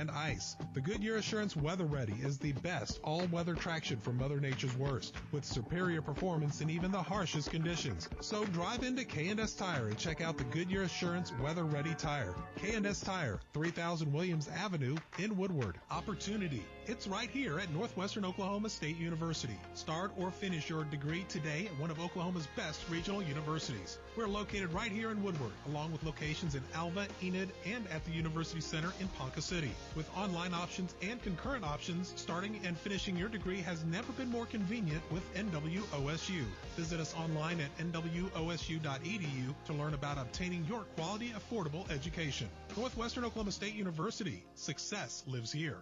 and ice. The Goodyear Assurance Weather Ready is the best all-weather traction for Mother Nature's worst, with superior performance in even the harshest conditions. So drive into K&S Tire and check out the Goodyear Assurance Weather Ready tire. K&S Tire, 3000 Williams Avenue in Woodward. Opportunity. It's right here at Northwestern Oklahoma State University. Start or finish your degree today at one of Oklahoma's best regional universities. We're located right here in Woodward, along with locations in Alva, Enid, and at the University Center in Ponca City. With online options and concurrent options, starting and finishing your degree has never been more convenient with NWOSU. Visit us online at nwosu.edu to learn about obtaining your quality, affordable education. Northwestern Oklahoma State University. Success lives here.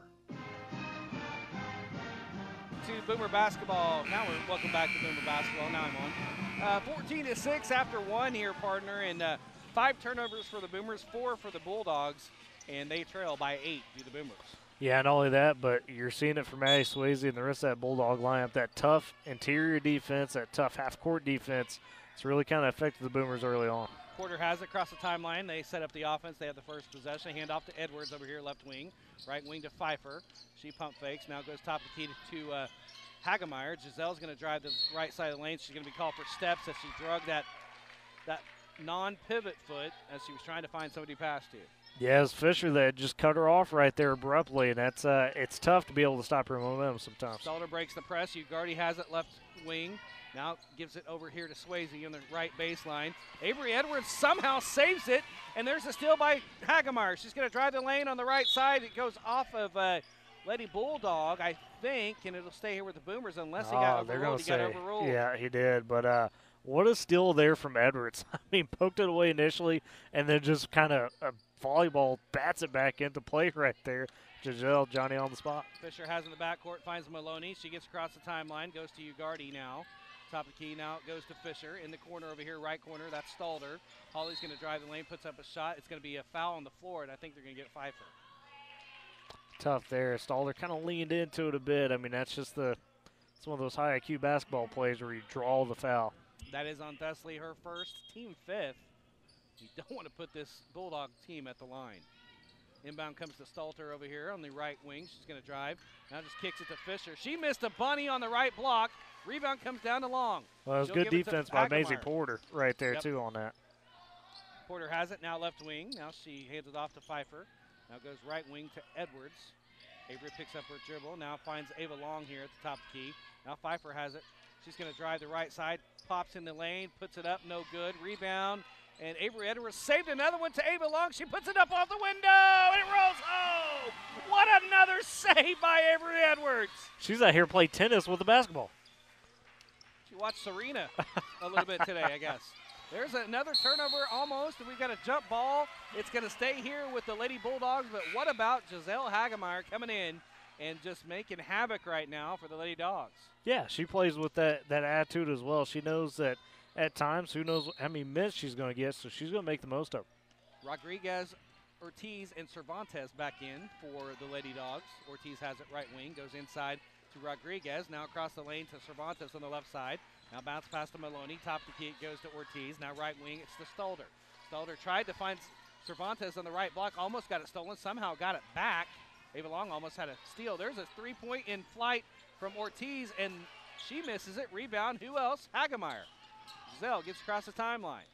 To Boomer basketball. Now welcome back to Boomer basketball. Now I'm on. 14-6 after one here, partner, and 5 turnovers for the Boomers, 4 for the Bulldogs, and they trail by 8 to the Boomers. Yeah, not only that, but you're seeing it from Maddie Swayze and the rest of that Bulldog lineup. That tough interior defense, that tough half-court defense, it's really kind of affected the Boomers early on. Porter has it across the timeline. They set up the offense. They have the first possession. Hand off to Edwards over here, left wing. Right wing to Pfeiffer. She pump fakes. Now goes top of the key to Hagemeyer. Giselle's going to drive the right side of the lane. She's going to be called for steps as she drug that non-pivot foot as she was trying to find somebody to pass to. Yeah, it was Fisher that just cut her off right there abruptly, and that's it's tough to be able to stop her momentum sometimes. Stalder breaks the press. Ugardi has it left wing. Now gives it over here to Swayze on the right baseline. Avery Edwards somehow saves it, and there's a steal by Hagemeyer. She's going to drive the lane on the right side. It goes off of Lady Bulldog, I think, and it'll stay here with the Boomers unless he got overruled. He got overruled. Yeah, he did, but what a steal there from Edwards. I mean, poked it away initially, and then just kind of a volleyball bats it back into play right there. Giselle, Johnny on the spot. Fisher has in the backcourt, finds Maloney. She gets across the timeline, goes to Ugardi now. Top of the key now, it goes to Fisher. In the corner over here, right corner, that's Stalder. Holly's going to drive the lane, puts up a shot. It's going to be a foul on the floor, and I think they're going to get Pfeiffer. Tough there. Stalder kind of leaned into it a bit. I mean, that's just it's one of those high IQ basketball plays where you draw the foul. That is on Thessley, her first, team 5th. You don't want to put this Bulldog team at the line. Inbound comes to Stalter over here on the right wing. She's going to drive. Now just kicks it to Fisher. She missed a bunny on the right block. Rebound comes down to Long. Well, it was good defense by Maisie Porter right there, too, on that. Porter has it now left wing. Now she hands it off to Pfeiffer. Now goes right wing to Edwards. Avery picks up her dribble. Now finds Ava Long here at the top of the key. Now Pfeiffer has it. She's going to drive the right side. Pops in the lane. Puts it up. No good. Rebound. And Avery Edwards saved another one to Ava Long. She puts it up off the window, and it rolls home. What another save by Avery Edwards. She's out here playing tennis with the basketball. She watched Serena a little bit today, I guess. There's another turnover almost, and we've got a jump ball. It's going to stay here with the Lady Bulldogs, but what about Giselle Hagemeyer coming in and just making havoc right now for the Lady Dogs? Yeah, she plays with that attitude as well. She knows that at times, who knows how many minutes she's going to get, so she's going to make the most of it. Rodriguez, Ortiz, and Cervantes back in for the Lady Dogs. Ortiz has it right wing, goes inside to Rodriguez. Now across the lane to Cervantes on the left side. Now bounce pass to Maloney. Top of the key, it goes to Ortiz. Now right wing, it's to Stalder. Stalder tried to find Cervantes on the right block. Almost got it stolen. Somehow got it back. Ava Long almost had a steal. There's a three-point in flight from Ortiz, and she misses it. Rebound. Who else? Hagemeyer. Giselle gets across the timeline.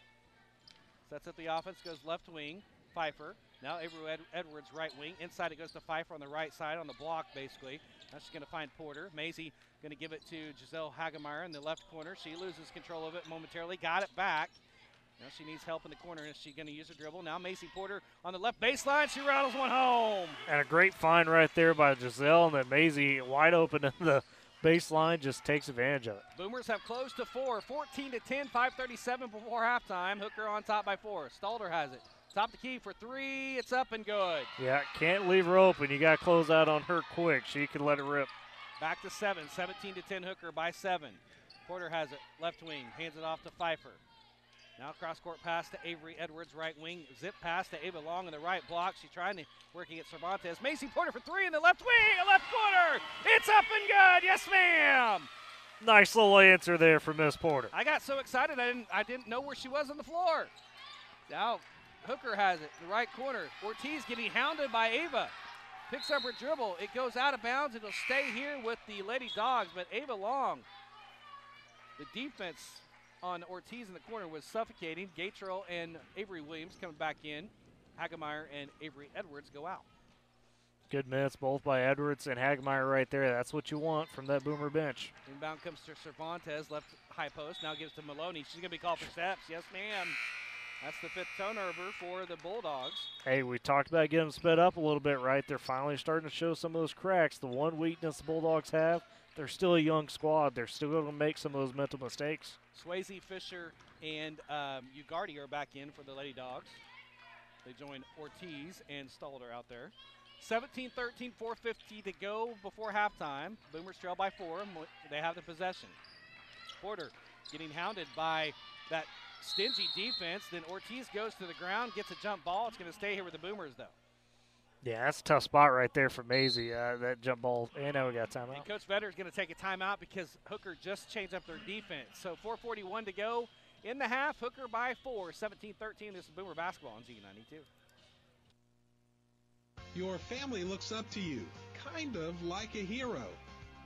Sets up the offense, goes left wing. Pfeiffer. Now Avery Edwards right wing. Inside it goes to Pfeiffer on the right side, on the block basically. Now she's going to find Porter. Maisie going to give it to Giselle Hagemeyer in the left corner. She loses control of it momentarily. Got it back. Now she needs help in the corner. Is she going to use her dribble? Now Maisie Porter on the left baseline. She rattles one home. And a great find right there by Giselle, and then Maisie wide open in the baseline just takes advantage of it. Boomers have closed to 4, 14-10, 5:37 before halftime. Hooker on top by 4. Stalder has it. Top the key for 3. It's up and good. Yeah, can't leave her open. You got to close out on her quick. She can let it rip. Back to 7, 17-10 Hooker by 7. Porter has it, left wing, hands it off to Pfeiffer. Now cross-court pass to Avery Edwards, right wing. Zip pass to Ava Long in the right block. She's trying to working at Cervantes. Maisie Porter for 3 in the left wing, a left corner. It's up and good. Yes, ma'am. Nice little answer there from Miss Porter. I got so excited I didn't know where she was on the floor. Now Hooker has it, the right corner. Ortiz getting hounded by Ava. Picks up her dribble. It goes out of bounds. It'll stay here with the Lady Dogs, but Ava Long, the defense on Ortiz in the corner was suffocating. Gatrell and Avery Williams coming back in. Hagemeyer and Avery Edwards go out. Good minutes both by Edwards and Hagemeyer right there. That's what you want from that Boomer bench. Inbound comes to Cervantes, left high post. Now gives to Maloney. She's going to be called for steps. Yes, ma'am. That's the 5th turnover for the Bulldogs. Hey, we talked about getting them sped up a little bit, right? They're finally starting to show some of those cracks. The one weakness the Bulldogs have, they're still a young squad. They're still going to make some of those mental mistakes. Swayze, Fisher, and Ugardi are back in for the Lady Dogs. They join Ortiz and Stalder out there. 17-13, 4:50 to go before halftime. Boomers trail by 4. They have the possession. Porter getting hounded by that stingy defense. Then Ortiz goes to the ground, gets a jump ball. It's going to stay here with the Boomers, though. Yeah, that's a tough spot right there for Maisie, that jump ball. And now we got timeout. And Coach Vetter is going to take a timeout because Hooker just changed up their defense. So 4:41 to go in the half. Hooker by 4, 17-13. This is Boomer basketball on G92. Your family looks up to you, kind of like a hero.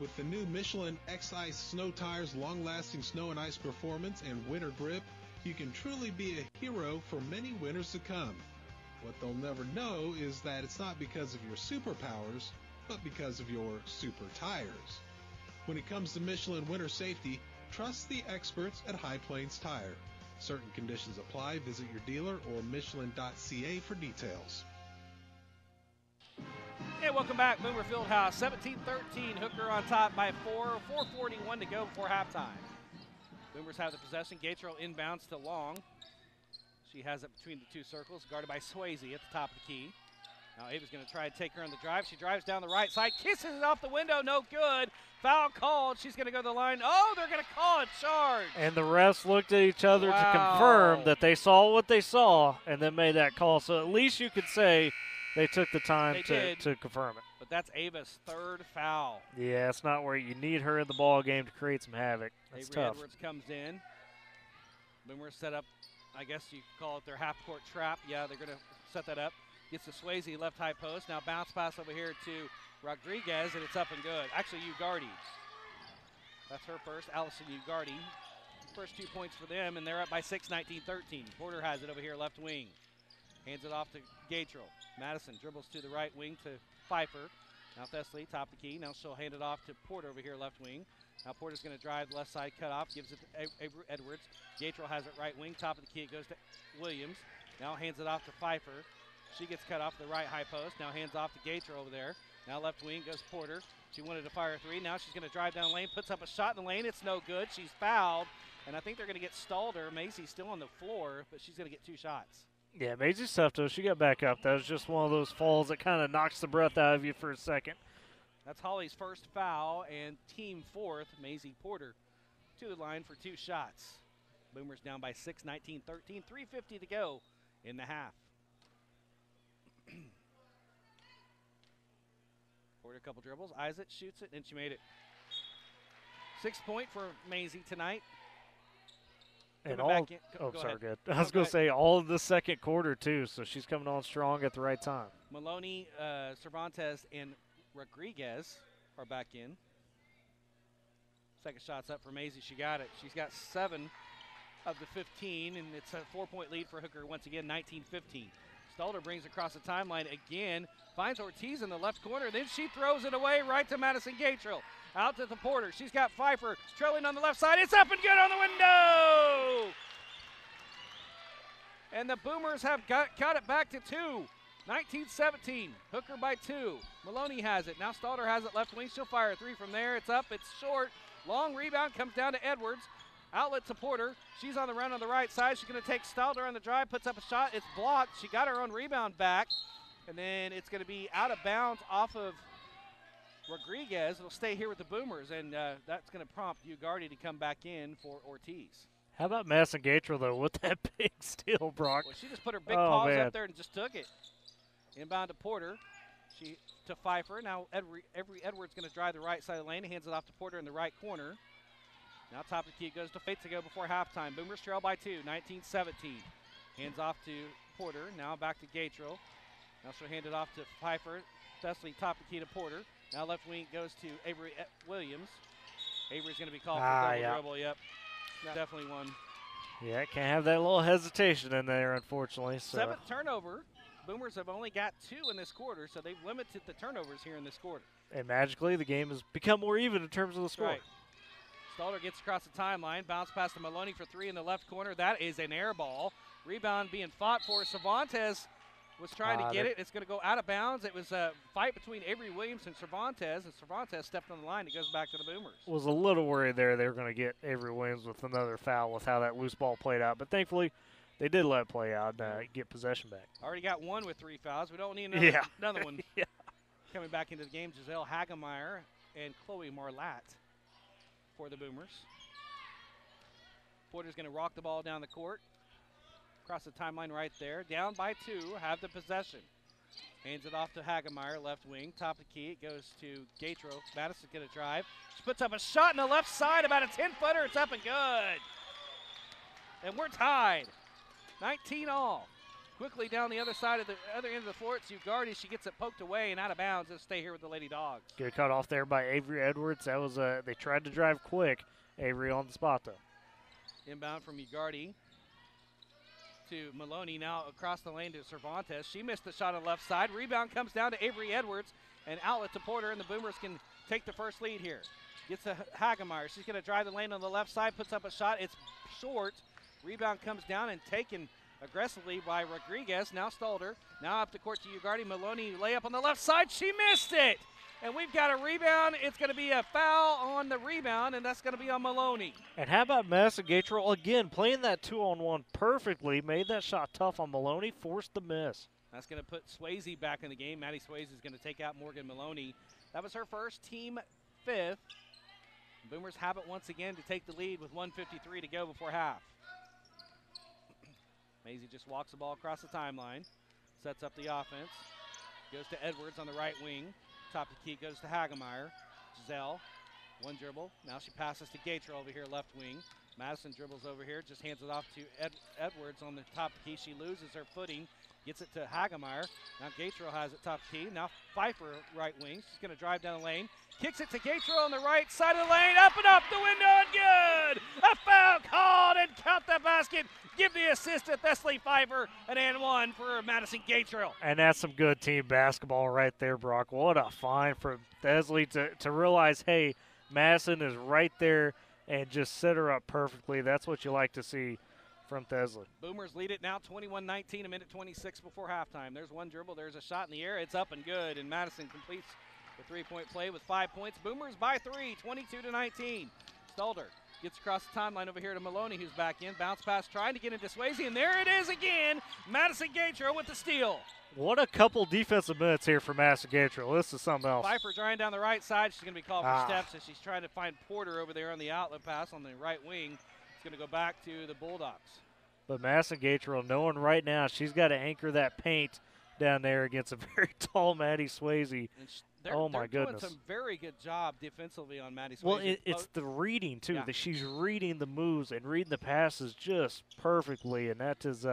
With the new Michelin X-Ice snow tires, long-lasting snow and ice performance, and winter grip, you can truly be a hero for many winters to come. What they'll never know is that it's not because of your superpowers, but because of your super tires. When it comes to Michelin winter safety, trust the experts at High Plains Tire. Certain conditions apply. Visit your dealer or Michelin.ca for details. And welcome back, Boomer Fieldhouse. 17-13, Hooker on top by 4. 4:41 to go before halftime. Boomers have the possession. Gatrell inbounds to Long. She has it between the two circles, guarded by Swayze at the top of the key. Now Ava's going to try to take her on the drive. She drives down the right side, kisses it off the window, no good. Foul called. She's going to go to the line. Oh, they're going to call a charge. And the refs looked at each other to confirm that they saw what they saw and then made that call. So at least you could say they took the time to confirm it. But that's Ava's 3rd foul. Yeah, it's not where you need her in the ball game to create some havoc. That's Avery tough. Edwards comes in. Boomers set up, I guess you call it their half-court trap. Yeah, they're going to set that up. Gets to Swayze, left high post. Now bounce pass over here to Rodriguez, and it's up and good. Actually, Ugardi. That's her first, Allison Ugardi. First 2 points for them, and they're up by 6, 19-13. Porter has it over here, left wing. Hands it off to Gatrell. Madison dribbles to the right wing to Pfeiffer. Now Thessley, top of the key. Now she'll hand it off to Porter over here, left wing. Now Porter's going to drive the left side, cut off, gives it to Avery Edwards. Gatrell has it right wing, top of the key. It goes to Williams. Now hands it off to Pfeiffer. She gets cut off the right high post. Now hands off to Gatrell over there. Now left wing goes Porter. She wanted to fire a 3. Now she's going to drive down the lane, puts up a shot in the lane. It's no good. She's fouled, and I think they're going to get Stalder. Macy's still on the floor, but she's going to get 2 shots. Yeah, Maisie's tough, though. She got back up. That was just one of those falls that kind of knocks the breath out of you for a second. That's Holly's first foul, and team 4th, Maisie Porter, to the line for 2 shots. Boomers down by 6, 19-13, 3:50 to go in the half. Porter a couple dribbles, eyes it, shoots it, and she made it. 6-point for Maisie tonight. And Coming all, back in. oh, Go sorry, ahead. good. I was going to say all of the second quarter, too, so she's coming on strong at the right time. Maloney, Cervantes, and Rodriguez are back in. Second shot's up for Maisie. She got it. She's got 7 of the 15, and it's a 4-point lead for Hooker once again, 19-15. Stalder brings across the timeline again, finds Ortiz in the left corner, then she throws it away right to Madison Gatrell. Out to the Porter. She's got Pfeiffer trailing on the left side. It's up and good on the window! And the Boomers have got it back to 2. 19-17. Hooker by 2. Maloney has it. Now Stalder has it left wing. She'll fire a 3 from there. It's up. It's short. Long rebound comes down to Edwards. Outlet to Porter. She's on the run on the right side. She's going to take Stalder on the drive. Puts up a shot. It's blocked. She got her own rebound back. And then it's going to be out of bounds off of Rodriguez. It'll stay here with the Boomers. And that's going to prompt Ugardi to come back in for Ortiz. How about Madison Gatrell, though, with that big steal, Brock? Well, she just put her big paws up there and just took it. Inbound to Porter. She to Pfeiffer. Now Avery Edwards going to drive the right side of the lane. Hands it off to Porter in the right corner. Now top of the key. It goes to Faith to go before halftime. Boomers trail by 2, 19-17. Hands off to Porter. Now back to Gatrell. Now she'll hand it off to Pfeiffer. Thessaly top the key to Porter. Now left wing goes to Avery Williams. Avery's going to be called for double dribble. Yep, definitely one. Yeah, can't have that little hesitation in there, unfortunately. So. 7th turnover. Boomers have only got 2 in this quarter, so they've limited the turnovers here in this quarter. And magically, the game has become more even in terms of the score. Right. Stalder gets across the timeline, bounce pass to Maloney for 3 in the left corner. That is an air ball. Rebound being fought for. Cervantes was trying to get it. It's going to go out of bounds. It was a fight between Avery Williams and Cervantes stepped on the line. It goes back to the Boomers. Was a little worried there they were going to get Avery Williams with another foul with how that loose ball played out. But thankfully, they did let it play out and get possession back. Already got 1 with 3 fouls. We don't need another one. Yeah. Coming back into the game, Giselle Hagemeyer and Chloe Marlatt for the Boomers. Porter's going to rock the ball down the court. Across the timeline right there. Down by 2, have the possession. Hands it off to Hagemeyer, left wing. Top of the key, it goes to Gatro. Madison's going to drive. She puts up a shot on the left side, about a 10-footer. It's up and good. And we're tied. 19 all. Quickly down the other side of the other end of the floor, it's Ugardi. She gets it poked away and out of bounds. It'll stay here with the Lady Dogs. Good cut off there by Avery Edwards. That was they tried to drive quick. Avery on the spot, though. Inbound from Ugardi to Maloney, now across the lane to Cervantes. She missed the shot on the left side. Rebound comes down to Avery Edwards and outlet to Porter, and the Boomers can take the first lead here. Gets to Hagemeyer. She's going to drive the lane on the left side, puts up a shot. It's short. Rebound comes down and taken aggressively by Rodriguez. Now Stalder. Now up the court to Ugardi. Maloney layup on the left side. She missed it. And we've got a rebound. It's going to be a foul on the rebound, and that's going to be on Maloney. And how about Madison Gatrell again playing that 2-on-1 perfectly, made that shot tough on Maloney, forced the miss. That's going to put Swayze back in the game. Maddie Swayze is going to take out Morgan Maloney. That was her first, team 5th. Boomers have it once again to take the lead with 1:53 to go before half. Maisie just walks the ball across the timeline, sets up the offense, goes to Edwards on the right wing. Top of the key goes to Hagemeyer. Giselle, one dribble. Now she passes to Gator over here, left wing. Madison dribbles over here, just hands it off to Edwards on the top of the key. She loses her footing, gets it to Hagemeyer. Now Gator has it top of the key. Now Pfeiffer, right wing. She's going to drive down the lane. Kicks it to Gator on the right side of the lane. Up and up the window and good! A foul called and count the basket. Give the assist to Thessaly Pfeiffer, an and 1 for Madison Gatrill. And that's some good team basketball right there, Brock. What a find for Thessaly to realize, hey, Madison is right there and just set her up perfectly. That's what you like to see from Thessaly. Boomers lead it now 21-19, a minute 26 before halftime. There's one dribble. There's a shot in the air. It's up and good, and Madison completes the three-point play with 5 points. Boomers by 3, 22-19. Stalder gets across the timeline over here to Maloney, who's back in. Bounce pass trying to get into Swayze, and there it is again. Madison Gatrill with the steal. What a couple defensive minutes here for Madison Gatrill. This is something else. Pfeiffer drawing down the right side. She's going to be called for steps as she's trying to find Porter over there on the outlet pass on the right wing. It's going to go back to the Bulldogs. But Madison Gatrill knowing right now she's got to anchor that paint down there against a very tall Maddie Swayze. Oh, my goodness. They're doing some very good job defensively on Maddie Swayze. Well, it's the reading, too, that she's reading the moves and reading the passes just perfectly, and that is,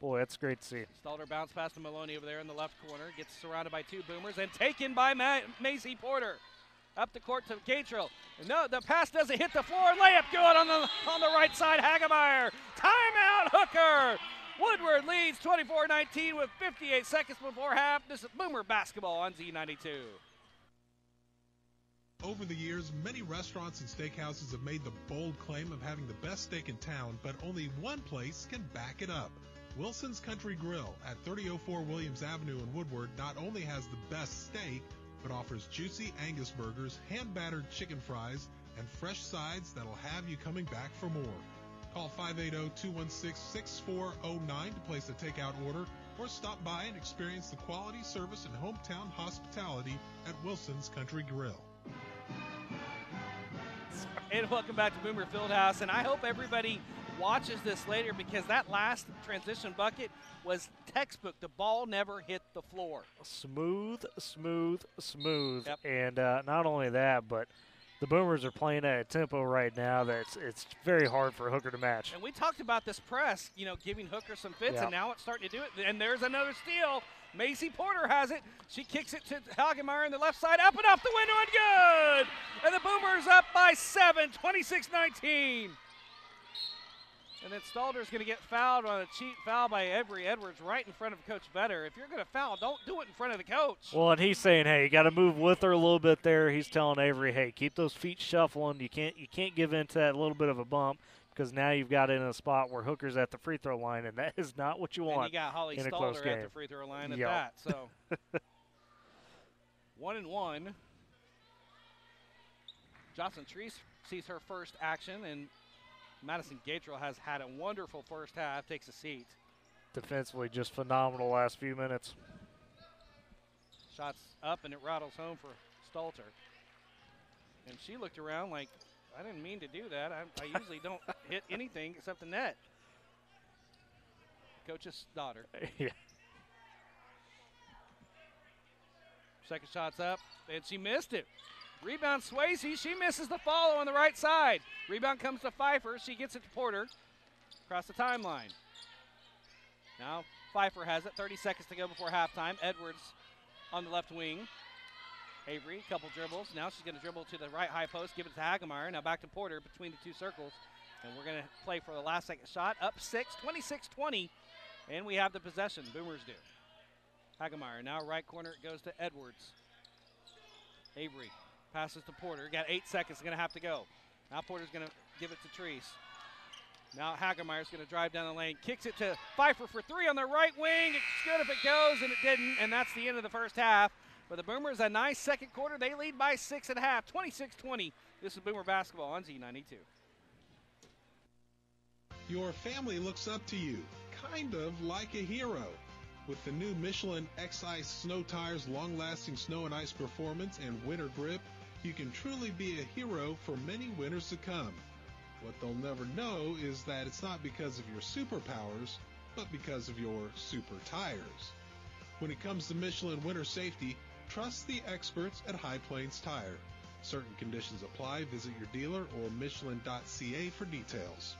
boy, that's great to see. Stalder bounce pass to Maloney over there in the left corner. Gets surrounded by 2 Boomers and taken by Macy Porter. Up the court to Gatrill. No, the pass doesn't hit the floor. Layup good on the right side. Hagemeyer. Timeout, Hooker. Woodward leads 24-19 with 58 seconds before half. This is Boomer basketball on Z92. Over the years, many restaurants and steakhouses have made the bold claim of having the best steak in town, but only one place can back it up. Wilson's Country Grill at 3004 Williams Avenue in Woodward not only has the best steak, but offers juicy Angus burgers, hand-battered chicken fries, and fresh sides that'll have you coming back for more. Call 580-216-6409 to place a takeout order or stop by and experience the quality service and hometown hospitality at Wilson's Country Grill. And welcome back to Boomer Fieldhouse, and I hope everybody watches this later because that last transition bucket was textbook. The ball never hit the floor. Smooth, smooth, smooth. Yep. And not only that, but the Boomers are playing at a tempo right now that's it's very hard for Hooker to match. And we talked about this press, giving Hooker some fits, and now it's starting to do it. And there's another steal. Macy Porter has it. She kicks it to Hagemeyer in the left side, up and off the window and good! And the Boomers up by 7, 26-19. And then Stalder's going to get fouled on a cheap foul by Avery Edwards right in front of Coach Vetter. If you're going to foul, don't do it in front of the coach. Well, and he's saying, hey, you got to move with her a little bit there. He's telling Avery, hey, keep those feet shuffling. You can't give in to that little bit of a bump because now you've got it in a spot where Hooker's at the free throw line, and that is not what you want. And you got Holly in a close Stalder game. at the free throw line at Yep. that. So 1-1. Jocelyn Treese sees her first action, and Madison Gatrell has had a wonderful first half, takes a seat. Defensively, just phenomenal last few minutes. Shots up, and it rattles home for Stalter. And she looked around like, I didn't mean to do that. I usually don't hit anything except the net. Coach's daughter. Yeah. Second shot's up, and she missed it. Rebound Swayze, she misses the follow on the right side. Rebound comes to Pfeiffer, she gets it to Porter across the timeline. Now Pfeiffer has it, 30 seconds to go before halftime. Edwards on the left wing. Avery, couple dribbles. Now she's going to dribble to the right high post, give it to Hagemeyer. Now back to Porter between the two circles. And we're going to play for the last second shot. Up 6, 26-20, and we have the possession. Boomers do. Hagemeyer, now right corner, it goes to Edwards. Avery passes to Porter. Got 8 seconds, going to have to go. Now Porter's going to give it to Treese. Now Hagemeyer's going to drive down the lane, kicks it to Pfeiffer for 3 on the right wing. It's good if it goes, and it didn't, and that's the end of the first half. For the Boomers, a nice second quarter. They lead by 6 at half, 26-20. This is Boomer basketball on Z92. Your family looks up to you, kind of like a hero. With the new Michelin X-Ice snow tires, long-lasting snow and ice performance, and winter grip, you can truly be a hero for many winters to come. What they'll never know is that it's not because of your superpowers, but because of your super tires. When it comes to Michelin winter safety, trust the experts at High Plains Tire. Certain conditions apply. Visit your dealer or Michelin.ca for details.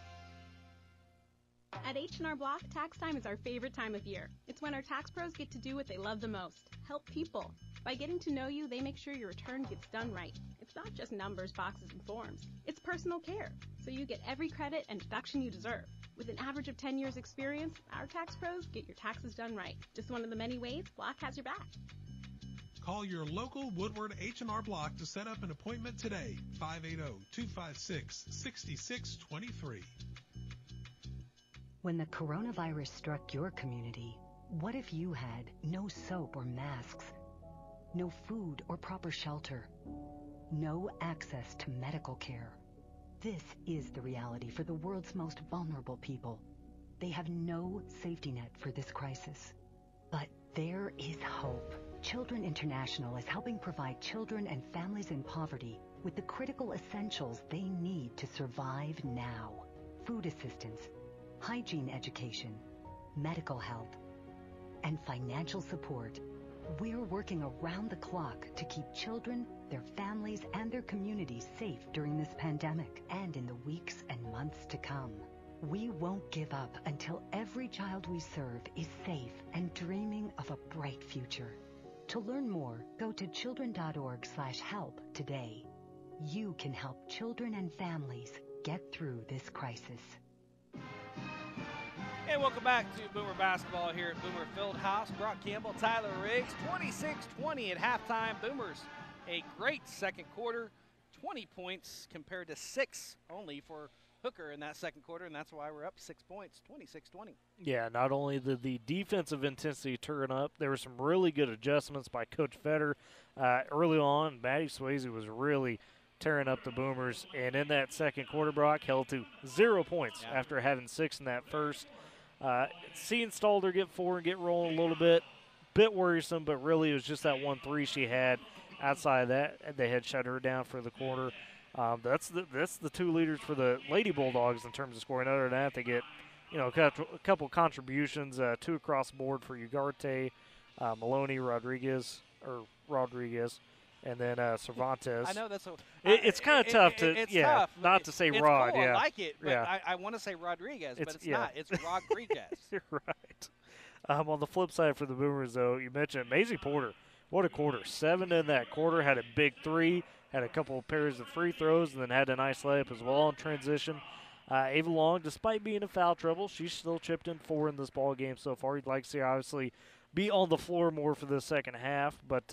At H&R Block, tax time is our favorite time of year. It's when our tax pros get to do what they love the most, help people. By getting to know you, they make sure your return gets done right. It's not just numbers, boxes, and forms. It's personal care, so you get every credit and deduction you deserve. With an average of 10 years experience, our tax pros get your taxes done right. Just one of the many ways Block has your back. Call your local Woodward H&R Block to set up an appointment today. 580-256-6623. When the coronavirus struck your community, what if you had no soap or masks, no food or proper shelter, no access to medical care? This is the reality for the world's most vulnerable people. They have no safety net for this crisis. But there is hope. Children International is helping provide children and families in poverty with the critical essentials they need to survive now. Food assistance, hygiene education, medical help, and financial support. We're working around the clock to keep children, their families, and their communities safe during this pandemic and in the weeks and months to come. We won't give up until every child we serve is safe and dreaming of a bright future. To learn more, go to children.org/help today. You can help children and families get through this crisis. And welcome back to Boomer Basketball here at Boomer Fieldhouse. Brock Campbell, Tyler Riggs, 26-20 at halftime. Boomers, a great second quarter, 20 points compared to 6 only for Hooker in that second quarter, and that's why we're up 6 points, 26-20. Yeah, not only did the defensive intensity turn up, there were some really good adjustments by Coach Vetter. Early on, Maddie Swayze was really tearing up the Boomers, and in that second quarter, Brock held to 0 points after having 6 in that first. Seeing Stalder get 4 and get rolling a little bit worrisome, but really it was just that 1-3 she had. Outside of that, they had shut her down for the quarter. That's the 2 leaders for the Lady Bulldogs in terms of scoring. Other than that, they get a couple contributions, 2 across the board for Ugarte, Maloney, Rodriguez, and then Cervantes. I know that's it's kind of tough to tough, not to say it's Rod. Cool, Yeah, I like it, but yeah. I want to say Rodriguez, but it's not. It's Rodriguez. You're right. On the flip side for the Boomers, though, you mentioned Maisie Porter. What a quarter. 7 in that quarter, had a big 3, had a couple of pairs of free throws, and then had a nice layup as well in transition. Ava Long, despite being in foul trouble, she's still chipped in 4 in this ball game so far. You'd like to see her obviously be on the floor more for the second half, but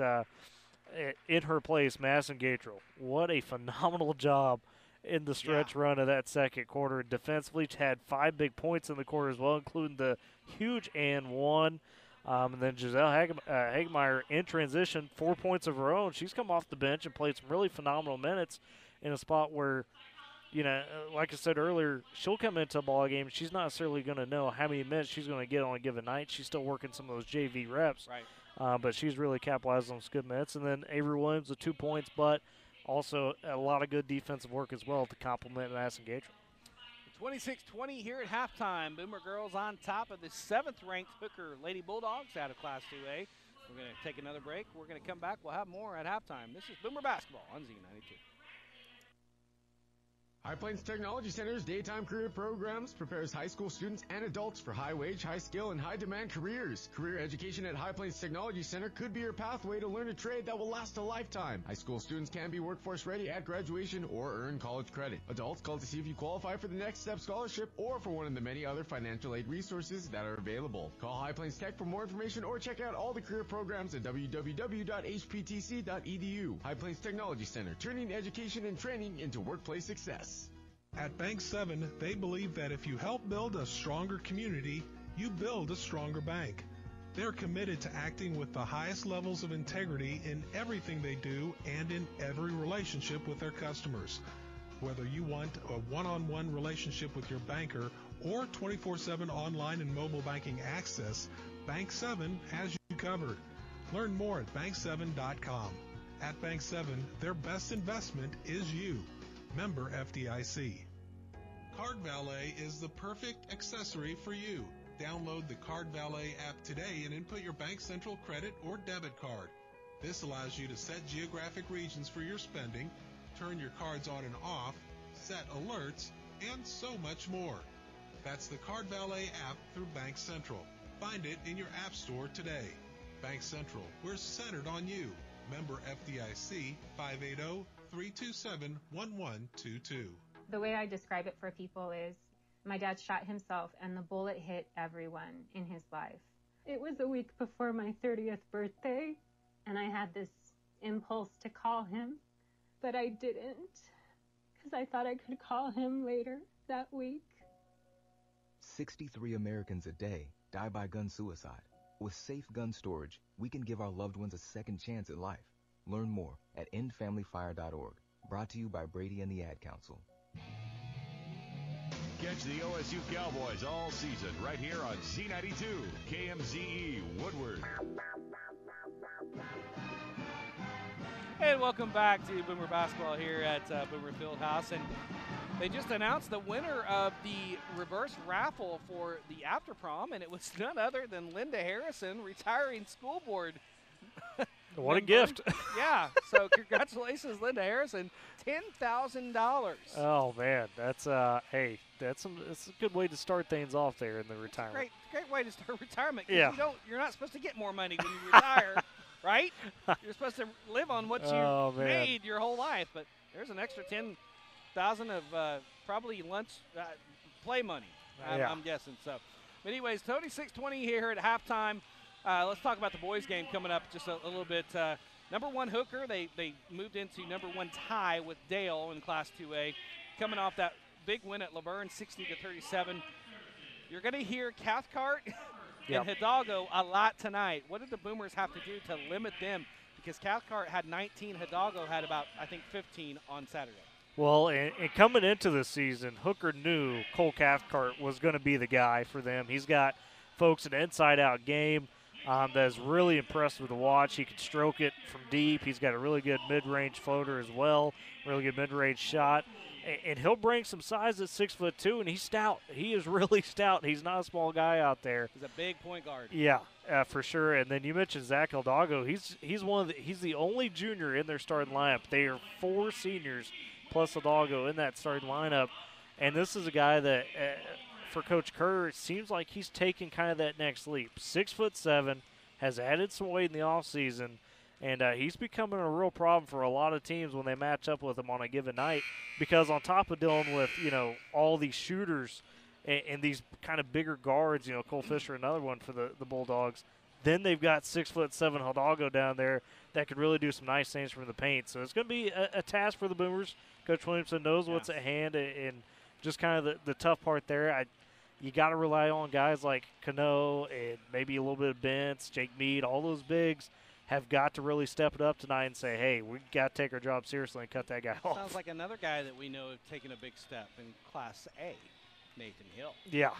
in her place, Madison Gatrell. What a phenomenal job in the stretch run of that second quarter. Defensively, had 5 big points in the quarter as well, including the huge and one. And then Giselle Hagemeyer in transition, 4 points of her own. She's come off the bench and played some really phenomenal minutes in a spot where, like I said earlier, she'll come into a ball game. She's not necessarily going to know how many minutes she's going to get on a given night. She's still working some of those JV reps. Right. But she's really capitalized on some good minutes. And then Avery Williams with 2 points, but also a lot of good defensive work as well to complement Madison Gatrell. 26-20 here at halftime. Boomer girls on top of the 7th-ranked Hooker Lady Bulldogs out of Class 2A. We're going to take another break. We're going to come back. We'll have more at halftime. This is Boomer basketball on Z92. High Plains Technology Center's daytime career programs prepares high school students and adults for high-wage, high-skill, and high-demand careers. Career education at High Plains Technology Center could be your pathway to learn a trade that will last a lifetime. High school students can be workforce ready at graduation or earn college credit. Adults, call to see if you qualify for the Next Step Scholarship or for one of the many other financial aid resources that are available. Call High Plains Tech for more information or check out all the career programs at www.hptc.edu. High Plains Technology Center, turning education and training into workplace success. At Bank 7, they believe that if you help build a stronger community, you build a stronger bank. They're committed to acting with the highest levels of integrity in everything they do and in every relationship with their customers. Whether you want a one-on-one relationship with your banker or 24/7 online and mobile banking access, Bank 7 has you covered. Learn more at bank7.com. At Bank 7, their best investment is you. Member FDIC. Card Valet is the perfect accessory for you. Download the Card Valet app today and input your Bank Central credit or debit card. This allows you to set geographic regions for your spending, turn your cards on and off, set alerts, and so much more. That's the Card Valet app through Bank Central. Find it in your app store today. Bank Central, we're centered on you. Member FDIC, 580-327-1122. The way I describe it for people is my dad shot himself and the bullet hit everyone in his life. It was a week before my 30th birthday, and I had this impulse to call him, but I didn't because I thought I could call him later that week. 63 Americans a day die by gun suicide. With safe gun storage, we can give our loved ones a second chance at life. Learn more at endfamilyfire.org. Brought to you by Brady and the Ad Council. Catch the OSU Cowboys all season right here on Z92, KMZE Woodward. And welcome back to Boomer Basketball here at Boomer Fieldhouse. And they just announced the winner of the reverse raffle for the after prom, and it was none other than Linda Harrison, retiring school board. What a gift. Yeah, so congratulations, Linda Harrison, $10,000. Oh, man, that's hey, that's a good way to start things off there in the retirement. Great way to start retirement. Yeah. You're not supposed to get more money when you retire, right? You're supposed to live on what you made your whole life, but there's an extra $10,000 of probably lunch play money, I'm guessing. So, but anyways, 26-20 here at halftime. Let's talk about the boys' game coming up just a little bit. Number 1 Hooker, they moved into number 1 tie with Dale in Class 2A, coming off that big win at Laverne, 60-37. You're going to hear Cathcart and Hidalgo a lot tonight. What did the Boomers have to do to limit them? Because Cathcart had 19, Hidalgo had about, I think, 15 on Saturday. Well, and coming into the season, Hooker knew Cole Cathcart was going to be the guy for them. He's got folks an inside-out game that's really impressive to watch. He can stroke it from deep. He's got a really good mid-range floater as well, really good mid-range shot. And he'll bring some size at 6'2", and he's stout. He is really stout. He's not a small guy out there. He's a big point guard. Yeah, for sure. And then you mentioned Zach Hidalgo. He's the only junior in their starting lineup. They are 4 seniors plus Hidalgo in that starting lineup. And this is a guy that for Coach Kerr, it seems like he's taking kind of that next leap. 6'7", has added some weight in the offseason, and he's becoming a real problem for a lot of teams when they match up with him on a given night, because on top of dealing with, all these shooters and these kind of bigger guards, Cole Fisher, another one for the Bulldogs, then they've got 6'7" Hidalgo down there that could really do some nice things from the paint. So it's going to be a task for the Boomers. Coach Williamson knows what's at hand, and just kind of the tough part there. You got to rely on guys like Cano and maybe a little bit of Bentz, Jake Mead, all those bigs have got to really step it up tonight and say, hey, we got to take our job seriously and cut that guy off. Sounds like another guy that we know have taken a big step in Class A, Nathan Hill. Yeah.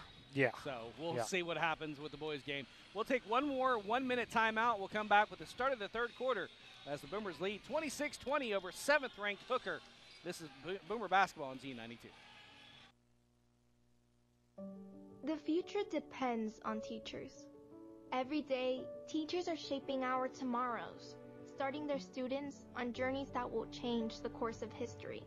So we'll see what happens with the boys' game. We'll take one more 1-minute timeout. We'll come back with the start of the third quarter as the Boomers lead 26-20 over 7th-ranked Hooker. This is Boomer basketball on Z92. The future depends on teachers. Every day, teachers are shaping our tomorrows, starting their students on journeys that will change the course of history.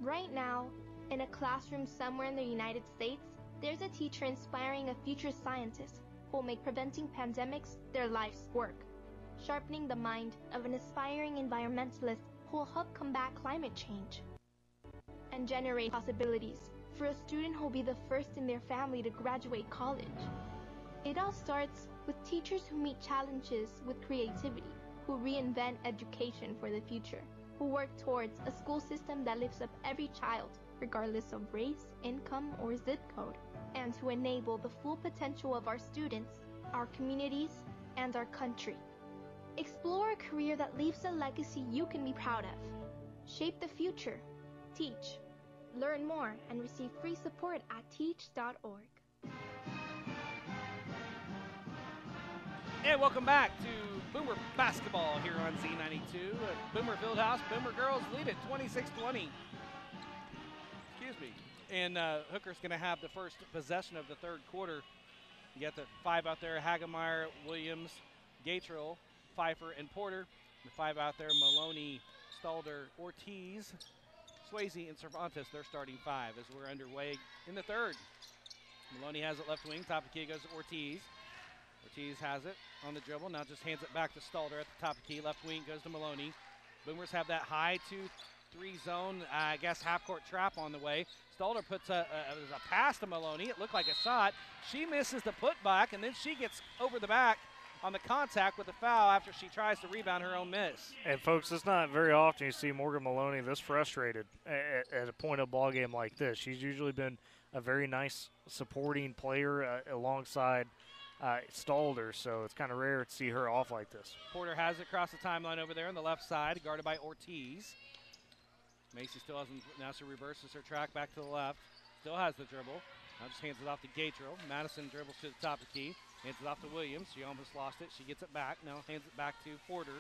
Right now, in a classroom somewhere in the United States, there's a teacher inspiring a future scientist who will make preventing pandemics their life's work, sharpening the mind of an aspiring environmentalist who will help combat climate change, and generate possibilities for a student who will be the first in their family to graduate college. It all starts with teachers who meet challenges with creativity, who reinvent education for the future, who work towards a school system that lifts up every child, regardless of race, income, or zip code, and to enable the full potential of our students, our communities, and our country. Explore a career that leaves a legacy you can be proud of. Shape the future. Teach. Learn more and receive free support at teach.org. And welcome back to Boomer basketball here on Z92 at Boomer Fieldhouse. Boomer girls lead it 26-20. Excuse me. And Hooker's going to have the first possession of the third quarter. You got the 5 out there: Hagemeyer, Williams, Gatrill, Pfeiffer, and Porter. The 5 out there: Maloney, Stalder, Ortiz, Swayze, and Cervantes. They're starting 5 as we're underway in the third. Maloney has it left wing. Top of the key goes to Ortiz. Ortiz has it on the dribble. Now just hands it back to Stalder at the top of the key. Left wing goes to Maloney. Boomers have that high 2-3 zone, half-court trap on the way. Stalder puts a pass to Maloney. It looked like a shot. She misses the putback, and then she gets over the back on the contact with the foul after she tries to rebound her own miss. And, folks, it's not very often you see Morgan Maloney this frustrated at a point of ball game like this. She's usually been a very nice supporting player alongside Stalder, so it's kind of rare to see her off like this. Porter has it across the timeline over there on the left side, guarded by Ortiz. Macy still hasn't, now she reverses her track back to the left. Still has the dribble. Now just hands it off to Gatrill. Madison dribbles to the top of the key. Hands it off to Williams. She almost lost it. She gets it back. Now hands it back to Porter.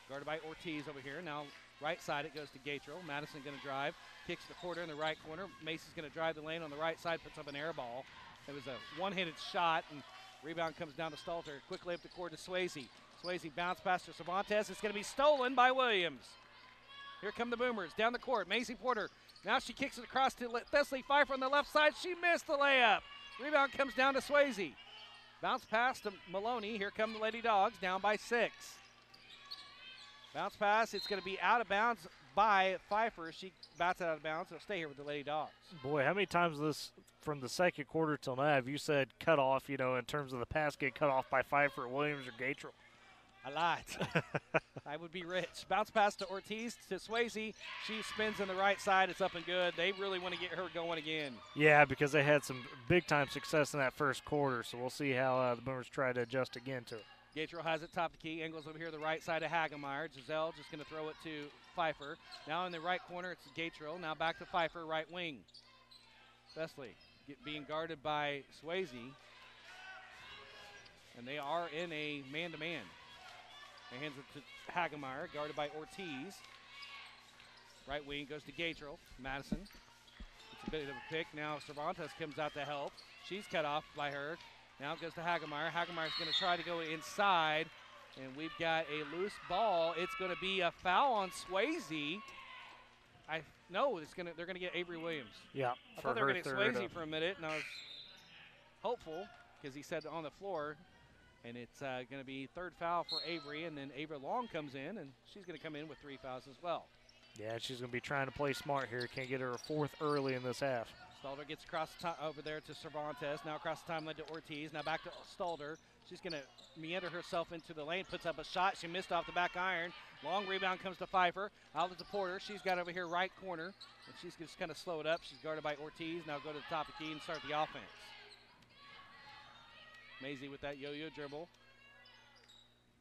Guarded by Ortiz over here. Now right side it goes to Gatrill. Madison going to drive. Kicks to Porter in the right corner. Macy's going to drive the lane on the right side. Puts up an air ball. It was a one-handed shot, and rebound comes down to Stalter. Quickly up the court to Swayze. Swayze bounce pass to Cervantes. It's going to be stolen by Williams. Here come the Boomers down the court. Macy Porter. Now she kicks it across to Thessaley Pfeiffer on the left side. She missed the layup. Rebound comes down to Swayze. Bounce pass to Maloney. Here come the Lady Dogs down by 6. Bounce pass. It's going to be out of bounds by Pfeiffer. She bats it out of bounds. It'll stay here with the Lady Dogs. Boy, how many times this from the second quarter till now have you said cut off, in terms of the pass get cut off by Pfeiffer, Williams, or Gatrill? A lot. I would be rich. Bounce pass to Ortiz to Swayze. She spins in the right side. It's up and good. They really want to get her going again. Yeah, because they had some big-time success in that first quarter, so we'll see how the Boomers try to adjust again to it. Gatrill has it top of the key. Angles over here the right side of Hagemeyer. Giselle just going to throw it to Pfeiffer. Now in the right corner, it's Gatrill. Now back to Pfeiffer, right wing. Thessaley being guarded by Swayze. And they are in a man-to-man. He hands it to Hagemeyer, guarded by Ortiz. Right wing goes to Gatrill. Madison. It's a bit of a pick. Now Cervantes comes out to help. She's cut off by her. Now it goes to Hagemeyer. Hagemeyer's going to try to go inside. And we've got a loose ball. It's going to be a foul on Swayze. They're going to get Avery Williams. Yeah, I thought they were going to get Swayze for a minute. No, hopeful because he said on the floor. And it's going to be third foul for Avery, and then Ava Long comes in, and she's going to come in with 3 fouls as well. Yeah, she's going to be trying to play smart here. Can't get her a 4th early in this half. Stalder gets across over there to Cervantes. Now across the timeline to Ortiz. Now back to Stalder. She's going to meander herself into the lane, puts up a shot. She missed off the back iron. Long rebound comes to Pfeiffer. Out to Porter. She's got over here right corner, and she's just kind of slow it up. She's guarded by Ortiz. Now go to the top of the key and start the offense. Maisie with that yo-yo dribble.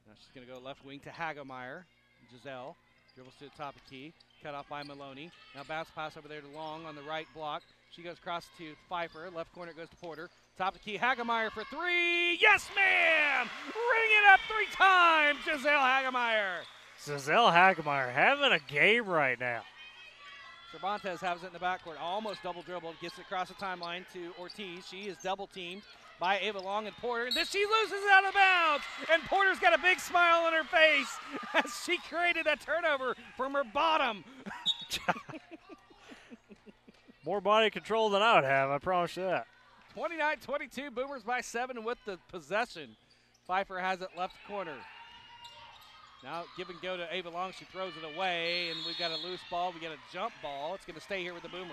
Now she's going to go left wing to Hagemeyer. Giselle dribbles to the top of the key. Cut off by Maloney. Now bounce pass over there to Long on the right block. She goes across to Pfeiffer. Left corner goes to Porter. Top of the key, Hagemeyer for 3. Yes, ma'am! Ring it up 3 times, Giselle Hagemeyer. Giselle Hagemeyer having a game right now. Cervantes has it in the backcourt. Almost double dribbled. Gets it across the timeline to Ortiz. She is double teamed by Ava Long and Porter. And then she loses it out of bounds. And Porter's got a big smile on her face as she created that turnover from her bottom. More body control than I would have, I promise you that. 29-22, Boomers by 7 with the possession. Pfeiffer has it left corner. Now give and go to Ava Long. She throws it away, and we've got a loose ball. We got a jump ball. It's going to stay here with the Boomers.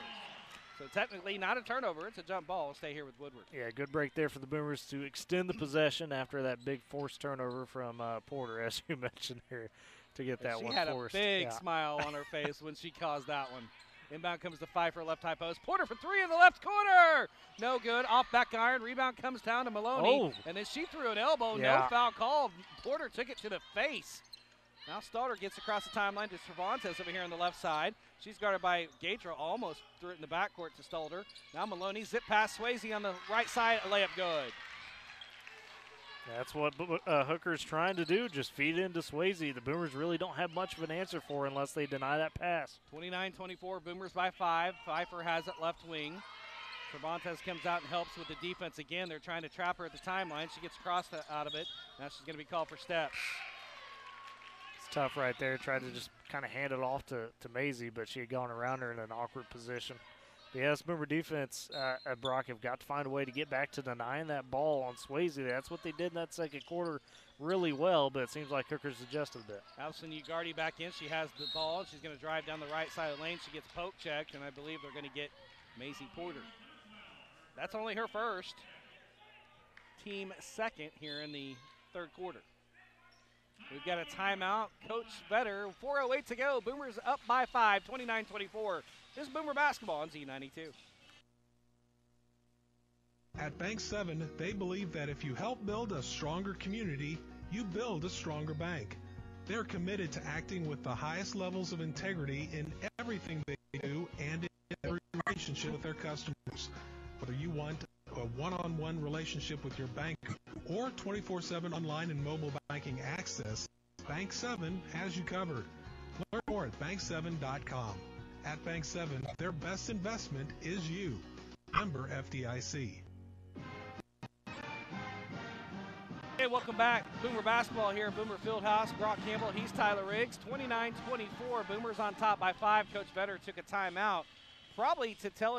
So technically not a turnover. It's a jump ball. It'll stay here with Woodward. Yeah, good break there for the Boomers to extend the possession after that big forced turnover from Porter, as you mentioned here, to get that one forced. She had a big smile on her face when she caused that one. Inbound comes to Pfeiffer, left high post. Porter for 3 in the left corner. No good. Off back iron. Rebound comes down to Maloney. Oh. And then she threw an elbow. Yeah. No foul called. Porter took it to the face. Now Stalder gets across the timeline to Cervantes over here on the left side. She's guarded by Gaitra. Almost threw it in the backcourt to Stalder. Now Maloney zip past Swayze on the right side. A layup good. That's what Hooker's trying to do, just feed it into Swayze. The Boomers really don't have much of an answer for unless they deny that pass. 29-24, Boomers by 5. Pfeiffer has it left wing. Cervantes comes out and helps with the defense again. They're trying to trap her at the timeline. She gets crossed out of it. Now she's going to be called for steps. It's tough right there. Tried to just kind of hand it off to Maisie, but she had gone around her in an awkward position. Yes, Boomer defense at Brock have got to find a way to get back to denying that ball on Swayze. That's what they did in that second quarter really well, but it seems like Hooker's adjusted a bit. Allison Ugardi back in. She has the ball. She's going to drive down the right side of the lane. She gets poke checked, and I believe they're going to get Maisie Porter. That's only her first. Team second here in the third quarter. We've got a timeout. Coach Vetter, 4:08 to go. Boomers up by 5, 29-24. This is Boomer basketball on Z92. At Bank 7, they believe that if you help build a stronger community, you build a stronger bank. They're committed to acting with the highest levels of integrity in everything they do and in every relationship with their customers. Whether you want a one-on-one relationship with your bank or 24/7 online and mobile banking access, Bank 7 has you covered. Learn more at bank7.com. At Bank 7, their best investment is you. Member FDIC. Hey, welcome back. Boomer basketball here at Boomer Fieldhouse. Brock Campbell, he's Tyler Riggs. 29-24. Boomers on top by 5. Coach Vetter took a timeout, probably to tell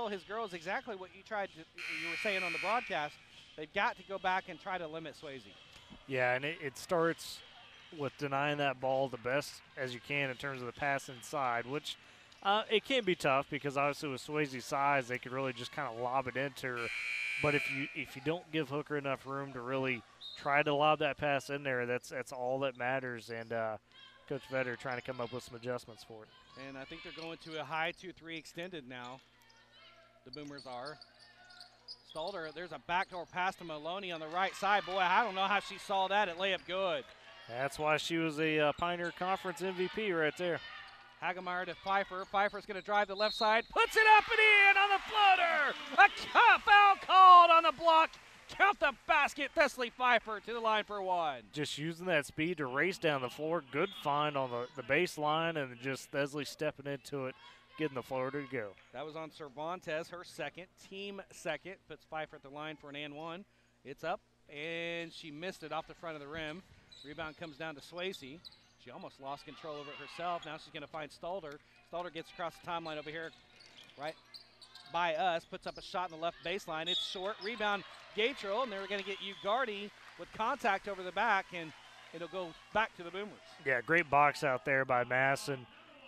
his girls exactly what you were saying on the broadcast. They've got to go back and try to limit Swayze. Yeah, and it starts with denying that ball the best as you can in terms of the pass inside, which it can be tough because obviously with Swayze's size, they could really just kind of lob it into her. But if you don't give Hooker enough room to really try to lob that pass in there, that's all that matters. And Coach Vetter trying to come up with some adjustments for it. And I think they're going to a high 2-3 extended now. The Boomers are. Stalder, there's a backdoor pass to Maloney on the right side. Boy, I don't know how she saw that at layup good. That's why she was a Pioneer Conference MVP right there. Hagemeyer to Pfeiffer. Pfeiffer's going to drive the left side. Puts it up and in on the floater. A foul called on the block. Count the basket. Thessaley Pfeiffer to the line for 1. Just using that speed to race down the floor. Good find on the baseline, and just Thessaley stepping into it, getting the floater to go. That was on Cervantes, her second. Team second. Puts Pfeiffer at the line for an and 1. It's up, and she missed it off the front of the rim. Rebound comes down to Swayze. She almost lost control over it herself. Now she's going to find Stalder. Stalder gets across the timeline over here. Right by us, puts up a shot in the left baseline. It's short. Rebound, Gatrell, and they're going to get Ugardi with contact over the back, and it'll go back to the Boomers. Yeah, great box out there by Masson.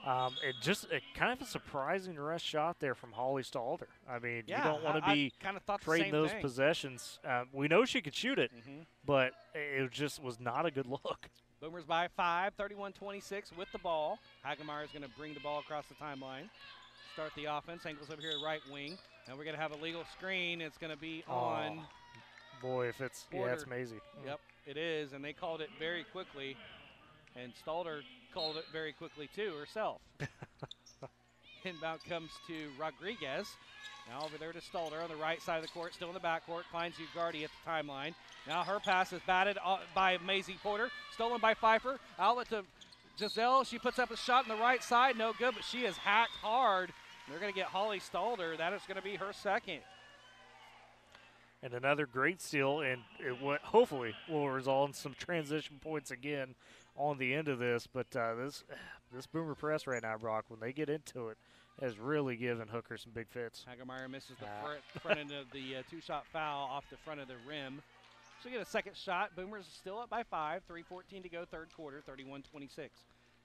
It kind of a surprising rush shot there from Holly Stalder. I mean, you don't want to be trading those possessions. We know she could shoot it, but it just was not a good look. Boomers by 5, 31-26 with the ball. Hagemeyer is going to bring the ball across the timeline. Start the offense. Angles over here at right wing. Now we're going to have a legal screen. It's going to be on. Boy, if it's Porter. Yeah, it's Maisie. Yep, it is, and they called it very quickly. And Stalder called it very quickly, too, herself. Inbound comes to Rodriguez. Now over there to Stalder on the right side of the court, still in the backcourt. Finds Ugardi at the timeline. Now her pass is batted by Maisie Porter. Stolen by Pfeiffer. Outlet to Giselle. She puts up a shot on the right side. No good, but she is hacked hard. They're going to get Holly Stalder. That is going to be her second. And another great steal, and hopefully will result in some transition points again on the end of this. But this Boomer press right now, Brock, when they get into it, has really given Hooker some big fits. Hagemeyer misses the front end of the two-shot foul off the front of the rim. She'll get a second shot. Boomers still up by 5, 3:14 to go, third quarter, 31-26.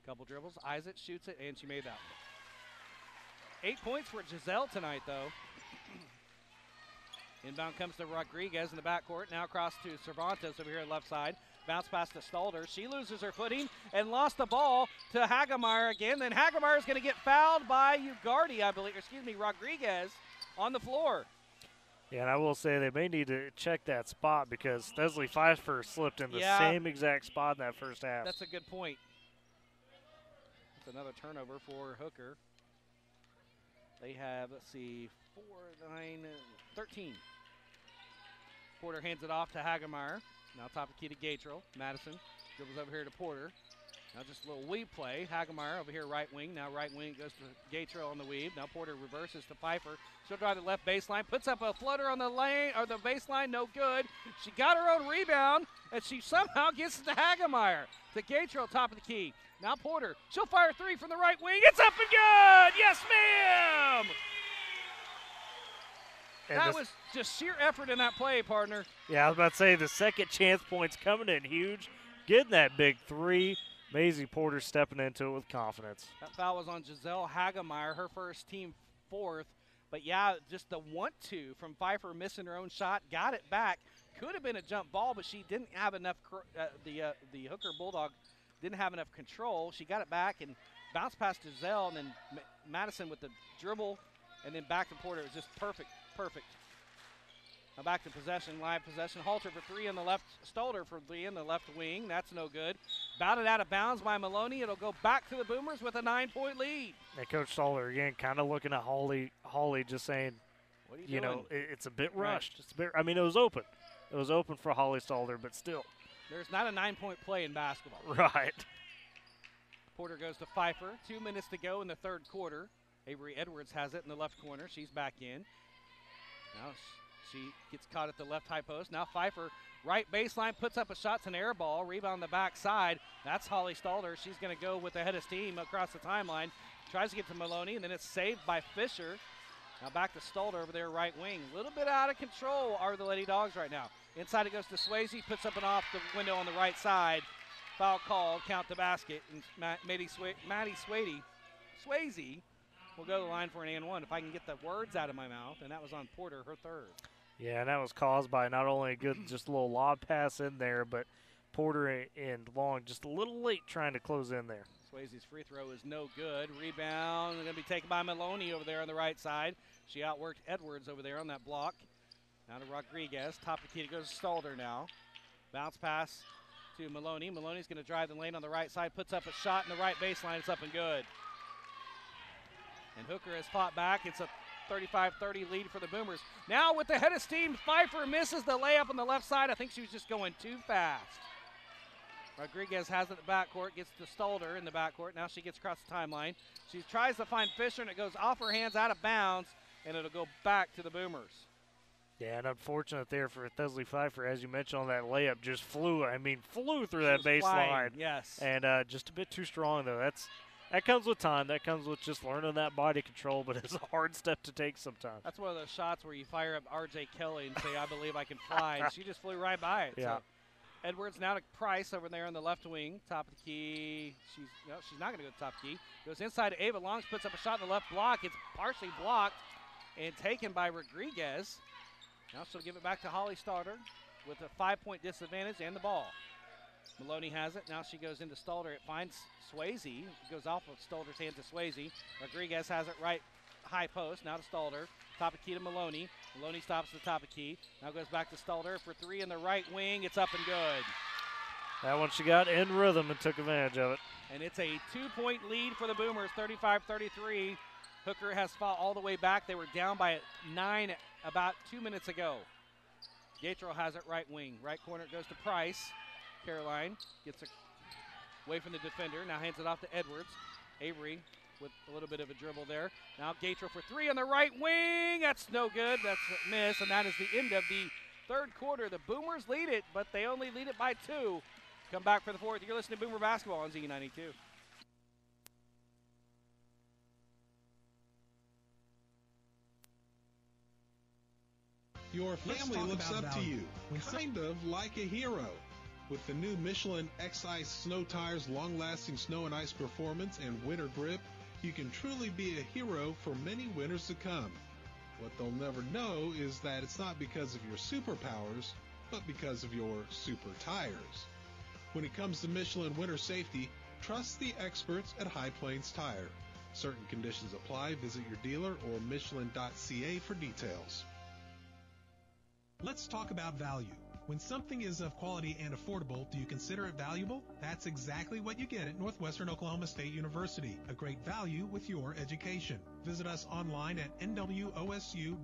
Couple dribbles. Isaac shoots it, and she made that one. 8 points for Giselle tonight, though. Inbound comes to Rodriguez in the backcourt. Now across to Cervantes over here on the left side. Bounce pass to Stalder. She loses her footing and lost the ball to Hagemeyer again. Then Hagemeyer is going to get fouled by Ugardi, I believe. Rodriguez on the floor. Yeah, and I will say they may need to check that spot because Thesley Pfeiffer slipped in the same exact spot in that first half. That's a good point. That's another turnover for Hooker. They have, 4, 9, 13. Porter hands it off to Hagemeyer. Now top of key to Gatrell. Madison dribbles over here to Porter. Now just a little weave play. Hagemeyer over here right wing. Now right wing goes to Gatrell on the weave. Now Porter reverses to Pfeiffer. She'll drive the left baseline. Puts up a floater on the lane or the baseline. No good. She got her own rebound, and she somehow gets it to Hagemeyer. To Gatrell, top of the key. Now Porter. She'll fire 3 from the right wing. It's up and good. Yes, ma'am. That was just sheer effort in that play, partner. Yeah, I was about to say the second chance point's coming in huge. Getting that big 3. Maisie Porter stepping into it with confidence. That foul was on Giselle Hagemeyer, her first team 4th. But, yeah, just the want-to from Pfeiffer missing her own shot. Got it back. Could have been a jump ball, but she didn't have enough the Hooker Bulldog didn't have enough control. She got it back and bounced past Giselle, and then Madison with the dribble, and then back to Porter. It was just perfect. Now back to possession, live possession. Halter for 3 on the left. Stalder for 3 in the left wing. That's no good. Batted out of bounds by Maloney. It'll go back to the Boomers with a 9-point lead. And Coach Stalder, again, kind of looking at Holly just saying, what are you doing? It's a bit rushed. Right. It's a bit, I mean, it was open. It was open for Holly Stalder, but still. There's not a 9-point play in basketball. Right. Porter goes to Pfeiffer. 2 minutes to go in the third quarter. Avery Edwards has it in the left corner. She's back in. Now she gets caught at the left high post. Now Pfeiffer, right baseline, puts up a shot. It's an air ball. Rebound on the backside. That's Holly Stalder. She's going to go with the head of steam across the timeline. Tries to get to Maloney, and then it's saved by Fisher. Now back to Stalder over there, right wing. A little bit out of control are the Lady Dogs right now. Inside it goes to Swayze. Puts up and off the window on the right side. Foul called. Count the basket. And Maddie Swayze will go to the line for an and one. If I can get the words out of my mouth, and that was on Porter, her third. Yeah, and that was caused by not only a good just a little lob pass in there, but Porter and Long just a little late trying to close in there. Swayze's free throw is no good. Rebound going to be taken by Maloney over there on the right side. She outworked Edwards over there on that block. Now to Rodriguez. Top of the key goes to Stalder now. Bounce pass to Maloney. Maloney's going to drive the lane on the right side. Puts up a shot in the right baseline. It's up and good. And Hooker has fought back. It's a 35-30 lead for the Boomers. Now with the head of steam, Pfeiffer misses the layup on the left side. I think she was just going too fast. Rodriguez has it in the backcourt, gets to Stalder in the backcourt. Now she gets across the timeline. She tries to find Fisher, and it goes off her hands, out of bounds, and it'll go back to the Boomers. Yeah, and unfortunate there for Thesley Pfeiffer, as you mentioned on that layup, just flew through that baseline. Yes. And just a bit too strong, though. that comes with time. That comes with just learning that body control, but it's a hard step to take sometimes. That's one of those shots where you fire up R.J. Kelly and say, I believe I can fly, and she just flew right by it. Yeah. So Edwards now to Price over there on the left wing. Top of the key. She's not going to go to the top of the key. Goes inside to Ava Longs, puts up a shot in the left block. It's partially blocked and taken by Rodriguez. Now she'll give it back to Holly Stalder with a 5-point disadvantage and the ball. Maloney has it. Now she goes into Stalder. It finds Swayze. It goes off of Stalder's hand to Swayze. Rodriguez has it right high post. Now to Stalder. Top of key to Maloney. Maloney stops at the top of key. Now goes back to Stalder for three in the right wing. It's up and good. That one she got in rhythm and took advantage of it. And it's a 2-point lead for the Boomers, 35-33. Hooker has fought all the way back. They were down by 9 about 2 minutes ago. Gatro has it right wing. Right corner goes to Price. Caroline gets it away from the defender. Now hands it off to Edwards. Avery with a little bit of a dribble there. Now Gatro for three on the right wing. That's no good. That's a miss, and that is the end of the third quarter. The Boomers lead it, but they only lead it by 2. Come back for the fourth. You're listening to Boomer Basketball on Z92. Your family looks up to you, kind of like a hero. With the new Michelin X-Ice snow tires, long-lasting snow and ice performance, and winter grip, you can truly be a hero for many winters to come. What they'll never know is that it's not because of your superpowers, but because of your super tires. When it comes to Michelin winter safety, trust the experts at High Plains Tire. Certain conditions apply. Visit your dealer or Michelin.ca for details. Let's talk about value. When something is of quality and affordable, do you consider it valuable? That's exactly what you get at Northwestern Oklahoma State University, a great value with your education. Visit us online at nwosu.edu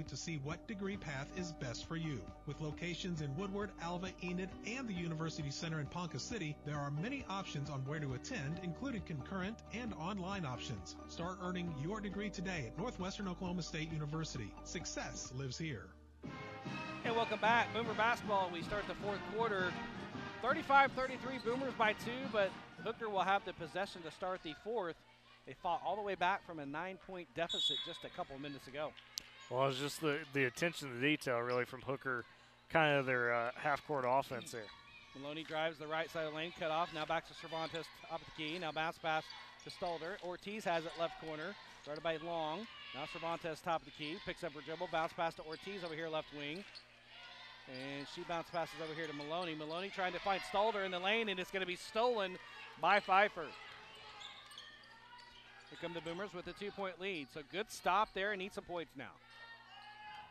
to see what degree path is best for you. With locations in Woodward, Alva, Enid, and the University Center in Ponca City, there are many options on where to attend, including concurrent and online options. Start earning your degree today at Northwestern Oklahoma State University. Success lives here. And welcome back. Boomer Basketball. We start the fourth quarter. 35-33, Boomers by 2, but Hooker will have the possession to start the fourth. They fought all the way back from a 9-point deficit just a couple of minutes ago. Well, it's just the attention to detail, really, from Hooker, kind of their half-court offense there. Maloney drives the right side of the lane, cut off. Now back to Cervantes, up at the key. Now bounce pass to Stalder. Ortiz has it left corner, started by Long. Now Cervantes, top of the key, picks up her dribble, bounce pass to Ortiz over here, left wing. And she bounce passes over here to Maloney. Maloney trying to find Stalder in the lane, and it's going to be stolen by Pfeiffer. Here come the Boomers with a 2-point lead. So good stop there and need some points now.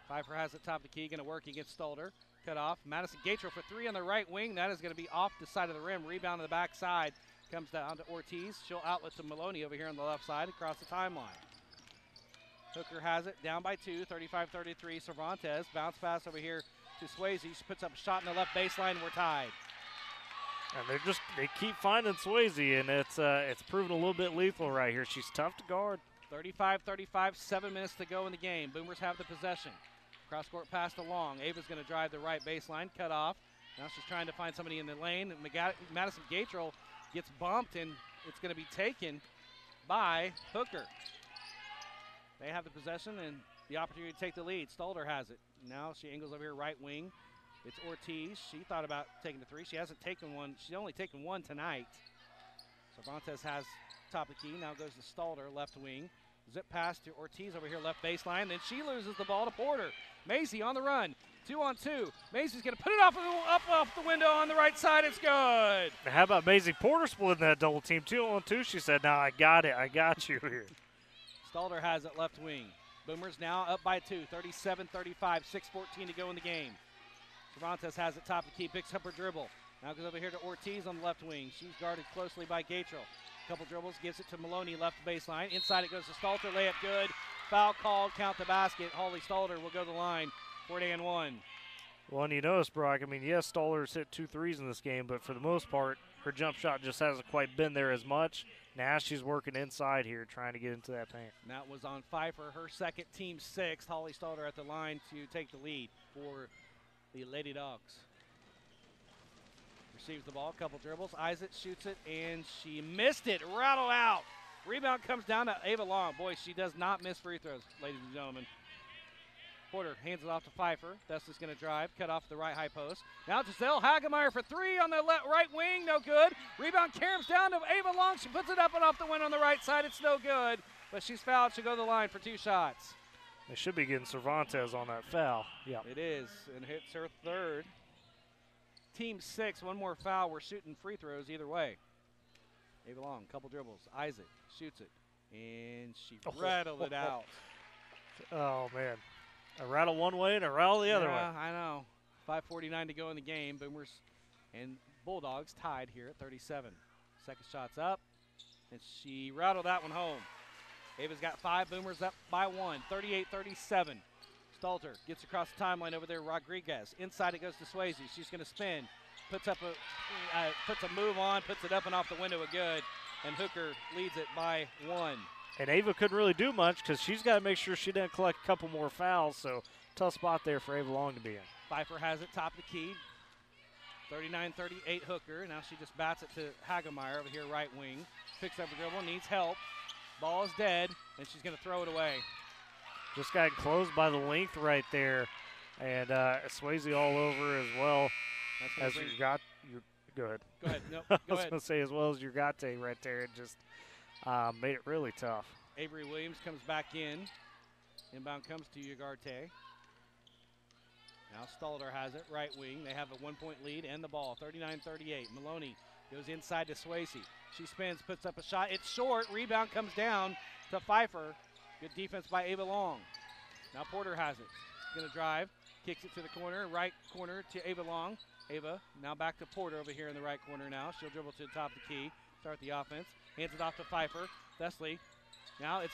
Pfeiffer has it top of the key, going to work against Stalder. Cut off. Madison Gatro for three on the right wing. That is going to be off the side of the rim. Rebound on the backside. Comes down to Ortiz. She'll outlet to Maloney over here on the left side across the timeline. Hooker has it down by 2, 35-33. Cervantes. Bounce pass over here to Swayze. She puts up a shot in the left baseline. We're tied. And they keep finding Swayze, and it's proven a little bit lethal right here. She's tough to guard. 35-35, 7 minutes to go in the game. Boomers have the possession. Cross-court pass to Long. Ava's going to drive the right baseline, cut off. Now she's trying to find somebody in the lane. Madison Gatro gets bumped, and it's going to be taken by Hooker. They have the possession and the opportunity to take the lead. Stalder has it. Now she angles over here right wing. It's Ortiz. She thought about taking the three. She hasn't taken one. She's only taken one tonight. Cervantes has top of the key. Now goes to Stalder, left wing. Zip pass to Ortiz over here, left baseline. Then she loses the ball to Porter. Maisie on the run. 2-on-2. Maisie's going to put it up off the window on the right side. It's good. How about Maisie Porter splitting that double team? 2-on-2. She said, "No, I got it. I got you here." Stalder has it left wing. Boomers now up by 2, 37-35, 6:14 to go in the game. Cervantes has it top of the key, picks up her dribble. Now goes over here to Ortiz on the left wing. She's guarded closely by Gatro. Couple dribbles, gives it to Maloney, left baseline. Inside it goes to Stalter, layup good. Foul called, count the basket. Holly Stalter will go to the line for an and one. Well, and you notice, Brock, I mean, yes, Staller's hit 2 threes in this game, but for the most part, her jump shot just hasn't quite been there as much. Now she's working inside here, trying to get into that paint. And that was on Pfeiffer, her second, team 6th. Holly Stalter at the line to take the lead for the Lady Dogs. receives the ball, couple dribbles, eyes it, shoots it, and she missed it. Rattled out. Rebound comes down to Ava Long. Boy, she does not miss free throws, ladies and gentlemen. Porter hands it off to Pfeiffer. Thessa's going to drive, cut off the right high post. Now Giselle Hagemeyer for three on the right wing, no good. Rebound caroms down to Ava Long. She puts it up and off the window on the right side. It's no good, but she's fouled. She'll go to the line for 2 shots. They should be getting Cervantes on that foul. Yeah, it is, and hits her third. Team 6, one more foul. We're shooting free throws either way. Ava Long, couple dribbles. Isaac shoots it, and she rattled it out. Oh, man. A rattle one way and a rattle the other way. Yeah, I know. 5:49 to go in the game. Boomers and Bulldogs tied here at 37. Second shot's up, and she rattled that one home. Ava's got 5, Boomers up by 1, 38-37. Stalter gets across the timeline over there, Rodriguez. Inside it goes to Swayze. She's going to spin. Puts a move on, puts it up and off the window, good. And Hooker leads it by 1. And Ava couldn't really do much because she's got to make sure she doesn't collect a couple more fouls, so tough spot there for Ava Long to be in. Pfeiffer has it top of the key. 39-38 Hooker. Now she just bats it to Hagemeyer over here, right wing. Picks up a dribble, needs help. Ball is dead, and she's going to throw it away. Just got enclosed by the length right there. And Swayze all over as well as you got. Go ahead. Go ahead. No, I go was ahead. going to say as well as Ugarte right there. It just made it really tough. Avery Williams comes back in. Inbound comes to Ugarte. Now Stalder has it, right wing. They have a 1-point lead and the ball, 39-38. Maloney goes inside to Swayze. She spins, puts up a shot. It's short. Rebound comes down to Pfeiffer. Good defense by Ava Long. Now Porter has it. Going to drive, kicks it to the corner, right corner to Ava Long. Ava now back to Porter over here in the right corner now. She'll dribble to the top of the key, start the offense. Hands it off to Pfeiffer. Thesley. Now it's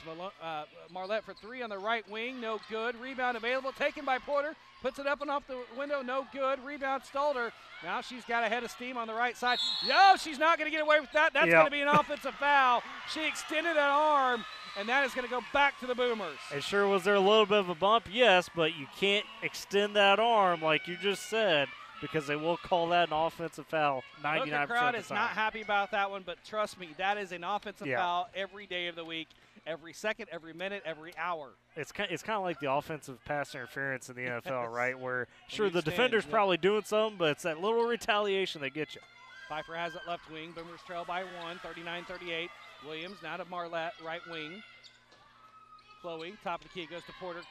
Marlette for 3 on the right wing. No good. Rebound available. Taken by Porter. Puts it up and off the window. No good. Rebound Stalder. Now she's got a head of steam on the right side. No, she's not going to get away with that. That's going to be an offensive foul. She extended that arm, and that is going to go back to the Boomers. And sure, was there a little bit of a bump? Yes, but you can't extend that arm like you just said, because they will call that an offensive foul 99% of the time. The crowd is not happy about that one, but trust me, that is an offensive foul every day of the week, every second, every minute, every hour. It's kind of like the offensive pass interference in the NFL, right? Where, sure, the defender's probably doing something, but it's that little retaliation that gets you. Pfeiffer has it left wing. Boomers trail by 1, 39-38. Williams now to Marlette, right wing. Chloe, top of the key, goes to Porter.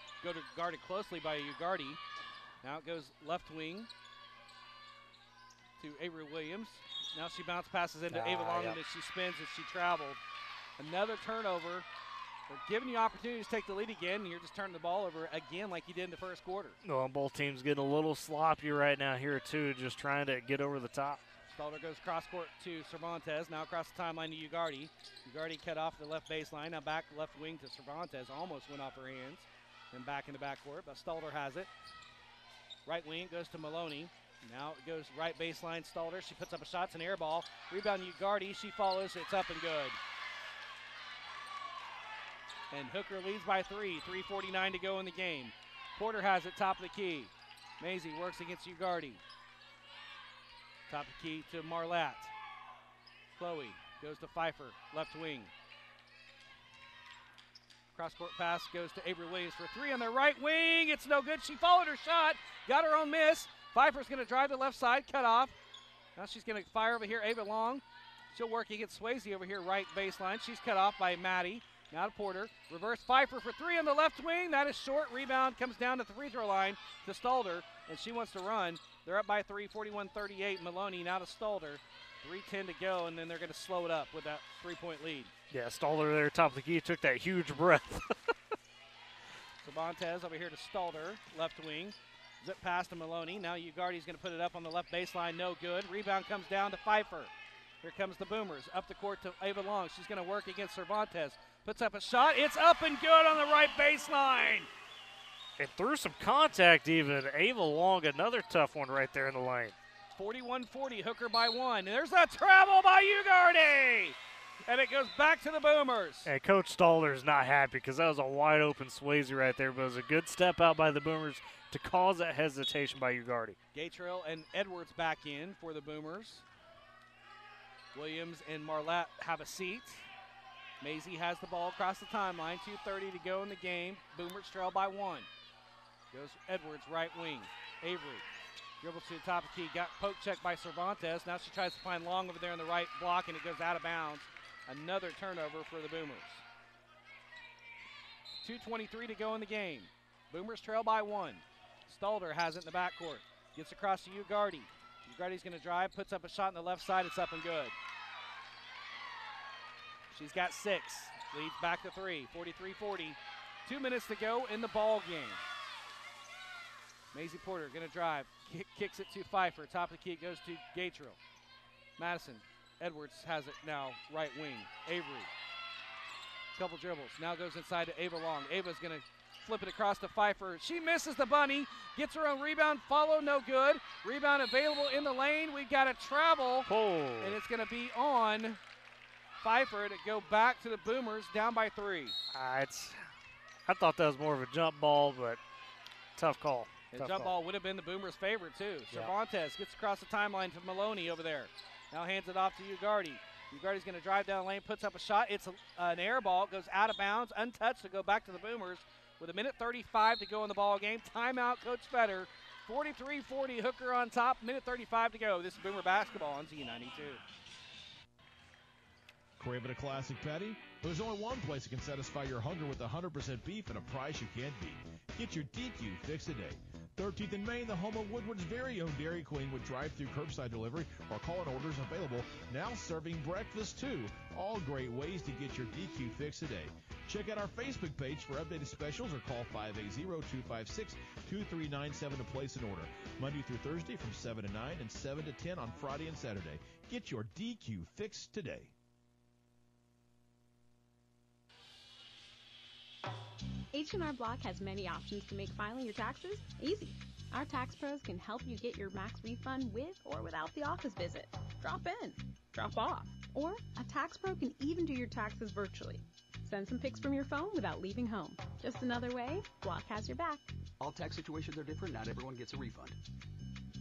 Guarded closely by Ugarte. Now it goes left wing to Avery Williams. Now she bounce passes into Ava Long, and she spins as she traveled. Another turnover. They're giving you opportunities to take the lead again, and you're just turning the ball over again like you did in the first quarter. Well, both teams getting a little sloppy right now here, too, just trying to get over the top. Stalder goes cross court to Cervantes. Now across the timeline to Ugarte. Ugarte cut off the left baseline. Now back left wing to Cervantes. Almost went off her hands. Then back in the backcourt, but Stalder has it. Right wing goes to Maloney. Now it goes right baseline. Stalder. She puts up a shot. It's an air ball. Rebound Ugarte. She follows. It's up and good. And Hooker leads by 3. 3:49 to go in the game. Porter has it top of the key. Maisie works against Ugarte. Top of the key to Marlette. Chloe goes to Pfeiffer, left wing. Cross-court pass goes to Avery Williams for 3 on the right wing. It's no good. She followed her shot, got her own miss. Pfeiffer's going to drive to the left side, cut off. Now she's going to fire over here, Ava Long. She'll work against Swayze over here, right baseline. She's cut off by Maddie. Now to Porter. Reverse Pfeiffer for 3 on the left wing. That is short. Rebound comes down to the free throw line to Stalder, and she wants to run. They're up by 3, 41-38. Maloney now to Stalder. 3:10 to go, and then they're going to slow it up with that 3-point lead. Yeah, Stalder there, top of the key, took that huge breath. Cervantes over here to Stalder, left wing. Zip pass to Maloney. Now Ugarte's going to put it up on the left baseline. No good. Rebound comes down to Pfeiffer. Here comes the Boomers. Up the court to Ava Long. She's going to work against Cervantes. Puts up a shot. It's up and good on the right baseline. And through some contact even. Ava Long, another tough one right there in the lane. 41-40, Hooker by 1. And there's a travel by Ugarte. And it goes back to the Boomers. And Coach Stalder is not happy because that was a wide open Swayze right there. But it was a good step out by the Boomers to cause that hesitation by Ugarte. Gatrell and Edwards back in for the Boomers. Williams and Marlette have a seat. Maisie has the ball across the timeline. 2:30 to go in the game. Boomers trail by 1. Goes Edwards, right wing. Avery dribbles to the top of the key. Got poke checked by Cervantes. Now she tries to find Long over there in the right block, and it goes out of bounds. Another turnover for the Boomers. 2:23 to go in the game. Boomers trail by 1. Stalder has it in the backcourt. Gets across to Ugardi. Ugardi's going to drive, puts up a shot on the left side. It's up and good. She's got 6. Leads back to 3. 43-40. 2 minutes to go in the ball game. Maisie Porter going to drive. Kicks it to Pfeiffer. Top of the key, it goes to Gatrill. Madison. Edwards has it now, right wing. Avery. Couple dribbles. Now goes inside to Ava Long. Ava's going to flip it across to Pfeiffer. She misses the bunny. Gets her own rebound. Follow, no good. Rebound available in the lane. We've got a travel. And it's going to be on Pfeiffer to go back to the Boomers, down by 3. I thought that was more of a jump ball, but tough call. The jump ball would have been the Boomers' favorite, too. Yeah. Cervantes gets across the timeline to Maloney over there. Now hands it off to Ugardi. Ugardi's going to drive down the lane, puts up a shot. It's an air ball. It goes out of bounds, untouched to go back to the Boomers with 1:35 to go in the ball game. Timeout, Coach Fetter. 43-40, Hooker on top. 1:35 to go. This is Boomer basketball on Z92. Craving a classic patty? There's only one place that can satisfy your hunger with 100% beef at a price you can't beat. Get your DQ fix today. 13th and Main, the home of Woodward's very own Dairy Queen with drive-through curbside delivery or call-in orders available. Now serving breakfast too. All great ways to get your DQ fix today. Check out our Facebook page for updated specials or call 580-256-2397 to place an order. Monday through Thursday from 7 to 9 and 7 to 10 on Friday and Saturday. Get your DQ fix today. H&R Block has many options to make filing your taxes easy. Our tax pros can help you get your max refund with or without the office visit. Drop in, drop off, or a tax pro can even do your taxes virtually. Send some pics from your phone without leaving home. Just another way, Block has your back. All tax situations are different. Not everyone gets a refund.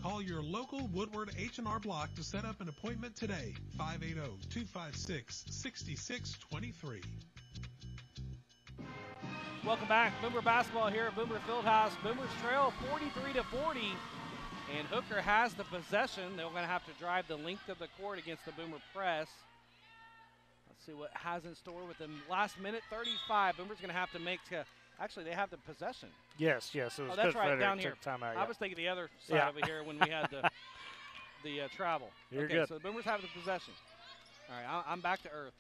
Call your local Woodward H&R Block to set up an appointment today. 580-256-6623. Welcome back. Boomer basketball here at Boomer Fieldhouse. Boomers trail 43-40, and Hooker has the possession. They're going to have to drive the length of the court against the Boomer press. Let's see what has in store with them. Last minute, 35. Boomers going to have to make actually, they have the possession. Yes. It was that's good right, down here. Timeout, I was thinking the other side over here when we had the travel. You're good. So the Boomers have the possession. All right, I'm back to earth.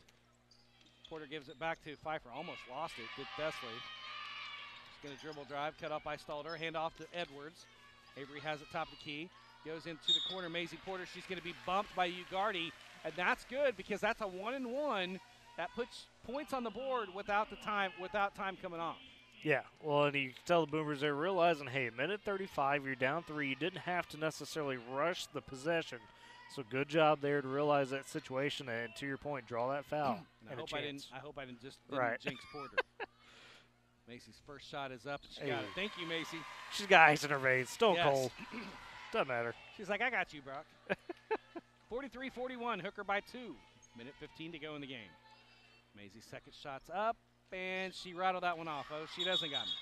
Porter gives it back to Pfeiffer. Almost lost it. Good Desley. She's going to dribble drive. Cut off by Stalder. Hand off to Edwards. Avery has it top of the key. Goes into the corner. Maisie Porter. She's going to be bumped by Ugardi. And that's good because that's a 1-and-1. That puts points on the board without time coming off. Yeah. Well, and you can tell the Boomers they're realizing, hey, 1:35, you're down 3. You didn't have to necessarily rush the possession. So good job there to realize that situation and, to your point, draw that foul. I hope I didn't just jinx Porter. Macy's first shot is up, and she got it. Thank you, Macy. She's got ice in her veins. Stone cold. Doesn't matter. She's like, I got you, Brock. 43-41, Hooker by 2. 1:15 to go in the game. Macy's second shot's up, and she rattled that one off. Oh, she doesn't got me.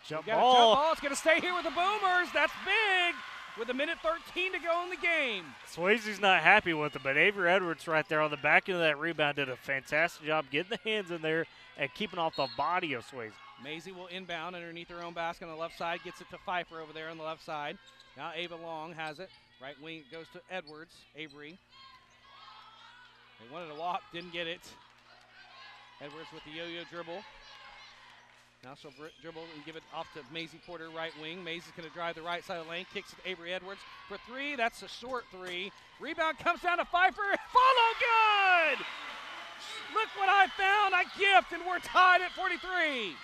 Jump ball. Jump ball. It's going to stay here with the Boomers. That's big. With 1:13 to go in the game. Swayze's not happy with it, but Avery Edwards right there on the back end of that rebound did a fantastic job getting the hands in there and keeping off the body of Swayze. Maisie will inbound underneath her own basket on the left side, gets it to Pfeiffer over there on the left side. Now Ava Long has it. Right wing goes to Edwards. Avery. They wanted to walk, didn't get it. Edwards with the yo-yo dribble. Now she'll dribble and give it off to Maisie Porter, right wing. Maisie's going to drive the right side of the lane. Kicks it to Avery Edwards for 3. That's a short 3. Rebound comes down to Pfeiffer. Follow good! Look what I found. I gift, and we're tied at 43.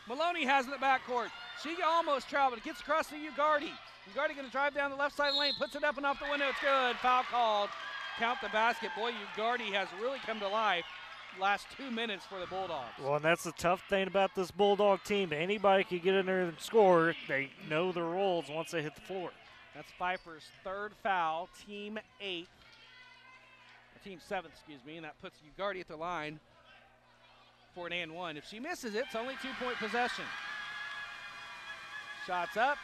Maloney has it in the backcourt. She almost traveled. It gets across to Ugardi. Ugardi going to drive down the left side of the lane. Puts it up and off the window. It's good. Foul called. Count the basket. Boy, Ugardi has really come to life. Last 2 minutes for the Bulldogs. Well, and that's the tough thing about this Bulldog team. Anybody can get in there and score. They know their roles once they hit the floor. That's Pfeiffer's third foul, team 8. team 7th, and that puts Ugardi at the line for an and one. If she misses it, it's only 2-point possession. Shots up,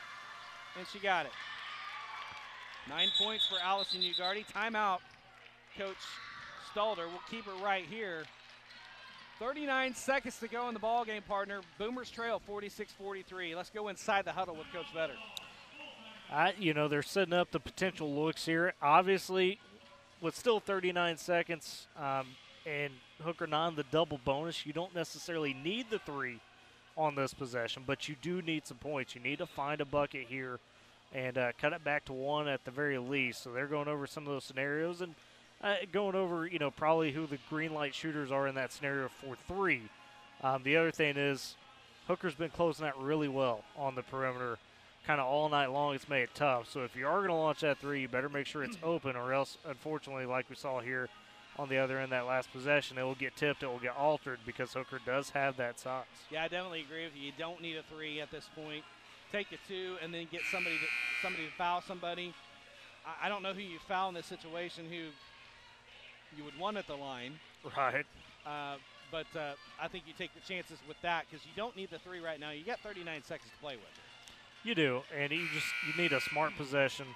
and she got it. 9 points for Allison Ugardi. Timeout, Coach Stalder. We'll keep her right here. 39 seconds to go in the ball game, partner. Boomers trail 46-43. Let's go inside the huddle with Coach Vetter. They're setting up the potential looks here. Obviously, with still 39 seconds and Hooker non the double bonus, you don't necessarily need the 3 on this possession, but you do need some points. You need to find a bucket here and cut it back to 1 at the very least. So they're going over some of those scenarios and going over, probably who the green light shooters are in that scenario for 3. The other thing is Hooker's been closing out really well on the perimeter kind of all night long. It's made it tough. So if you are going to launch that 3, you better make sure it's open, or else, unfortunately, like we saw here on the other end, that last possession, it will get tipped, it will get altered because Hooker does have that size. Yeah, I definitely agree with you. You don't need a 3 at this point. Take a 2 and then get somebody to foul somebody. I don't know who you foul in this situation, who you would want at the line. Right. But I think you take the chances with that because you don't need the 3 right now. You got 39 seconds to play with. You do, and you need a smart possession.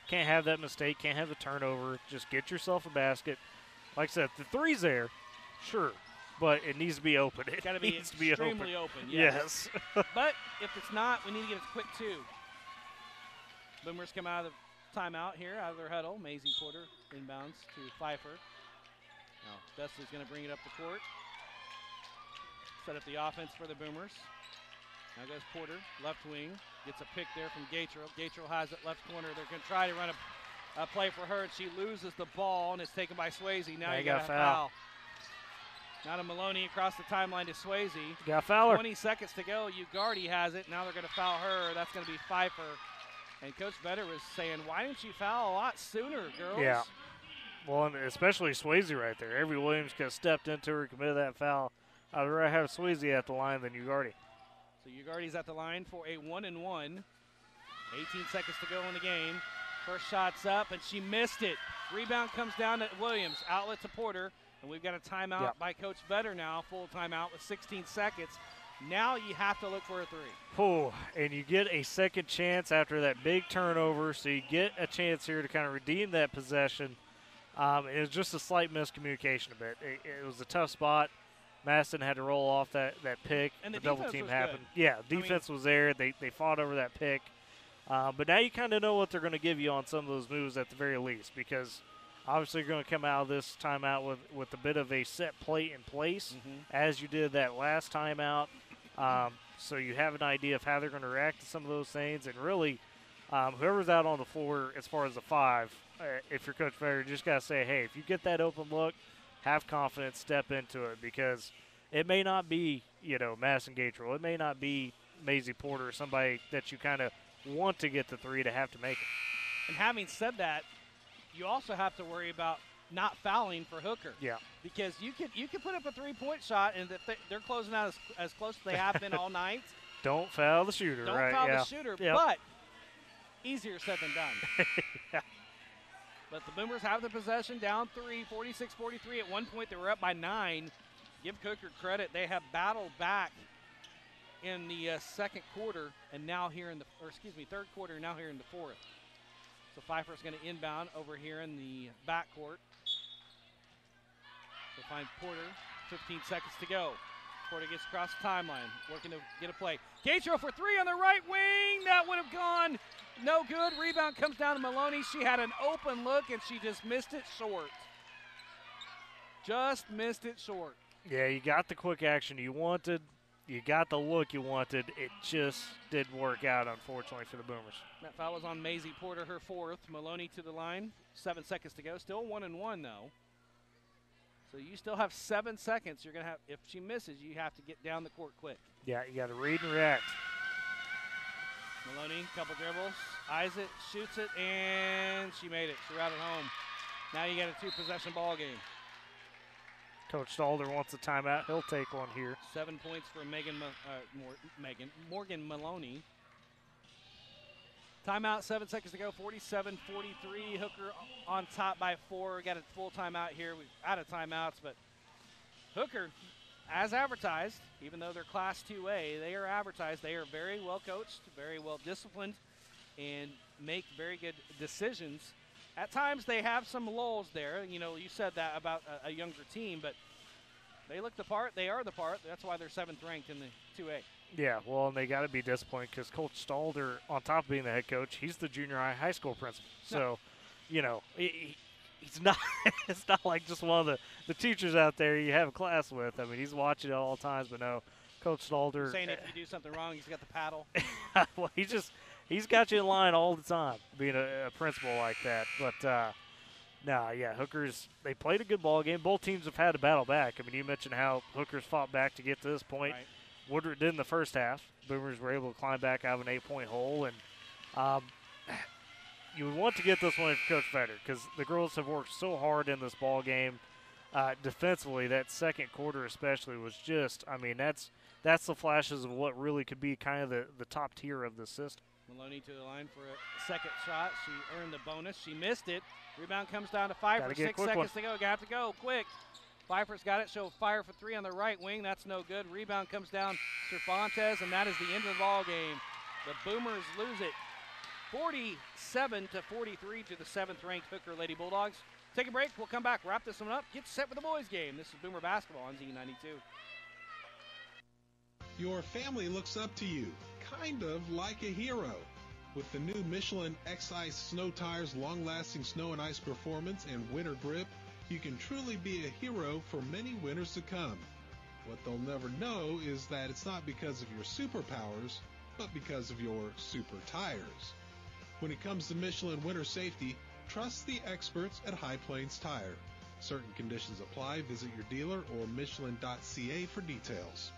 Can't have that mistake, can't have the turnover. Just get yourself a basket. Like I said, the 3's there, sure, but it needs to be open. It got to be extremely open. Yes. But if it's not, we need to get a quick 2. Boomers come out of the timeout here, out of their huddle. Maisie Porter inbounds to Pfeiffer. Now, Dustin's going to bring it up the court. Set up the offense for the Boomers. Now goes Porter, left wing. Gets a pick there from Gatrell. Gatrell has it left corner. They're going to try to run a play for her, and she loses the ball, and it's taken by Swayze. Now you got a foul. Now to Maloney across the timeline to Swayze. Got a foul. 20 seconds to go. Ugardi has it. Now they're going to foul her. That's going to be Pfeiffer. And Coach Vetter was saying, why didn't you foul a lot sooner, girls? Yeah. Well, and especially Swayze right there. Avery Williams could have stepped into her, committed that foul. I'd rather have Swayze at the line than Ugardi. So Ugardi's at the line for a 1-and-1. 18 seconds to go in the game. First shot's up, and she missed it. Rebound comes down to Williams. Outlet to Porter. And we've got a timeout by Coach Vetter now, full timeout with 16 seconds. Now you have to look for a 3. Oh, and you get a second chance after that big turnover, so you get a chance here to kind of redeem that possession. It was just a slight miscommunication a bit. It was a tough spot. Madison had to roll off that pick. And the double team happened. Good. Yeah, defense was there. They fought over that pick. But now you kind of know what they're going to give you on some of those moves at the very least, because obviously you're going to come out of this timeout with a bit of a set play in place, as you did that last timeout. So you have an idea of how they're going to react to some of those things. And really, whoever's out on the floor as far as the 5, if you're Coach Vetter, you just got to say, hey, if you get that open look, have confidence, step into it, because it may not be, Madison Gatrell. It may not be Maisie Porter or somebody that you kind of want to get the 3 to have to make it. And having said that, you also have to worry about not fouling for Hooker. Yeah. Because you could put up a 3-point shot, and they're closing out as close as they have been all night. Don't foul the shooter, Don't right? foul the shooter, but easier said than done. Yeah. But the Boomers have the possession, down 3, 46-43. At one point, they were up by 9. Give Hooker credit. They have battled back in the second quarter, and now here in third quarter, now here in the fourth. So Pfeiffer's going to inbound over here in the backcourt. So find Porter, 15 seconds to go. Porter gets across the timeline, working to get a play. Gatrell for 3 on the right wing. That would have gone no good. Rebound comes down to Maloney. She had an open look, and she just missed it short. Just missed it short. Yeah, you got the quick action you wanted. You got the look you wanted. It just didn't work out, unfortunately, for the Boomers. That foul was on Maisie Porter, her 4th. Maloney to the line. 7 seconds to go. Still 1-and-1, though. So you still have 7 seconds. You're going to have, if she misses, you have to get down the court quick. Yeah, you got to read and react. Maloney, couple dribbles, eyes it, shoots it, and she made it. She routed home. Now you got a 2-possession ball game. Coach Stalder wants a timeout. He'll take one here. 7 points for Morgan Maloney. Timeout, 7 seconds to go, 47-43. Hooker on top by 4. Got a full timeout here. We're out of timeouts, but Hooker, as advertised, even though they're Class 2A, they are advertised. They are very well coached, very well disciplined, and make very good decisions. At times they have some lulls there. You know, you said that about a younger team, but they look the part. They are the part. That's why they're 7th ranked in the 2A. Yeah, well, and they got to be disappointed because Coach Stalder, on top of being the head coach, he's the junior high school principal. So, you know, he's not. It's not like just one of the teachers out there you have a class with. I mean, he's watching it all the times. But no, Coach Stalder. Saying if you do something wrong, he's got the paddle. Well, he's got you in line all the time, being a principal like that. But Hookers, they played a good ball game. Both teams have had to battle back. I mean, you mentioned how Hookers fought back to get to this point. Right. Woodward did in the first half. Boomers were able to climb back out of an 8-point hole, and you would want to get this one for Coach Vedder because the girls have worked so hard in this ball game defensively. That second quarter especially was just, I mean, that's the flashes of what really could be kind of the top tier of the system. Maloney to the line for a second shot. She earned the bonus. She missed it. Rebound comes down to Pfeiffer. 6 seconds to go. Got to go quick. Pfeiffer's got it. She'll fire for 3 on the right wing. That's no good. Rebound comes down to Fontes, and that is the end of the ball game. The Boomers lose it 47-43 to the 7th-ranked Hooker Lady Bulldogs. Take a break. We'll come back, wrap this one up, get set for the boys' game. This is Boomer Basketball on Z92. Your family looks up to you, kind of like a hero. With the new Michelin X-Ice snow tires, long-lasting snow and ice performance, and winter grip, you can truly be a hero for many winters to come. What they'll never know is that it's not because of your superpowers, but because of your super tires. When it comes to Michelin winter safety, trust the experts at High Plains Tire. Certain conditions apply. Visit your dealer or Michelin.ca for details.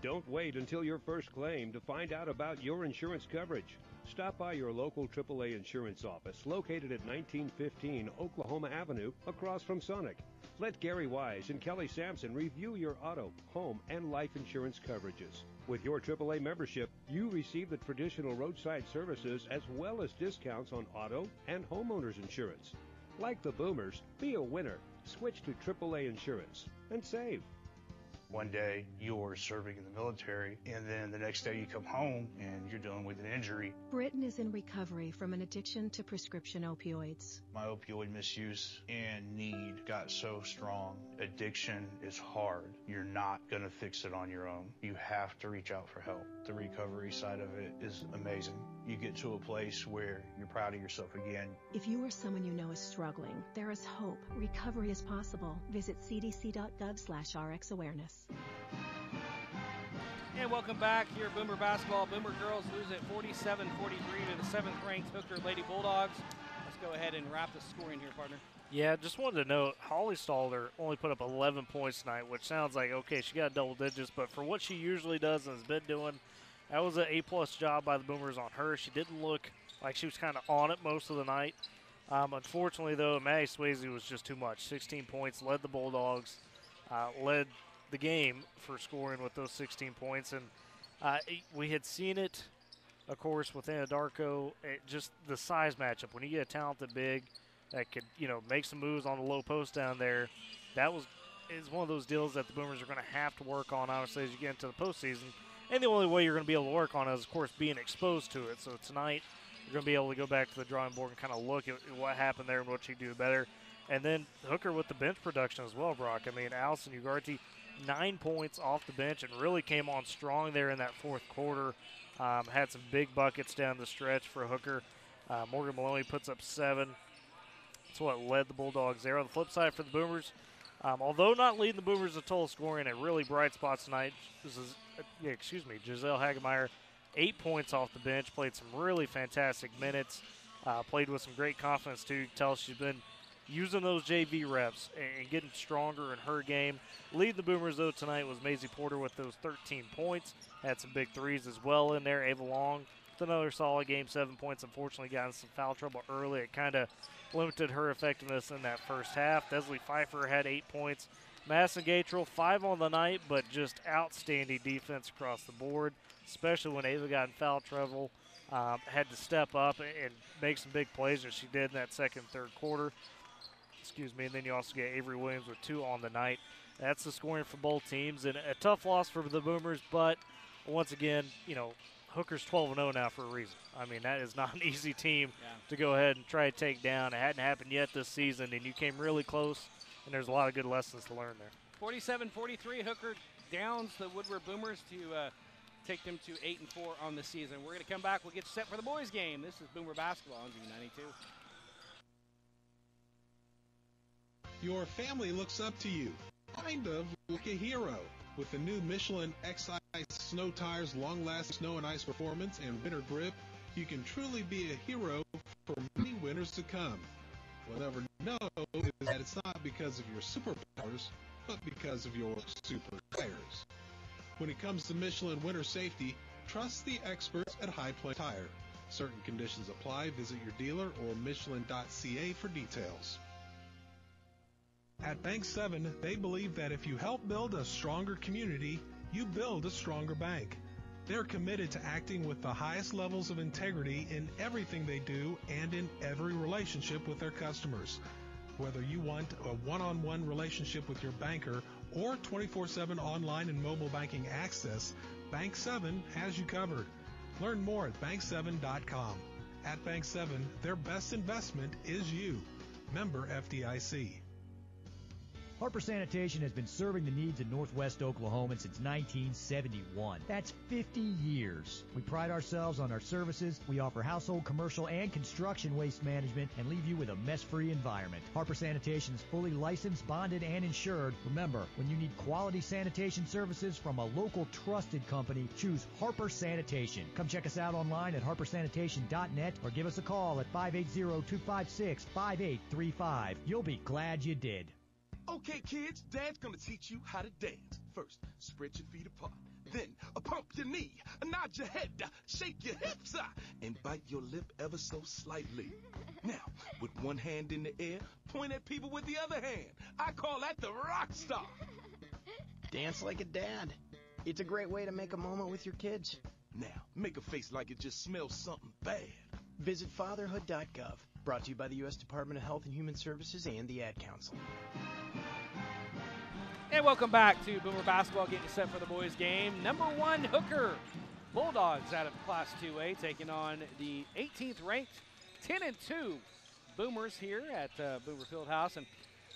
Don't wait until your first claim to find out about your insurance coverage. Stop by your local AAA insurance office located at 1915 Oklahoma Avenue across from Sonic. Let Gary Wise and Kelly Sampson review your auto, home, and life insurance coverages. With your AAA membership, you receive the traditional roadside services as well as discounts on auto and homeowners insurance. Like the Boomers, be a winner. Switch to AAA insurance and save. One day you're serving in the military, and then the next day you come home and you're dealing with an injury. Britton is in recovery from an addiction to prescription opioids. My opioid misuse and need got so strong. Addiction is hard. You're not going to fix it on your own. You have to reach out for help. The recovery side of it is amazing. You get to a place where you're proud of yourself again. If you or someone you know is struggling, there is hope. Recovery is possible. Visit cdc.gov/RX awareness. And welcome back here at Boomer Basketball. Boomer girls lose it 47-43 to the 7th-ranked Hooker Lady Bulldogs. Let's go ahead and wrap the scoring here, partner. Yeah, just wanted to note, Holly Stalder only put up 11 points tonight, which sounds like, okay, she got double digits, but for what she usually does and has been doing, that was an A-plus job by the Boomers on her. She didn't look like she was kind of on it most of the night. Unfortunately, though, Maddie Swayze was just too much. 16 points, led the Bulldogs, led the game for scoring with those 16 points. And we had seen it, of course, with Anadarko, just the size matchup. When you get a talented big that could, make some moves on the low post down there, is one of those deals that the Boomers are going to have to work on, obviously, as you get into the postseason. And the only way you're going to be able to work on it is, of course, being exposed to it. So tonight, you're going to be able to go back to the drawing board and kind of look at what happened there and what you do better. And then Hooker with the bench production as well, Brock. I mean, Allison Ugarte, 9 points off the bench and really came on strong there in that fourth quarter. Had some big buckets down the stretch for Hooker. Morgan Maloney puts up 7. That's what led the Bulldogs there. On the flip side for the Boomers, although not leading the Boomers in total scoring, a really bright spot tonight. Giselle Hagemeyer, 8 points off the bench, played some really fantastic minutes, played with some great confidence too. You can tell she's been using those JV reps and getting stronger in her game. Leading the Boomers, though, tonight was Maisie Porter with those 13 points. Had some big threes as well in there. Ava Long, just another solid game, 7 points. Unfortunately, got in some foul trouble early. It kind of limited her effectiveness in that first half. Desley Pfeiffer had 8 points. Madison Gatrell, 5 on the night, but just outstanding defense across the board, especially when Ava got in foul trouble. Had to step up and make some big plays, as she did in that second, third quarter. And then you also get Avery Williams with 2 on the night. That's the scoring for both teams, and a tough loss for the Boomers, but once again, Hooker's 12-0 now for a reason. I mean, that is not an easy team to go ahead and try to take down. It hadn't happened yet this season, and you came really close, and there's a lot of good lessons to learn there. 47-43, Hooker downs the Woodward Boomers to take them to 8-4 on the season. We're going to come back. We'll get set for the boys' game. This is Boomer Basketball on Z92. Your family looks up to you, kind of like a hero. With the new Michelin X-Ice snow tires, long-lasting snow and ice performance, and winter grip, you can truly be a hero for many winters to come. What they'll never know is that it's not because of your superpowers, but because of your super tires. When it comes to Michelin winter safety, trust the experts at High Plains Tire. Certain conditions apply. Visit your dealer or Michelin.ca for details. At Bank 7, they believe that if you help build a stronger community, you build a stronger bank. They're committed to acting with the highest levels of integrity in everything they do and in every relationship with their customers. Whether you want a one-on-one relationship with your banker or 24/7 online and mobile banking access, Bank 7 has you covered. Learn more at bank7.com. At Bank 7, their best investment is you. Member FDIC. Harper Sanitation has been serving the needs of Northwest Oklahoma since 1971. That's 50 years. We pride ourselves on our services. We offer household, commercial, and construction waste management and leave you with a mess-free environment. Harper Sanitation is fully licensed, bonded, and insured. Remember, when you need quality sanitation services from a local trusted company, choose Harper Sanitation. Come check us out online at harpersanitation.net or give us a call at 580-256-5835. You'll be glad you did. Okay, kids, Dad's gonna teach you how to dance. First, spread your feet apart. Then, pump your knee, nod your head, shake your hips, and bite your lip ever so slightly. Now, with one hand in the air, point at people with the other hand. I call that the rock star. Dance like a dad. It's a great way to make a moment with your kids. Now, make a face like it just smells something bad. Visit fatherhood.gov. Brought to you by the U.S. Department of Health and Human Services and the Ad Council. And welcome back to Boomer Basketball, getting set for the boys' game. Number 1, Hooker Bulldogs out of Class 2A, taking on the 18th ranked 10-2 Boomers here at Boomer Fieldhouse. And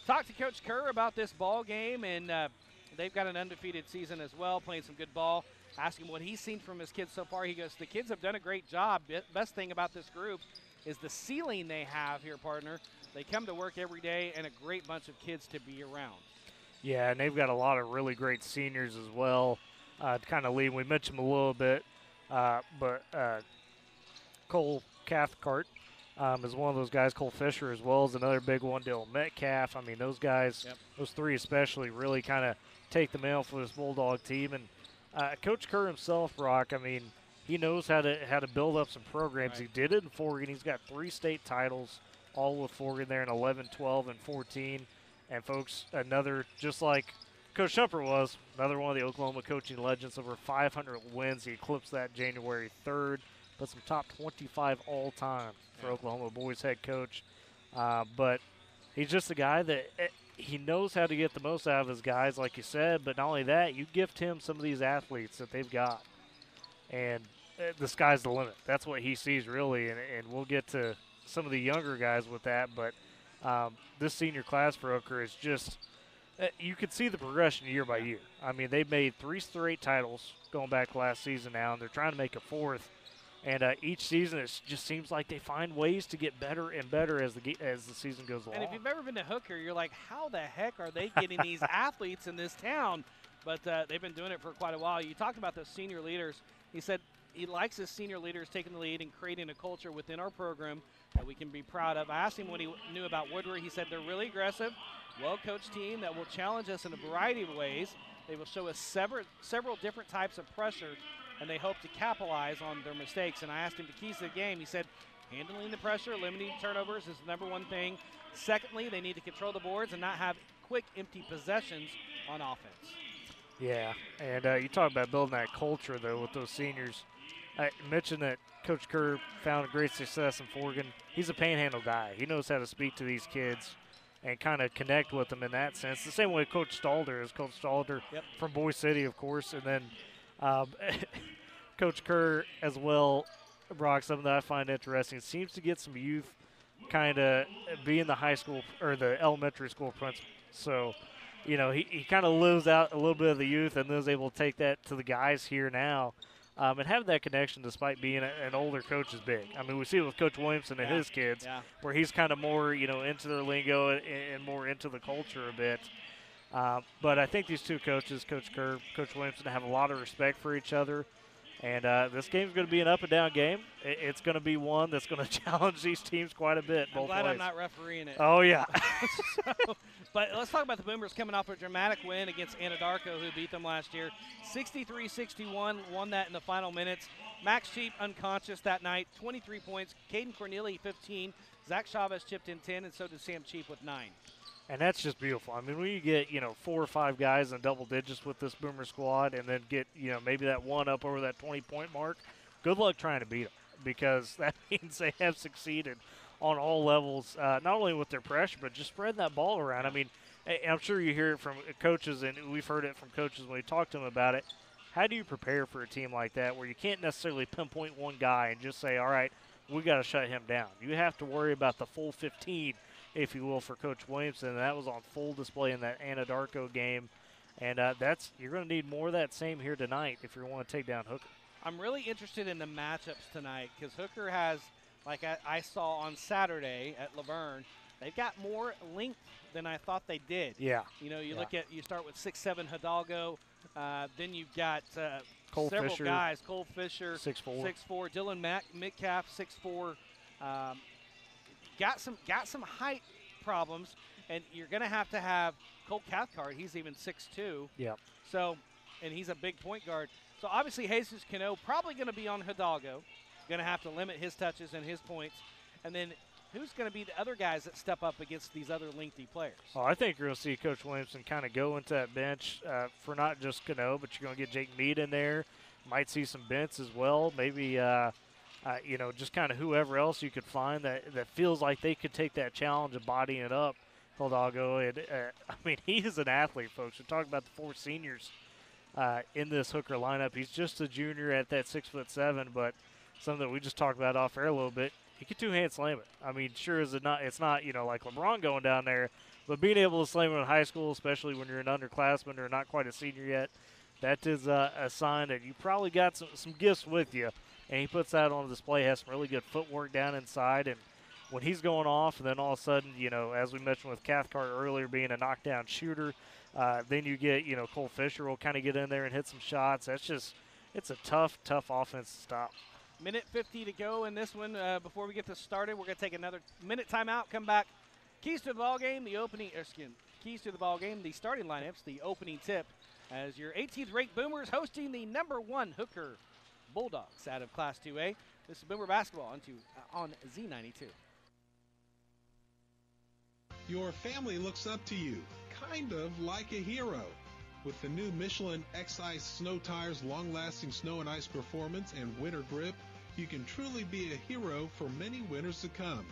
talked to Coach Kerr about this ball game, and they've got an undefeated season as well, playing some good ball. Ask him what he's seen from his kids so far. He goes, the kids have done a great job. Best thing about this group is the ceiling they have here, partner. They come to work every day, and a great bunch of kids to be around. Yeah, and they've got a lot of really great seniors as well to kind of lead. We mentioned them a little bit, but Cole Cathcart is one of those guys. Cole Fisher as well is another big one. Dylan Metcalf. I mean, those guys, those three especially, really kind of take the mail for this Bulldog team. And Coach Kerr himself, Brock, I mean, he knows how to build up some programs. Right. He did it in Forgan. He's got 3 state titles, all with Forgan there in 11, 12, and 14. And, folks, another, just like Coach Shumpert was, another one of the Oklahoma coaching legends, over 500 wins. He eclipsed that January 3rd, puts him top 25 all-time for Oklahoma boys head coach. But he's just a guy that he knows how to get the most out of his guys, like you said. But not only that, you gift him some of these athletes that they've got. And the sky's the limit. That's what he sees, really. And we'll get to some of the younger guys with that. But this senior class for Hooker is just you could see the progression year by year. I mean, they've made 3 straight titles going back last season now, and they're trying to make a 4th. And each season, it just seems like they find ways to get better and better as the season goes along. And if you've ever been to Hooker, you're like, how the heck are they getting these athletes in this town? But they've been doing it for quite a while. You talked about those senior leaders. He said he likes his senior leaders taking the lead and creating a culture within our program that we can be proud of. I asked him what he knew about Woodward. He said they're really aggressive, well-coached team that will challenge us in a variety of ways. They will show us several different types of pressure and they hope to capitalize on their mistakes. And I asked him the keys to the game. He said handling the pressure, limiting turnovers is the number one thing. Secondly, they need to control the boards and not have quick, empty possessions on offense. Yeah, and you talk about building that culture, though, with those seniors. I mentioned that Coach Kerr found great success in Forgan. He's a panhandle guy. He knows how to speak to these kids and kind of connect with them in that sense. The same way Coach Stalder is. Coach Stalder from Boise City, of course, and then Coach Kerr as well, Brock, something that I find interesting, seems to get some youth kind of being the high school or the elementary school principal. So, you know, he kind of lives out a little bit of the youth and then is able to take that to the guys here now. And having that connection despite being an older coach is big. I mean, we see it with Coach Williamson and his kids, where he's kind of more, you know, into their lingo and more into the culture a bit. But I think these two coaches, Coach Kerr, Coach Williamson, have a lot of respect for each other. And this game's going to be an up-and-down game. It's going to be one that's going to challenge these teams quite a bit. I'm glad I'm not refereeing it. Oh, yeah. But let's talk about the Boomers coming off a dramatic win against Anadarko, who beat them last year. 63-61, won that in the final minutes. Max Cheap unconscious that night, 23 points. Caden Corneli, 15. Zach Chavez chipped in 10, and so did Sam Cheap with 9. And that's just beautiful. I mean, when you get, you know, 4 or 5 guys in double digits with this Boomer squad and then get, you know, maybe that one up over that 20-point mark, good luck trying to beat them, because that means they have succeeded on all levels, not only with their pressure, but just spreading that ball around. I mean, I'm sure you hear it from coaches, and we've heard it from coaches when we talk to them about it. How do you prepare for a team like that where you can't necessarily pinpoint one guy and just say, all right, we got to shut him down? You have to worry about the full 15, if you will, for Coach Williamson. And that was on full display in that Anadarko game. And you're going to need more of that same here tonight if you want to take down Hooker. I'm really interested in the matchups tonight because Hooker has, like I saw on Saturday at Laverne, they've got more length than I thought they did. Yeah. You know, you start with 6'7" Hidalgo. Then you've got Cole several Fisher, guys. Cole Fisher, 6'4". Dylan Metcalf, 6'4". Got some height problems, and you're going to have Cole Cathcart. He's even 6'2". Yep. So, and he's a big point guard. So obviously Jesus Cano probably going to be on Hidalgo. Going to have to limit his touches and his points. And then who's going to be the other guys that step up against these other lengthy players? Oh, I think you're going to see Coach Williamson kind of go into that bench for not just Cano, but you're going to get Jake Mead in there. Might see some Bents as well. Maybe, you know, just kind of whoever else you could find that feels like they could take that challenge of bodying it up, Hidalgo. And, I mean, he is an athlete, folks. We're talking about the 4 seniors in this Hooker lineup. He's just a junior at that 6'7", but something that we just talked about off air a little bit. He could two-hand slam it. I mean, sure is it not? It's not, you know, like LeBron going down there, but being able to slam it in high school, especially when you're an underclassman or not quite a senior yet, that is a sign that you probably got some gifts with you. And he puts that on display. Has some really good footwork down inside, and when he's going off, and then all of a sudden, you know, as we mentioned with Cathcart earlier, being a knockdown shooter, then you get, you know, Cole Fisher will kind of get in there and hit some shots. It's a tough offense to stop. Minute 50 to go in this one. Before we get this started, we're going to take another minute timeout, come back. Keys to the ball game, keys to the ball game, the starting lineups, the opening tip, as your 18th ranked Boomers hosting the #1 Hooker Bulldogs out of Class 2A. This is Boomer Basketball on Z92. Your family looks up to you, kind of like a hero. With the new Michelin X-Ice snow tires, long-lasting snow and ice performance, and winter grip, you can truly be a hero for many winters to come.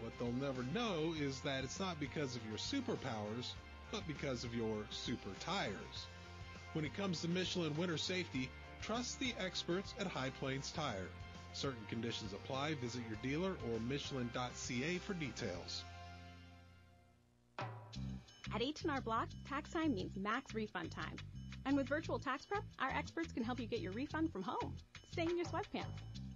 What they'll never know is that it's not because of your superpowers, but because of your super tires. When it comes to Michelin winter safety, trust the experts at High Plains Tire. Certain conditions apply. Visit your dealer or Michelin.ca for details. At H&R Block, tax time means max refund time. And with Virtual Tax Prep, our experts can help you get your refund from home. Stay in your sweatpants.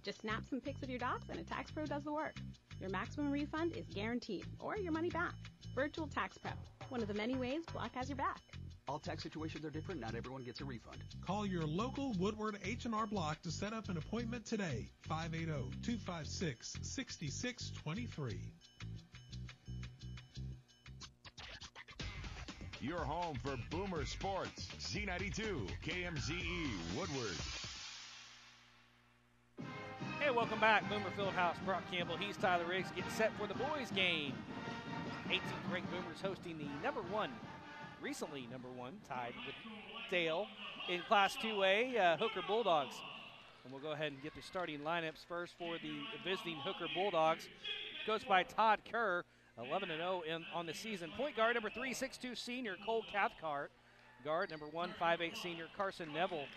Just snap some pics of your docs and a tax pro does the work. Your maximum refund is guaranteed, or your money back. Virtual Tax Prep, one of the many ways Block has your back. All tax situations are different. Not everyone gets a refund. Call your local Woodward H&R Block to set up an appointment today. 580-256-6623. Your home for Boomer Sports. Z92, KMZE, Woodward. Hey, welcome back. Boomer Fieldhouse. Brock Campbell. He's Tyler Riggs getting set for the boys' game. 18th ranked Boomers hosting the recently number one, tied with Dale in Class 2A, Hooker Bulldogs. And we'll go ahead and get the starting lineups first for the visiting Hooker Bulldogs. Goes by Todd Kerr, 11-0 on the season. Point guard number 3, 6'2" senior Cole Cathcart. Guard number 1, 5'8" senior Carson Neville.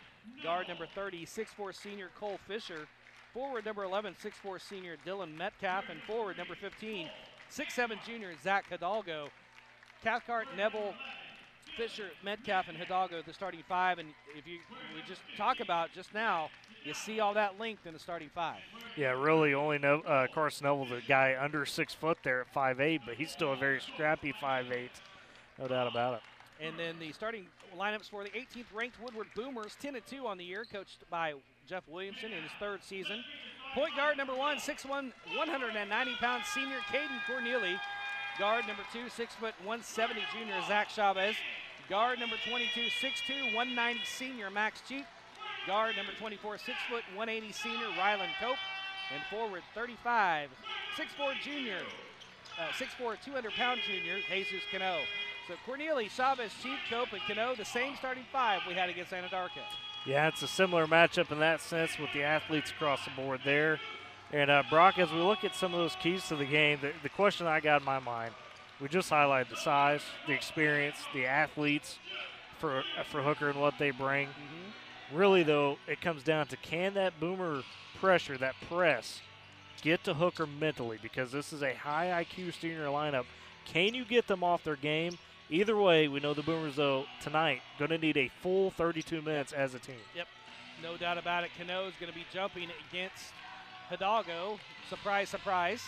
Guard number 30, 6'4" senior Cole Fisher. Forward number 11, 6'4" senior Dylan Metcalf. And forward number 15, 6'7" junior Zach Hidalgo. Cathcart, Neville, Fisher, Metcalf, and Hidalgo, the starting five. And if we just talk about just now, you see all that length in the starting five. Yeah, really only Carson Neville, the guy under 6 foot there at 5'8", but he's still a very scrappy 5'8", no doubt about it. And then the starting lineups for the 18th ranked Woodward Boomers, 10-2 on the year, coached by Jeff Williamson in his third season. Point guard number 1, 6'1", 190-pound senior Caden Corneli. Guard number 2, 6'1", 170 junior Zach Chavez. Guard number 22, 6'2", 190 senior Max Cheap. Guard number 24, 6', 180 senior Rylan Cope. And forward 35, 6'4" junior, 6'4", 200-pound junior Jesus Cano. So Corneli, Chavez, Cheap, Cope, and Cano, the same starting five we had against Anadarko. Yeah, it's a similar matchup in that sense with the athletes across the board there. And Brock, as we look at some of those keys to the game, the question I got in my mind, we just highlighted the size, the experience, the athletes for Hooker and what they bring. Mm-hmm. Really, though, it comes down to can that Boomer pressure, that press, get to Hooker mentally, because this is a high IQ senior lineup. Can you get them off their game? Either way, we know the Boomers, though, tonight, going to need a full 32 minutes as a team. Yep, no doubt about it. Cano is going to be jumping against Hidalgo. Surprise, surprise.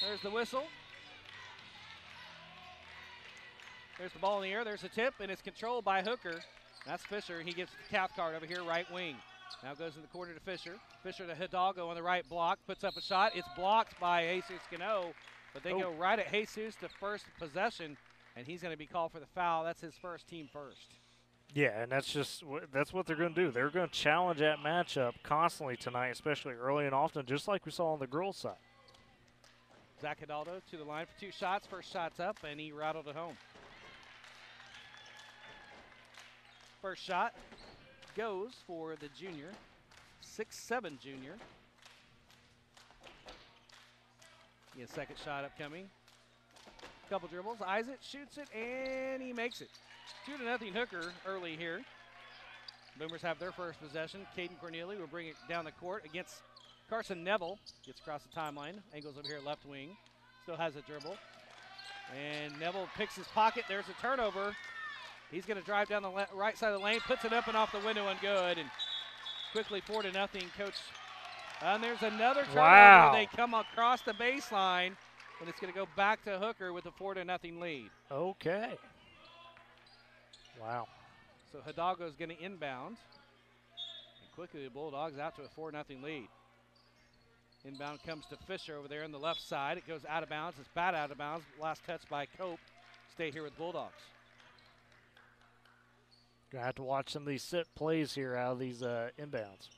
There's the whistle. There's the ball in the air. There's a tip, and it's controlled by Hooker. That's Fisher. He gives it to Cathcart over here, right wing. Now goes in the corner to Fisher. Fisher to Hidalgo on the right block. Puts up a shot. It's blocked by Jesus Cano, but they go right at Jesus to first possession, and he's going to be called for the foul. That's his first, team first. Yeah, and that's what they're going to do. They're going to challenge that matchup constantly tonight, especially early and often, just like we saw on the girls' side. Zach Hidalgo to the line for 2 shots. First shot's up, and he rattled it home. First shot goes for the junior, 6'7" junior. He has second shot upcoming. Couple dribbles. Isaac shoots it, and he makes it. 2-0 Hooker early here. Boomers have their first possession. Caden Corneli will bring it down the court against Carson Neville. Gets across the timeline. Angles over here left wing. Still has a dribble. And Neville picks his pocket. There's a turnover. He's going to drive down the right side of the lane. Puts it up and off the window and good. And quickly 4-0, Coach. And there's another turnover. Wow. They come across the baseline. And it's going to go back to Hooker with a 4-0 lead. Okay. Wow. So Hidalgo's going to inbound. And quickly the Bulldogs out to a 4-0 lead. Inbound comes to Fisher over there on the left side. It goes out of bounds. It's bad out of bounds. Last touch by Cope. Stay here with Bulldogs. Gonna have to watch some of these set plays here out of these inbounds.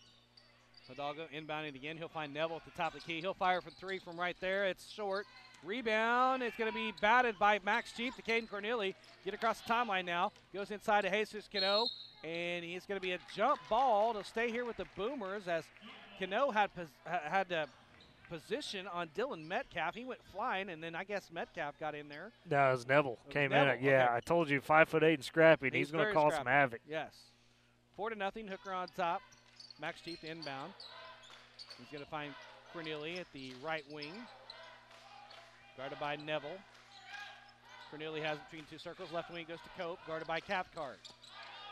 Hidalgo inbounding again. He'll find Neville at the top of the key. He'll fire for 3 from right there. It's short. Rebound. It's going to be batted by Max Cheap to Caden Corneli. Get across the timeline now. Goes inside to Jesus Cano. And it's going to be a jump ball to stay here with the Boomers as Cano had position on Dylan Metcalf. He went flying, and then I guess Metcalf got in there. No, it was Neville. Came in. Yeah, okay. I told you 5'8" and scrappy. And he's going to cause some havoc. Yes. 4-0. Hooker on top. Max Chief to inbound. He's going to find Corneli at the right wing. Guarded by Neville. Corneli has it between 2 circles. Left wing goes to Cope. Guarded by Cathcart.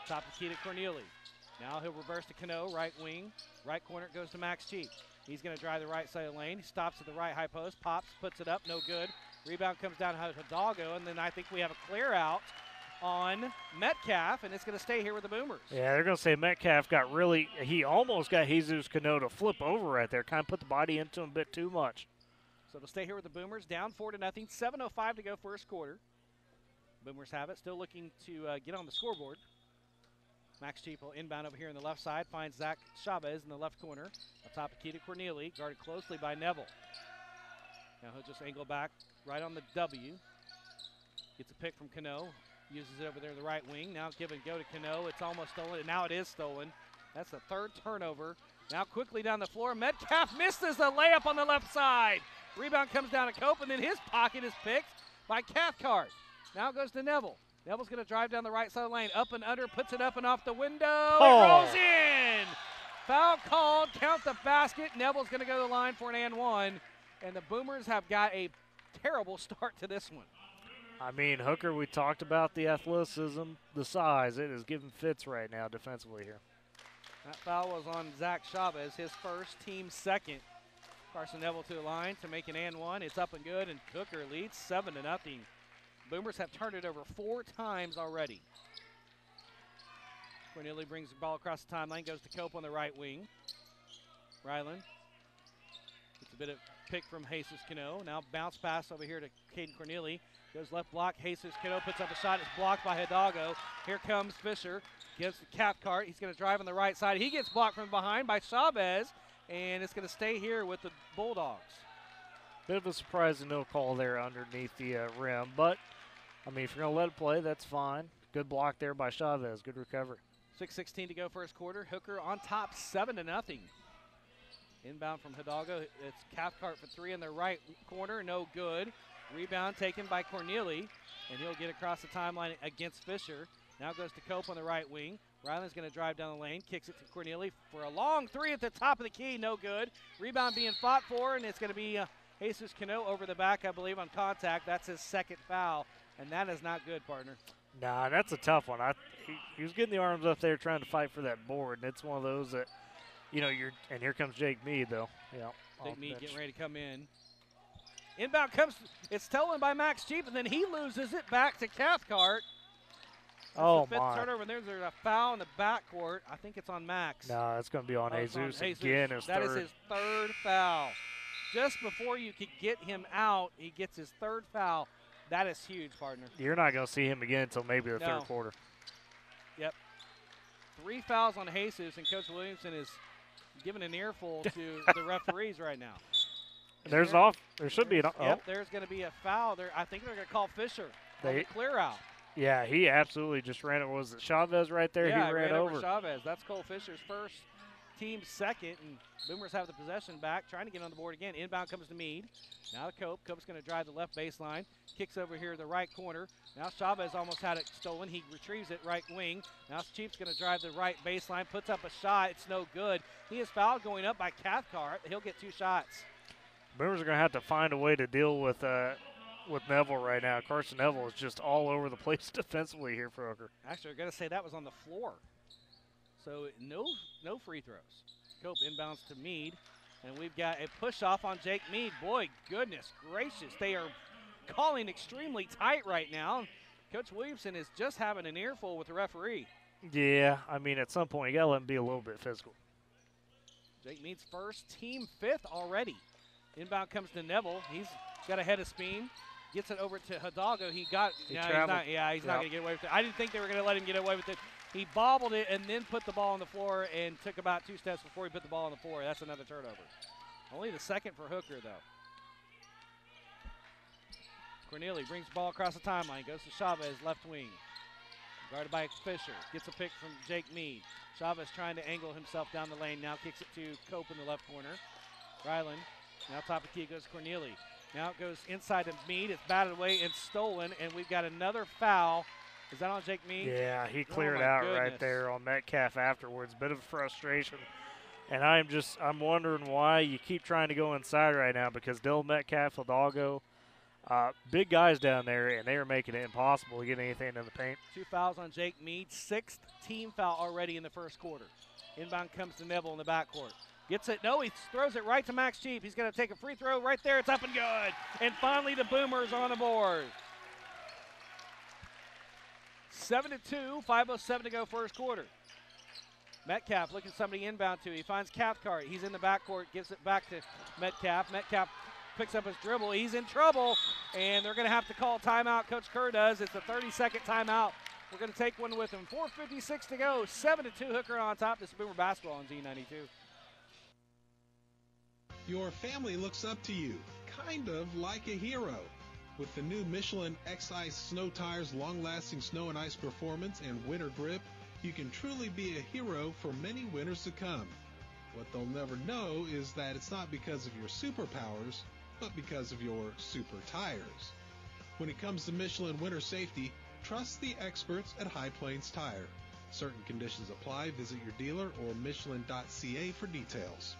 Top of the key to Corneli. Now he'll reverse to Cano. Right wing. Right corner goes to Max Chief. He's going to drive the right side of the lane. He stops at the right high post. Pops. Puts it up. No good. Rebound comes down to Hidalgo. And then I think we have a clear out on Metcalf, and it's going to stay here with the Boomers. Yeah, they're going to say Metcalf he almost got Jesus Cano to flip over right there, kind of put the body into him a bit too much. So they'll stay here with the Boomers, down 4-0, 7:05 to go first quarter. Boomers have it, still looking to get on the scoreboard. Max Cheap will inbound over here in the left side, finds Zach Chavez in the left corner. Up top of Keita Corneli, guarded closely by Neville. Now he'll just angle back right on the W. Gets a pick from Cano, uses it over there in the right wing. Now give and go to Cano. It's almost stolen, and now it is stolen. That's the third turnover. Now quickly down the floor. Metcalf misses the layup on the left side. Rebound comes down to Cope, and then his pocket is picked by Cathcart. Now it goes to Neville. Neville's going to drive down the right side of the lane. Up and under, puts it up and off the window. Oh. It rolls in. Foul called. Count the basket. Neville's going to go to the line for an and one. And the Boomers have got a terrible start to this one. I mean, Hooker, we talked about the athleticism, the size. It is giving fits right now defensively here. That foul was on Zach Chavez, his first, team second. Carson Neville to the line to make an and one. It's up and good, and Hooker leads 7-0. Boomers have turned it over 4 times already. Corneli brings the ball across the timeline, goes to Cope on the right wing. Ryland gets a bit of pick from Jesus Cano. Now bounce pass over here to Caden Corneli. Goes left block. Jesus Cano puts up a shot. It's blocked by Hidalgo. Here comes Fisher. Gives to Cathcart. He's going to drive on the right side. He gets blocked from behind by Chavez, and it's going to stay here with the Bulldogs. Bit of a surprising no call there underneath the rim, but, I mean, if you're going to let it play, that's fine. Good block there by Chavez. Good recovery. 6:16 to go first quarter. Hooker on top 7-0. Inbound from Hidalgo. It's Cathcart for 3 in the right corner. No good. Rebound taken by Corneli, and he'll get across the timeline against Fisher. Now goes to Cope on the right wing. Ryland's going to drive down the lane, kicks it to Corneli for a long 3 at the top of the key. No good. Rebound being fought for, and it's going to be Jesus Cano over the back, I believe, on contact. That's his second foul, and that is not good, partner. Nah, that's a tough one. He was getting the arms up there trying to fight for that board, and it's one of those that, you know, and here comes Jake Mead, though. Yeah, Jake Mead getting ready to come in. Inbound comes, it's stolen by Max Cheap, and then he loses it back to Cathcart. Oh, the 5th turnover, and there's a foul in the backcourt. I think it's on Max. No, it's going to be on Jesus again. That is his third foul. Just before you could get him out, he gets his third foul. That is huge, partner. You're not going to see him again until maybe the third quarter. Yep. 3 fouls on Jesus, and Coach Williamson is giving an earful to the referees right now. There should be an Yep, there's going to be a foul there. I think they're going to call Fisher on the clear out. Yeah, he absolutely just ran it. Was it Chavez right there? Yeah, he ran over Chavez. That's Cole Fisher's first, team second, and Boomers have the possession back, trying to get on the board again. Inbound comes to Mead. Now to Cope. Cope's going to drive the left baseline. Kicks over here to the right corner. Now Chavez almost had it stolen. He retrieves it right wing. Now Cheap's going to drive the right baseline. Puts up a shot. It's no good. He is fouled going up by Cathcart. He'll get 2 shots. Boomers are going to have to find a way to deal with Neville right now. Carson Neville is just all over the place defensively here for Hooker. Actually, I'm going to say that was on the floor. So no free throws. Cope inbounds to Mead, and we've got a push-off on Jake Mead. Boy, goodness gracious. They are calling extremely tight right now. Coach Williamson is just having an earful with the referee. Yeah, I mean, at some point, you got to let him be a little bit physical. Jake Mead's first, team 5th already. Inbound comes to Neville. He's got a head of steam. Gets it over to Hidalgo. He's not going to get away with it. I didn't think they were going to let him get away with it. He bobbled it and then put the ball on the floor and took about 2 steps before he put the ball on the floor. That's another turnover. Only the second for Hooker, though. Corneli brings the ball across the timeline. Goes to Chavez, left wing. Guarded by Fisher. Gets a pick from Jake Mead. Chavez trying to angle himself down the lane. Now kicks it to Cope in the left corner. Ryland. Now top of key goes Corneli. Now it goes inside to Mead. It's batted away and stolen, and we've got another foul. Is that on Jake Mead? Yeah, he cleared out right there on Metcalf afterwards. Bit of frustration. And I'm wondering why you keep trying to go inside right now, because Dylan Metcalf, Hidalgo, big guys down there, and they are making it impossible to get anything in the paint. 2 fouls on Jake Mead. 6th team foul already in the first quarter. Inbound comes to Neville in the backcourt. Gets it. No, he throws it right to Max Cheap. He's going to take a free throw right there. It's up and good. And finally the Boomers on the board. 7-2, 5:07 to go first quarter. Metcalf looking somebody inbound to. He finds Cathcart. He's in the backcourt. Gives it back to Metcalf. Metcalf picks up his dribble. He's in trouble, and they're going to have to call a timeout. Coach Kerr does. It's a 30-second timeout We're going to take one with them. 4:56 to go. 7-2 Hooker on top. This is Boomer basketball on Z92. Your family looks up to you, kind of like a hero. With the new Michelin X-Ice snow tires, long-lasting snow and ice performance, and winter grip, you can truly be a hero for many winters to come. What they'll never know is that it's not because of your superpowers, but because of your super tires. When it comes to Michelin winter safety, trust the experts at High Plains Tire. Certain conditions apply. Visit your dealer or Michelin.ca for details.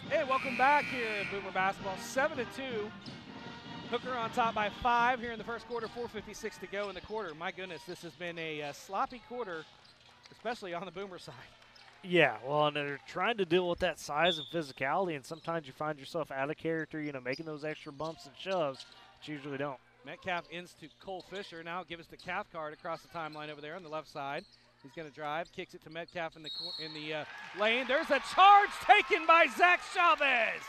Hey, welcome back here at Boomer Basketball. 7-2. Hooker on top by 5 here in the first quarter. 4:56 to go in the quarter. My goodness, this has been a sloppy quarter, especially on the Boomer side. Yeah, well, and they're trying to deal with that size and physicality, and sometimes you find yourself out of character, making those extra bumps and shoves, but you usually don't. Metcalf ends to Cole Fisher. Now give us to Cathcart across the timeline over there on the left side. He's going to drive, kicks it to Metcalf in the lane. There's a charge taken by Zach Chavez.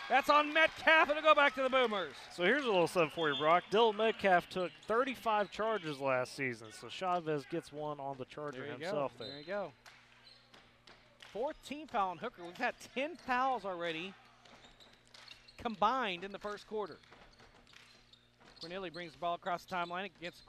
That's on Metcalf, and it'll go back to the Boomers. So here's a little something for you, Brock. Dylan Metcalf took 35 charges last season, so Chavez gets one on the charger himself there. There you go. 14 foul on Hooker. We've had 10 fouls already combined in the first quarter. Corneli brings the ball across the timeline against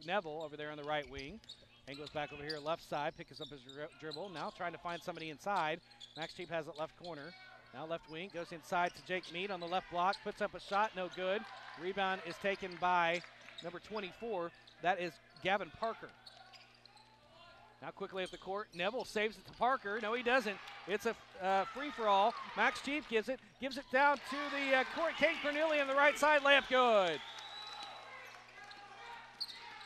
Neville over there on the right wing. And goes back over here left side, picks up his dribble. Now trying to find somebody inside. Max Cheap has it left corner. Now left wing, goes inside to Jake Mead on the left block, puts up a shot, no good. Rebound is taken by number 24. That is Gavin Parker. Now quickly up the court, Neville saves it to Parker. No, he doesn't. It's a free-for-all. Max Cheap gives it down to the court. Kate Corneli on the right side, layup good.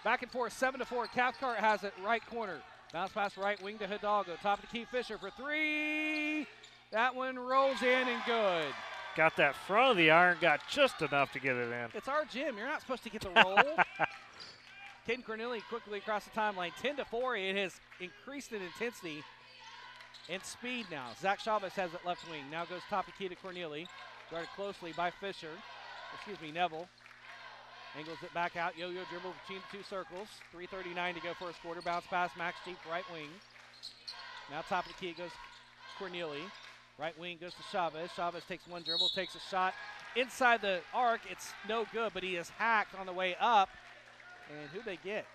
Back and forth, 7-4. Cathcart has it right corner. Bounce pass right wing to Hidalgo. Top of the key, Fisher for 3. That one rolls in and good. Got that front of the iron, got just enough to get it in. It's our gym. You're not supposed to get the roll. Caden Corneli quickly across the timeline. 10-4. It has increased in intensity and speed now. Zach Chavez has it left wing. Now goes top of key to Corneli. Guarded closely by Neville. Angles it back out. Yo-yo dribble between the two circles. 3:39 to go first quarter. Bounce pass, Max Cheap, right wing. Now top of the key, it goes Corneli. Right wing goes to Chavez. Chavez takes one dribble, takes a shot inside the arc. It's no good, but he is hacked on the way up. And who'd they get?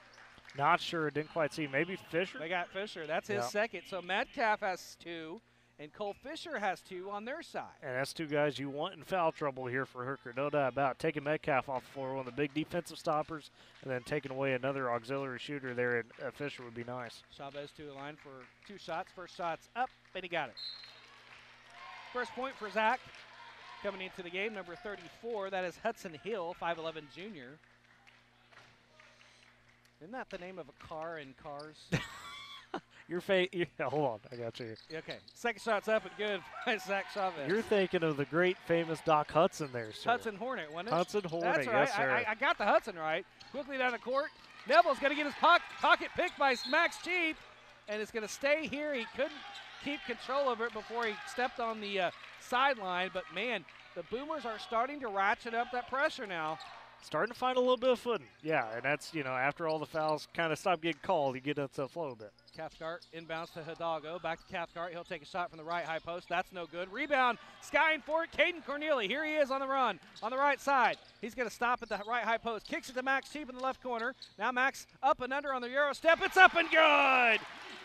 Not sure. Didn't quite see. Maybe Fisher? They got Fisher. That's his second. So Metcalf has 2. And Cole Fisher has 2 on their side. And that's 2 guys you want in foul trouble here for Hooker, no doubt about it. Taking Metcalf off the floor, one of the big defensive stoppers, and then taking away another auxiliary shooter there at Fisher would be nice. Chavez to the line for 2 shots. First shot's up, and he got it. First point for Zach coming into the game, number 34. That is Hudson Hill, 5'11 junior. Isn't that the name of a car in Cars? Hold on, I got you. Okay, second shot's up and good by Zach Chavez. You're thinking of the great famous Doc Hudson there, sir. Hudson Hornet, wasn't it? Hudson Hornet, that's right. Yes, sir. I got the Hudson right. Quickly down the court. Neville's going to get his pocket picked by Max Cheap, and it's going to stay here. He couldn't keep control of it before he stepped on the sideline, but man, the Boomers are starting to ratchet up that pressure now. Starting to find a little bit of footing. Yeah, and that's, after all the fouls kind of stop getting called, you get into the flow a bit. Cathcart inbounds to Hidalgo. Back to Cathcart. He'll take a shot from the right high post. That's no good. Rebound. Skying for it. Caden Corneli. Here he is on the run on the right side. He's going to stop at the right high post. Kicks it to Max Cheap in the left corner. Now Max up and under on the Euro step. It's up and good.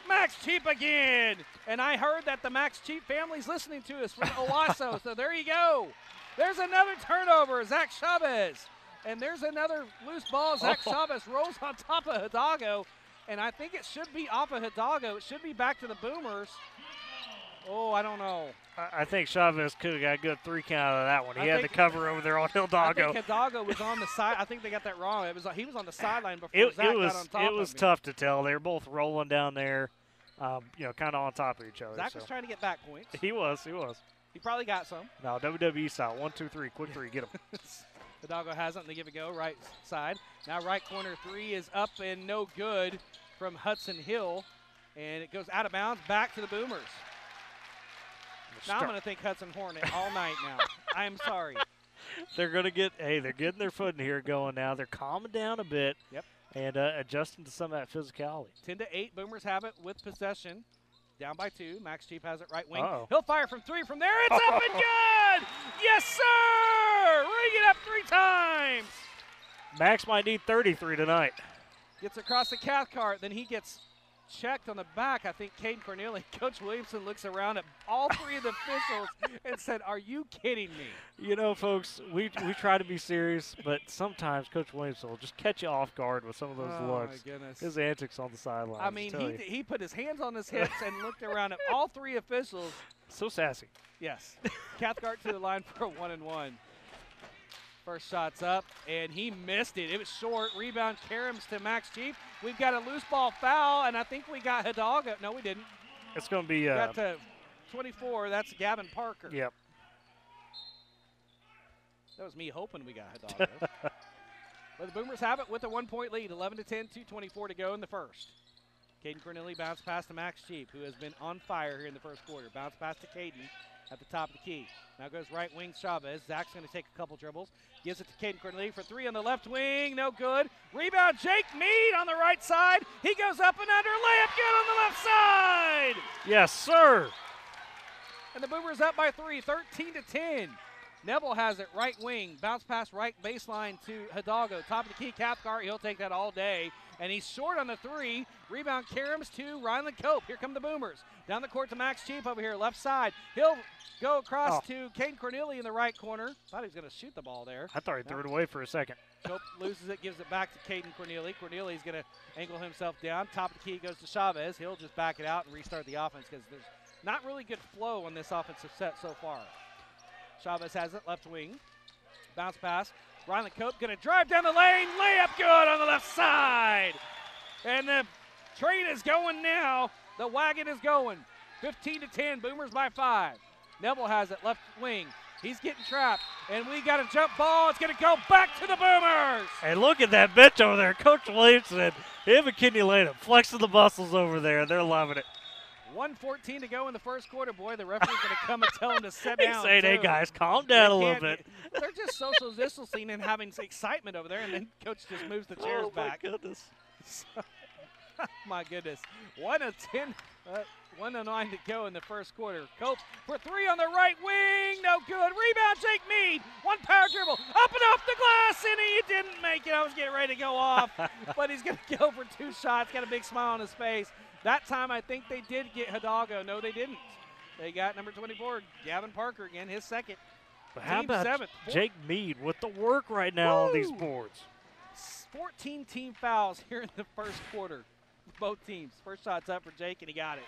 Max Cheap again. And I heard that the Max Cheap family's listening to us from Owasso. So there you go. There's another turnover. Zach Chavez. And there's another loose ball. Zach Chavez rolls on top of Hidalgo. And I think it should be off of Hidalgo. It should be back to the Boomers. Oh, I don't know. I think Chavez could have got a good 3 count out of that one. He had the cover over there on Hidalgo. I think Hidalgo was on the side. I think they got that wrong. He was on the sideline before Zach got on top of him. It was tough to tell. They were both rolling down there, kind of on top of each other. Zach was trying to get back points. He was. He probably got some. No, WWE style. 1, 2, 3. Quick 3. Get him. Hidalgo has it, and they give it a go. Right side. Now right corner 3 is up and no good from Hudson Hill. And it goes out of bounds back to the Boomers. Now I'm going to think Hudson Hornet all night now. I'm sorry. They're going to they're getting their footing here going now. They're calming down a bit. Yep. And adjusting to some of that physicality. 10-8, Boomers have it with possession. Down by 2. Max Cheap has it right wing. Uh-oh. He'll fire from 3 from there. It's up and good! Yes, sir! Ring it up 3 times. Max might need 33 tonight. Gets across the Cathcart. Then he gets checked on the back. I think Caden Corneli. Coach Williamson looks around at all 3 of the officials and said, "Are you kidding me?" You know, folks, we try to be serious, but sometimes Coach Williamson will just catch you off guard with some of those looks. Oh, my goodness. His antics on the sidelines. I mean, he put his hands on his hips and looked around at all 3 officials. So sassy. Yes. Cathcart to the line for a 1-and-1. First shot's up, and he missed it. It was short. Rebound, Karims to Max Chief. We've got a loose ball foul, and I think we got Hidalgo. No, we didn't. It's going to be got to 24. That's Gavin Parker. Yep. That was me hoping we got Hidalgo. But the Boomers have it with a 1-point lead. 11-10, 2:24 to go in the first. Caden Corneli bounce pass to Max Cheap, who has been on fire here in the first quarter. Bounce pass to Caden at the top of the key. Now goes right wing Chavez. Zach's going to take a couple dribbles. Gives it to Caden Corneli for 3 on the left wing. No good. Rebound, Jake Mead on the right side. He goes up and under. Layup good on the left side. Yes, sir. And the Boomers up by 3, 13-10. Neville has it right wing. Bounce pass right baseline to Hidalgo. Top of the key, Cathcart. He'll take that all day. And he's short on the 3. Rebound, Karims to Ryland Cope. Here come the Boomers. Down the court to Max Cheap over here, left side. He'll go across to Caden Corneli in the right corner. Thought he was going to shoot the ball there. I thought he threw it away for a second. Cope loses it, gives it back to Caden Corneli. Corneli's going to angle himself down. Top of the key goes to Chavez. He'll just back it out and restart the offense because there's not really good flow on this offensive set so far. Chavez has it, left wing. Bounce pass. Ryland Cope going to drive down the lane. Layup good on the left side. And the train is going now. The wagon is going. 15-10, Boomers by 5. Neville has it, left wing. He's getting trapped. And we got a jump ball. It's going to go back to the Boomers. Hey, look at that bench over there. Coach Williamson, him and Kenny Lanham flexing the muscles over there. They're loving it. 1:14 to go in the first quarter. Boy, the referee's going to come and tell him to sit down. He's saying, hey, guys, calm down a little bit. They're just social distancing and having excitement over there, and then Coach just moves the chairs back. Oh, my goodness. My goodness. 1-10, 1-9 to go in the first quarter. Cope for 3 on the right wing. No good. Rebound, Jake Mead. One power dribble. Up and off the glass, and he didn't make it. I was getting ready to go off, but he's going to go for 2 shots. Got a big smile on his face. That time I think they did get Hidalgo. No, they didn't. They got number 24, Gavin Parker again, his second. But how about Jake Mead with the work right now on these boards? 14 team fouls here in the first quarter. Both teams. First shot's up for Jake, and he got it.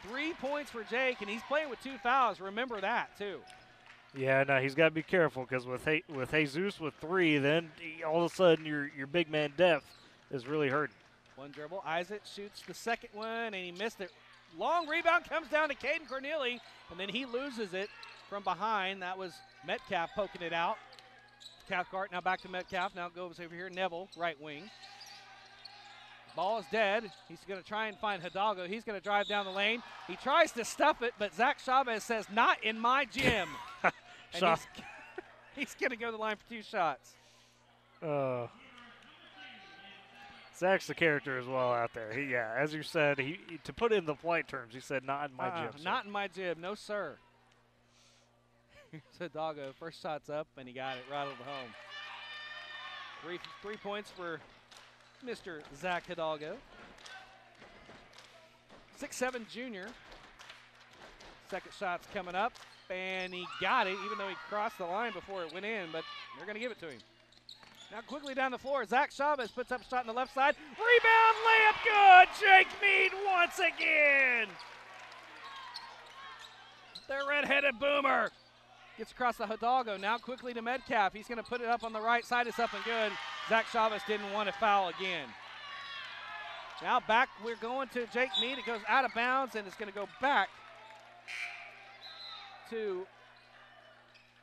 3 points for Jake, and he's playing with 2 fouls. Remember that, too. Yeah, no, he's got to be careful because with Jesus with 3, then all of a sudden your big man depth is really hurting. One dribble. Isaac shoots the second one, and he missed it. Long rebound comes down to Caden Corneli, and then he loses it from behind. That was Metcalf poking it out. Cathcart now back to Metcalf. Now goes over here. Neville, right wing. Ball is dead. He's going to try and find Hidalgo. He's going to drive down the lane. He tries to stuff it, but Zach Chavez says, not in my gym. And he's going to go to the line for 2 shots. Zach's the character as well out there. As you said, he to put it in the polite terms, he said, not in my gym. Not in my gym. No, sir. Here's Hidalgo. First shot's up, and he got it right over home. 3 points for Mr. Zach Hidalgo. 6'7" junior. Second shot's coming up, and he got it, even though he crossed the line before it went in, but they're going to give it to him. Now quickly down the floor, Zach Chavez puts up a shot on the left side. Rebound, layup good. Jake Mead once again. The red-headed Boomer gets across the Hidalgo. Now quickly to Metcalf. He's going to put it up on the right side. It's up and good. Zach Chavez didn't want to foul again. Now back, we're going to Jake Mead. It goes out of bounds, and it's going to go back to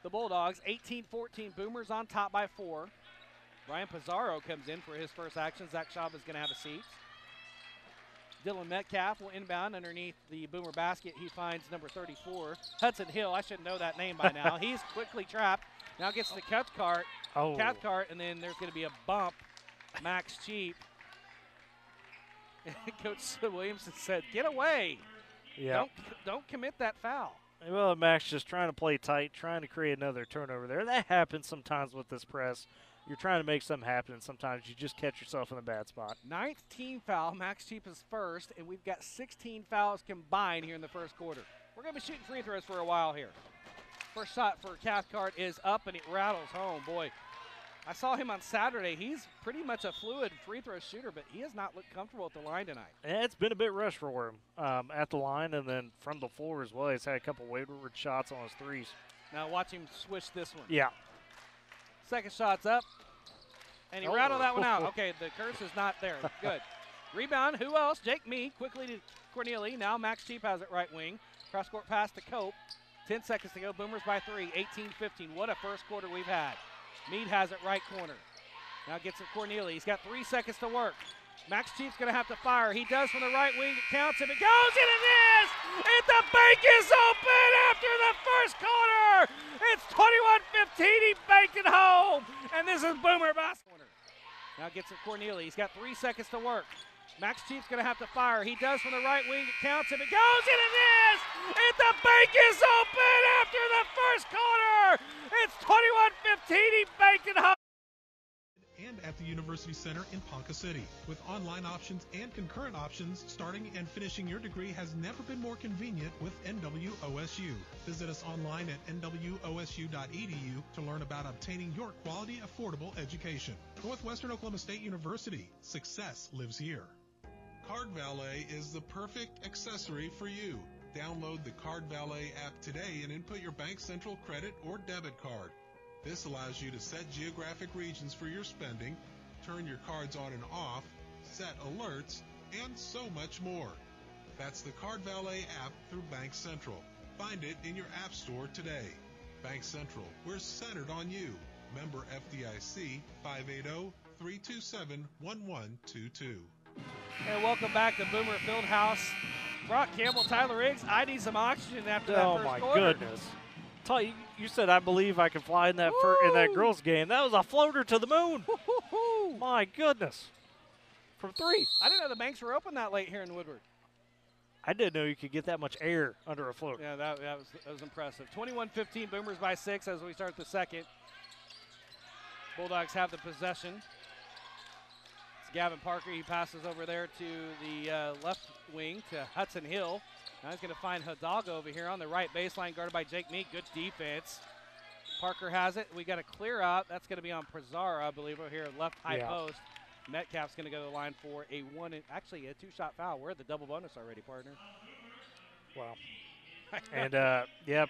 the Bulldogs. 18-14, Boomers on top by 4. Ryan Pizarro comes in for his first action. Zach Chavez is going to have a seat. Dylan Metcalf will inbound underneath the Boomer basket. He finds number 34, Hudson Hill. I should know that name by now. He's quickly trapped. Now gets the Cathcart. Cathcart, and then there's going to be a bump. Max Cheap. Coach Williamson said, "Get away! Yeah. Don't commit that foul." Well, Max just trying to play tight, trying to create another turnover there. That happens sometimes with this press. You're trying to make something happen, and sometimes you just catch yourself in a bad spot. 9th team foul. Max Cheap is first, and we've got 16 fouls combined here in the first quarter. We're going to be shooting free throws for a while here. First shot for Cathcart is up, and it rattles home. Boy, I saw him on Saturday. He's pretty much a fluid free throw shooter, but he has not looked comfortable at the line tonight. And it's been a bit rushed for him at the line and then from the floor as well. He's had a couple wayward shots on his threes. Now watch him swish this one. Yeah. Second shot's up, and he rattled that one out. Okay, the curse is not there. Good. Rebound, who else? Jake Mead quickly to Corneli. Now Max Cheap has it right wing. Cross-court pass to Cope. 10 seconds to go. Boomers by 3, 18-15. What a first quarter we've had. Mead has it right corner. Now gets it Corneli. He's got 3 seconds to work. Max Cheap's going to have to fire. He does from the right wing. It counts. If it goes, and it is! And the bank is open after the first quarter! It's 21-15. He banked it home. And this is Boomer basketball. Now gets it Corneli. He's got 3 seconds to work. Max Cheap's going to have to fire. He does from the right wing. It counts. If it goes, and it is! And the bank is open after the first quarter! It's 21-15. He banked it home. And at the University Center in Ponca City. With online options and concurrent options, starting and finishing your degree has never been more convenient with NWOSU. Visit us online at nwosu.edu to learn about obtaining your quality, affordable education. Northwestern Oklahoma State University. Success lives here. Card Valet is the perfect accessory for you. Download the Card Valet app today and input your Bank Central credit or debit card. This allows you to set geographic regions for your spending, turn your cards on and off, set alerts, and so much more. That's the Card Valet app through Bank Central. Find it in your app store today. Bank Central, we're centered on you. Member FDIC, 580-327-1122. And welcome back to Boomer Fieldhouse. Brock Campbell, Tyler Riggs, I need some oxygen after that first quarter. Oh, my goodness. You said I believe I can fly in that in that girls' game. That was a floater to the moon. My goodness. From 3. I didn't know the banks were open that late here in Woodward. I didn't know you could get that much air under a floater. Yeah, that was impressive. 21-15, Boomers by 6 as we start the second. Bulldogs have the possession. It's Gavin Parker. He passes over there to the left wing to Hudson Hill. Now he's going to find Hidalgo over here on the right baseline, guarded by Jake Meek. Good defense. Parker has it. We got a clear out. That's going to be on Pizarro, I believe, over here left high post. Metcalf's going to go to the line for a 2-shot foul. We're at the double bonus already, partner. Wow. And,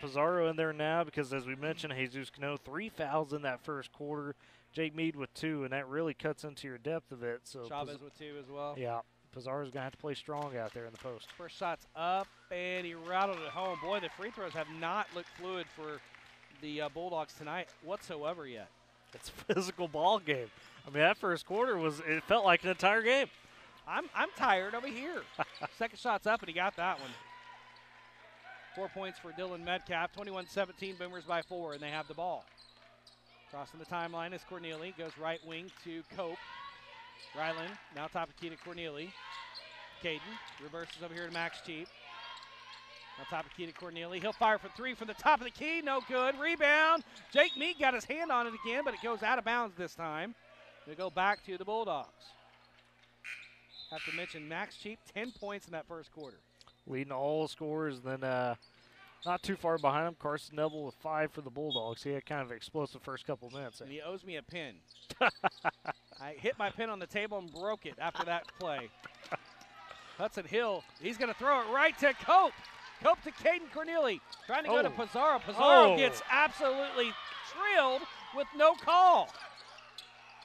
Pizarro in there now because, as we mentioned, Jesus Cano, 3 fouls in that first quarter. Jake Mead with 2, and that really cuts into your depth of it. So Chavez with 2 as well. Yeah. Pizarro's going to have to play strong out there in the post. First shot's up, and he rattled it home. Boy, the free throws have not looked fluid for the Bulldogs tonight whatsoever yet. It's a physical ball game. I mean, that first quarter it felt like an entire game. I'm tired over here. Second shot's up, and he got that one. 4 points for Dylan Metcalf. 21-17, Boomers by 4, and they have the ball. Crossing the timeline is Corneli. Goes right wing to Cope. Ryland, now top of key to Corneli. Caden reverses over here to Max Cheap. Now top of key to Corneli. He'll fire for 3 from the top of the key. No good. Rebound. Jake Meek got his hand on it again, but it goes out of bounds this time. They go back to the Bulldogs. Have to mention Max Cheap, 10 points in that first quarter. Leading all scorers, then not too far behind him, Carson Neville with 5 for the Bulldogs. He had kind of an explosive first couple minutes. And he owes me a pin. I hit my pin on the table and broke it after that play. Hudson Hill, he's going to throw it right to Cope. Cope to Caden Corneli. Trying to go to Pizarro. Pizarro gets absolutely trilled with no call.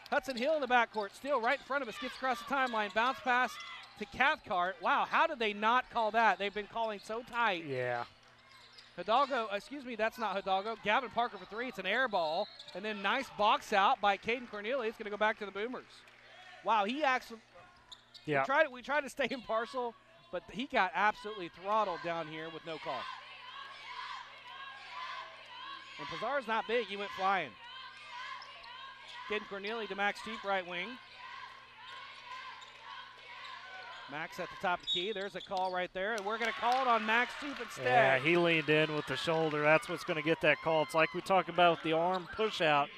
Hudson Hill in the backcourt, still right in front of us, gets across the timeline. Bounce pass to Cathcart. Wow, how did they not call that? They've been calling so tight. Yeah. Hidalgo, that's not Hidalgo. Gavin Parker for 3. It's an air ball. And then nice box out by Caden Corneli. It's going to go back to the Boomers. Wow, he actually, Yeah. We tried to stay impartial, but he got absolutely throttled down here with no call. And Pizarro's not big. He went flying. Caden Corneli to Max Cheap, right wing. Max at the top of the key. There's a call right there, and we're going to call it on Max Cheap instead. Yeah, he leaned in with the shoulder. That's what's going to get that call. It's like we talk about with the arm push out.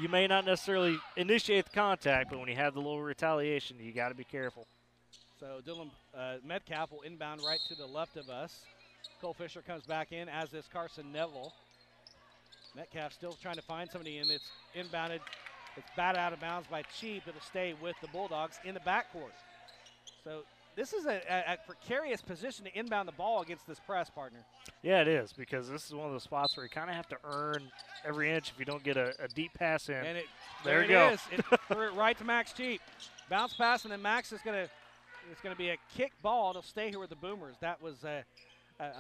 You may not necessarily initiate the contact, but when you have the little retaliation, you got to be careful. So Dylan Metcalf will inbound right to the left of us. Cole Fisher comes back in, as is Carson Neville. Metcalf still trying to find somebody, and it's inbounded. It's batted out of bounds by Cheap. It'll stay with the Bulldogs in the backcourt. So this is a precarious position to inbound the ball against this press, partner. Yeah, it is, because this is one of those spots where you kind of have to earn every inch if you don't get a deep pass in. And there you go. It is. It threw it right to Max Cheap. Bounce pass, and then Max is going to – it's going to be a kick ball. It'll stay here with the Boomers. That was a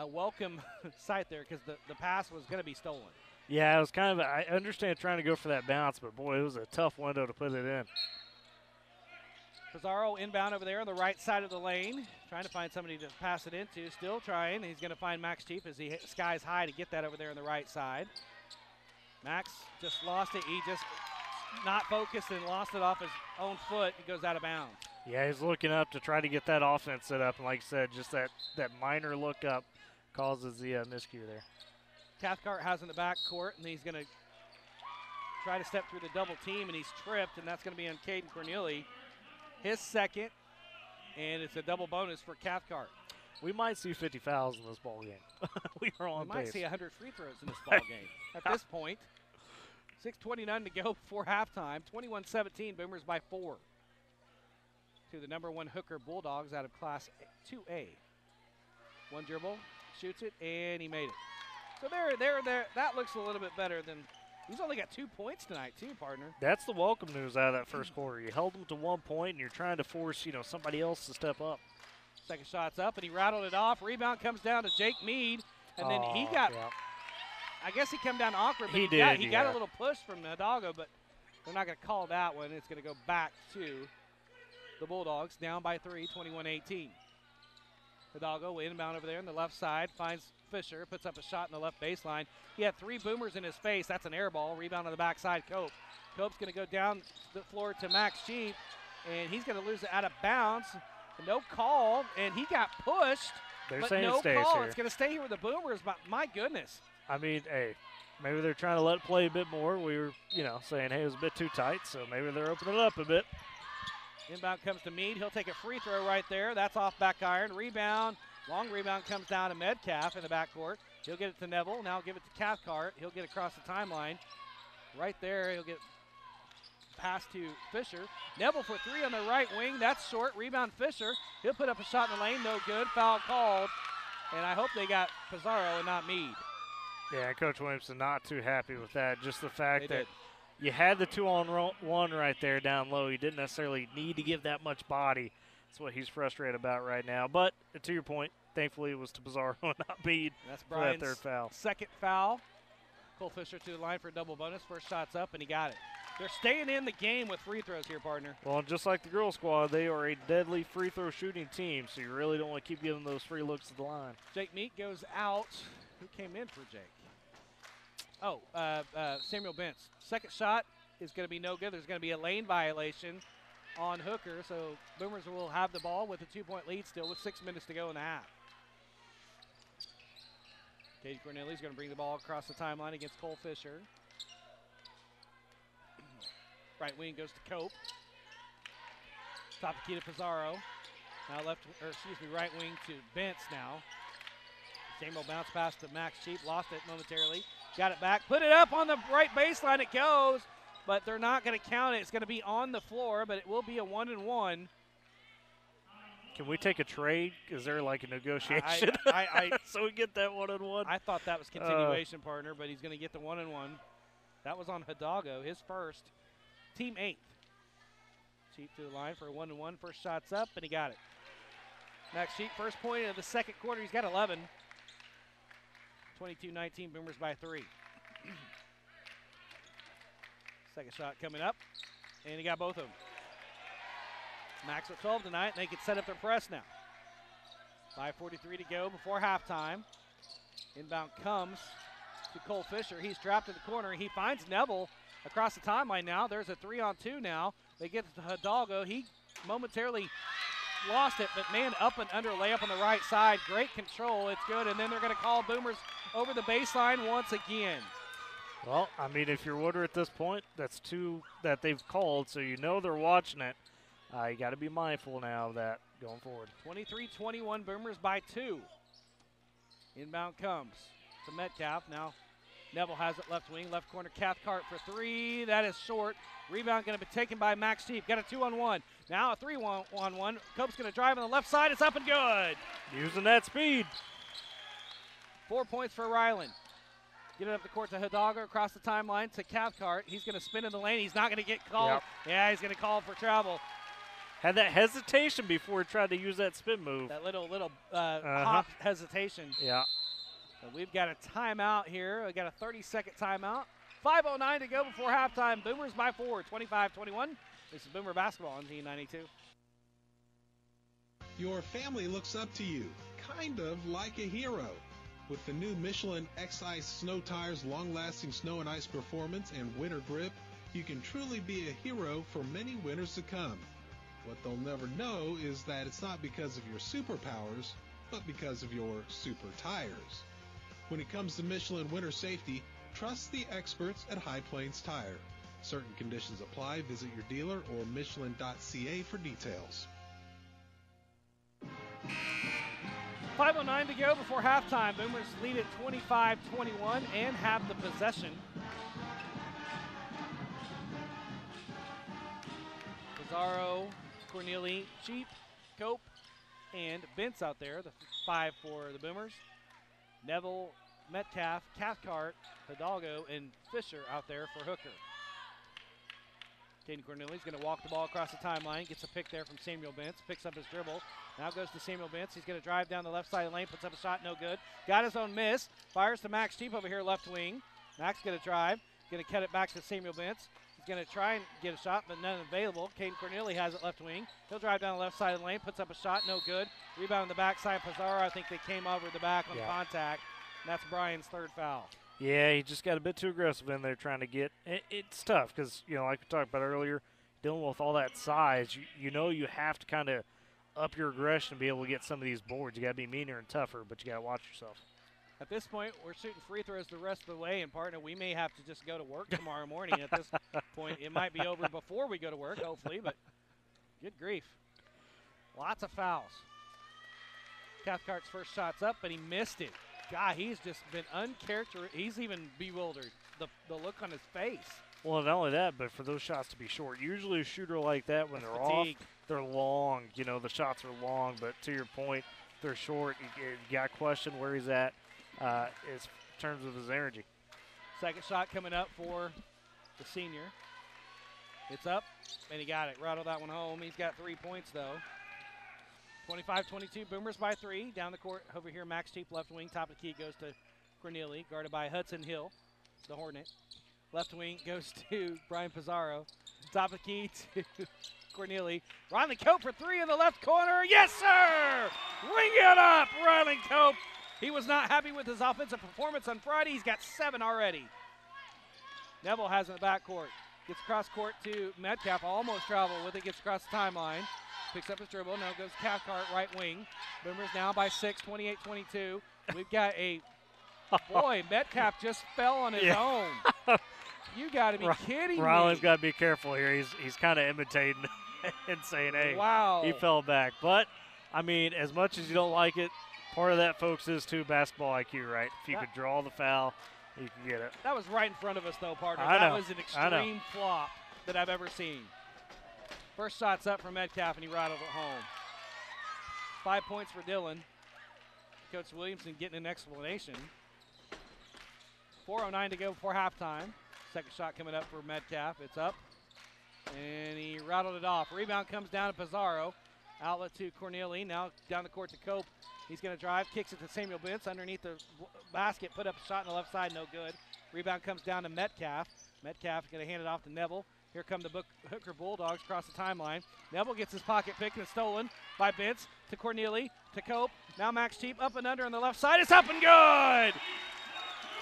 welcome sight there because the pass was going to be stolen. Yeah, it was kind of – I understand trying to go for that bounce, but, boy, it was a tough window to put it in. Pizarro inbound over there on the right side of the lane, trying to find somebody to pass it into. Still trying. He's going to find Max Cheap as he skies high to get that over there on the right side. Max just lost it. He just not focused and lost it off his own foot. It goes out of bounds. Yeah, he's looking up to try to get that offense set up, and like I said, just that minor look up causes the miscue there. Cathcart has in the back court, and he's going to try to step through the double team, and he's tripped, and that's going to be on Caden Corneli. His second, and it's a double bonus for Cathcart. We might see 50 fouls in this ball game. We are on We might pace. see 100 free throws in this ball game at this point. 6:29 to go before halftime. 21-17, Boomers by 4. To the number 1 Hooker Bulldogs out of Class 2A. One dribble, shoots it, and he made it. So there. That looks a little bit better than. He's only got 2 points tonight, too, partner. That's the welcome news out of that first quarter. You held them to 1 point, and you're trying to force, somebody else to step up. Second shot's up, and he rattled it off. Rebound comes down to Jake Mead, and then he got. Yeah. I guess he came down awkward, but he got a little push from Hidalgo, but they're not going to call that one. It's going to go back to the Bulldogs, down by 3, 21-18. Hidalgo will inbound over there on the left side, finds Fisher, puts up a shot in the left baseline. He had 3 Boomers in his face. That's an air ball. Rebound on the backside, Cope. Cope's going to go down the floor to Max Cheap, and he's going to lose it out of bounds. No call, and he got pushed, but no call. Here. It's going to stay here with the Boomers, but my goodness. I mean, hey, maybe they're trying to let it play a bit more. We were, saying, hey, it was a bit too tight, so maybe they're opening it up a bit. Inbound comes to Mead. He'll take a free throw right there. That's off back iron. Rebound. Long rebound comes down to Metcalf in the backcourt. He'll get it to Neville. Now give it to Cathcart. He'll get across the timeline. Right there, he'll get pass to Fisher. Neville for 3 on the right wing. That's short. Rebound Fisher. He'll put up a shot in the lane. No good. Foul called. And I hope they got Pizarro and not Mead. Yeah, Coach Williamson not too happy with that. Just the fact that you had the 2-on-1 right there down low. You didn't necessarily need to give that much body. That's what he's frustrated about right now. But to your point, thankfully it was to Pizarro and not Mead. That's for Brian's that third foul. Second foul. Cole Fisher to the line for a double bonus. First shot's up, and he got it. They're staying in the game with free throws here, partner. Well, just like the girls' squad, they are a deadly free throw shooting team, so you really don't want to keep giving those free looks at the line. Jake Meek goes out. Who came in for Jake? Samuel Bentz. Second shot is going to be no good. There's going to be a lane violation on Hooker, so Boomers will have the ball with a 2-point lead still with 6 minutes to go in the half. Katie Corneli's going to bring the ball across the timeline against Cole Fisher. Right wing goes to Cope. Top the key to Pizarro. Now right wing to Bentz now. Samuel bounce pass to Max Cheap. Lost it momentarily. Got it back. Put it up on the right baseline. It goes, but they're not going to count it. It's going to be on the floor, but it will be a 1-and-1. Can we take a trade? Is there like a negotiation? So we get that 1-and-1? I thought that was continuation, partner, but he's going to get the 1-and-1. That was on Hidalgo, his first. Team 8th. Cheap to the line for a 1-and-1. First shot's up, and he got it. Max Cheap, first point of the second quarter. He's got 11. 22-19, Boomers by 3. Second shot coming up, and he got both of them. Max with 12 tonight, and they can set up their press now. 5:43 to go before halftime. Inbound comes to Cole Fisher. He's trapped in the corner. He finds Neville across the timeline now. There's a 3-on-2 now. They get to Hidalgo. He momentarily lost it, but man, up and under layup on the right side. Great control. It's good, and then they're going to call Boomers over the baseline once again. Well, I mean, if you're Woodward at this point, that's two that they've called, so you know they're watching it. You got to be mindful now of that going forward. 23-21, Boomers by 2. Inbound comes to Metcalf. Now Neville has it left wing, left corner. Cathcart for 3. That is short. Rebound going to be taken by Max Teep. Got a 2-on-1. Now a 3-on-1. Cope's going to drive on the left side. It's up and good. Using that speed. 4 points for Ryland. Get it up the court to Hidalgo, across the timeline to Cathcart. He's going to spin in the lane. He's not going to get called. Yep. Yeah, he's going to call for travel. Had that hesitation before he tried to use that spin move. That little hop hesitation. Yeah. So we've got a timeout here. We've got a 30-second timeout. 5:09 to go before halftime. Boomers by 4, 25-21. This is Boomer basketball on Z92. Your family looks up to you, kind of like a hero. With the new Michelin X-Ice snow tires, long-lasting snow and ice performance, and winter grip, you can truly be a hero for many winters to come. What they'll never know is that it's not because of your superpowers, but because of your super tires. When it comes to Michelin winter safety, trust the experts at High Plains Tire. Certain conditions apply. Visit your dealer or Michelin.ca for details. 5:09 to go before halftime. Boomers lead at 25-21 and have the possession. Pizarro, Corneli, Cheap, Cope, and Bentz out there, the 5 for the Boomers. Neville, Metcalf, Cathcart, Hidalgo, and Fisher out there for Hooker. Caden Cornelius going to walk the ball across the timeline, gets a pick there from Samuel Bentz, picks up his dribble. Now goes to Samuel Bentz. He's going to drive down the left side of the lane, puts up a shot, no good. Got his own miss, fires to Max Cheap over here, left wing. Max going to drive, going to cut it back to Samuel Bentz. He's going to try and get a shot, but none available. Caden Corneli has it left wing. He'll drive down the left side of the lane, puts up a shot, no good. Rebound on the backside, Pizarro. I think they came over the back on contact. And that's Brian's 3rd foul. Yeah, he just got a bit too aggressive in there trying to get – it's tough because, you know, like we talked about earlier, dealing with all that size, you know you have to kind of up your aggression to be able to get some of these boards. You got to be meaner and tougher, but you got to watch yourself. At this point, we're shooting free throws the rest of the way, and partner, we may have to just go to work tomorrow morning. At this point, it might be over before we go to work, hopefully, but good grief. Lots of fouls. Cathcart's first shot's up, but he missed it. God, he's just been uncharacteristic. He's even bewildered, the look on his face. Well, not only that, but for those shots to be short. Usually a shooter like that, when they're off, they're long. You know, the shots are long, but to your point, they're short. You got to question where he's at in terms of his energy. Second shot coming up for the senior. It's up, and he got it. Rattled that one home. He's got 3 points, though. 25-22, Boomers by 3. Down the court over here, Max Cheap, left wing. Top of the key goes to Corneli, guarded by Hudson Hill, the Hornet. Left wing goes to Brian Pizarro. Top of the key to Corneli. Ryland Cope for 3 in the left corner. Yes, sir! Ring it up, Ryland Cope. He was not happy with his offensive performance on Friday. He's got 7 already. Neville has in the backcourt. Gets across court to Metcalf. Almost traveled with it. Gets across the timeline. Picks up his dribble. Now goes Cathcart, right wing. Boomers now by 6, 28-22. We've got a boy, Metcalf just fell on his own. You got to be kidding me. Ryland's got to be careful here. He's kind of imitating and saying, hey, wow, he fell back. But, I mean, as much as you don't like it, part of that, folks, is too basketball IQ, right? If you could draw the foul, you can get it. That was right in front of us, though, partner. I know. That was an extreme flop that I've ever seen. First shot's up from Metcalf, and he rattled it home. 5 points for Dillon. Coach Williamson getting an explanation. 4:09 to go before halftime. Second shot coming up for Metcalf. It's up, and he rattled it off. Rebound comes down to Pizarro. Outlet to Corneli. Now down the court to Cope. He's going to drive, kicks it to Samuel Bentz underneath the basket. Put up a shot on the left side, no good. Rebound comes down to Metcalf. Metcalf going to hand it off to Neville. Here come the Hooker Bulldogs across the timeline. Neville gets his pocket picked and stolen by Bentz to Corneli to Cope. Now Max Cheap up and under on the left side. It's up and good!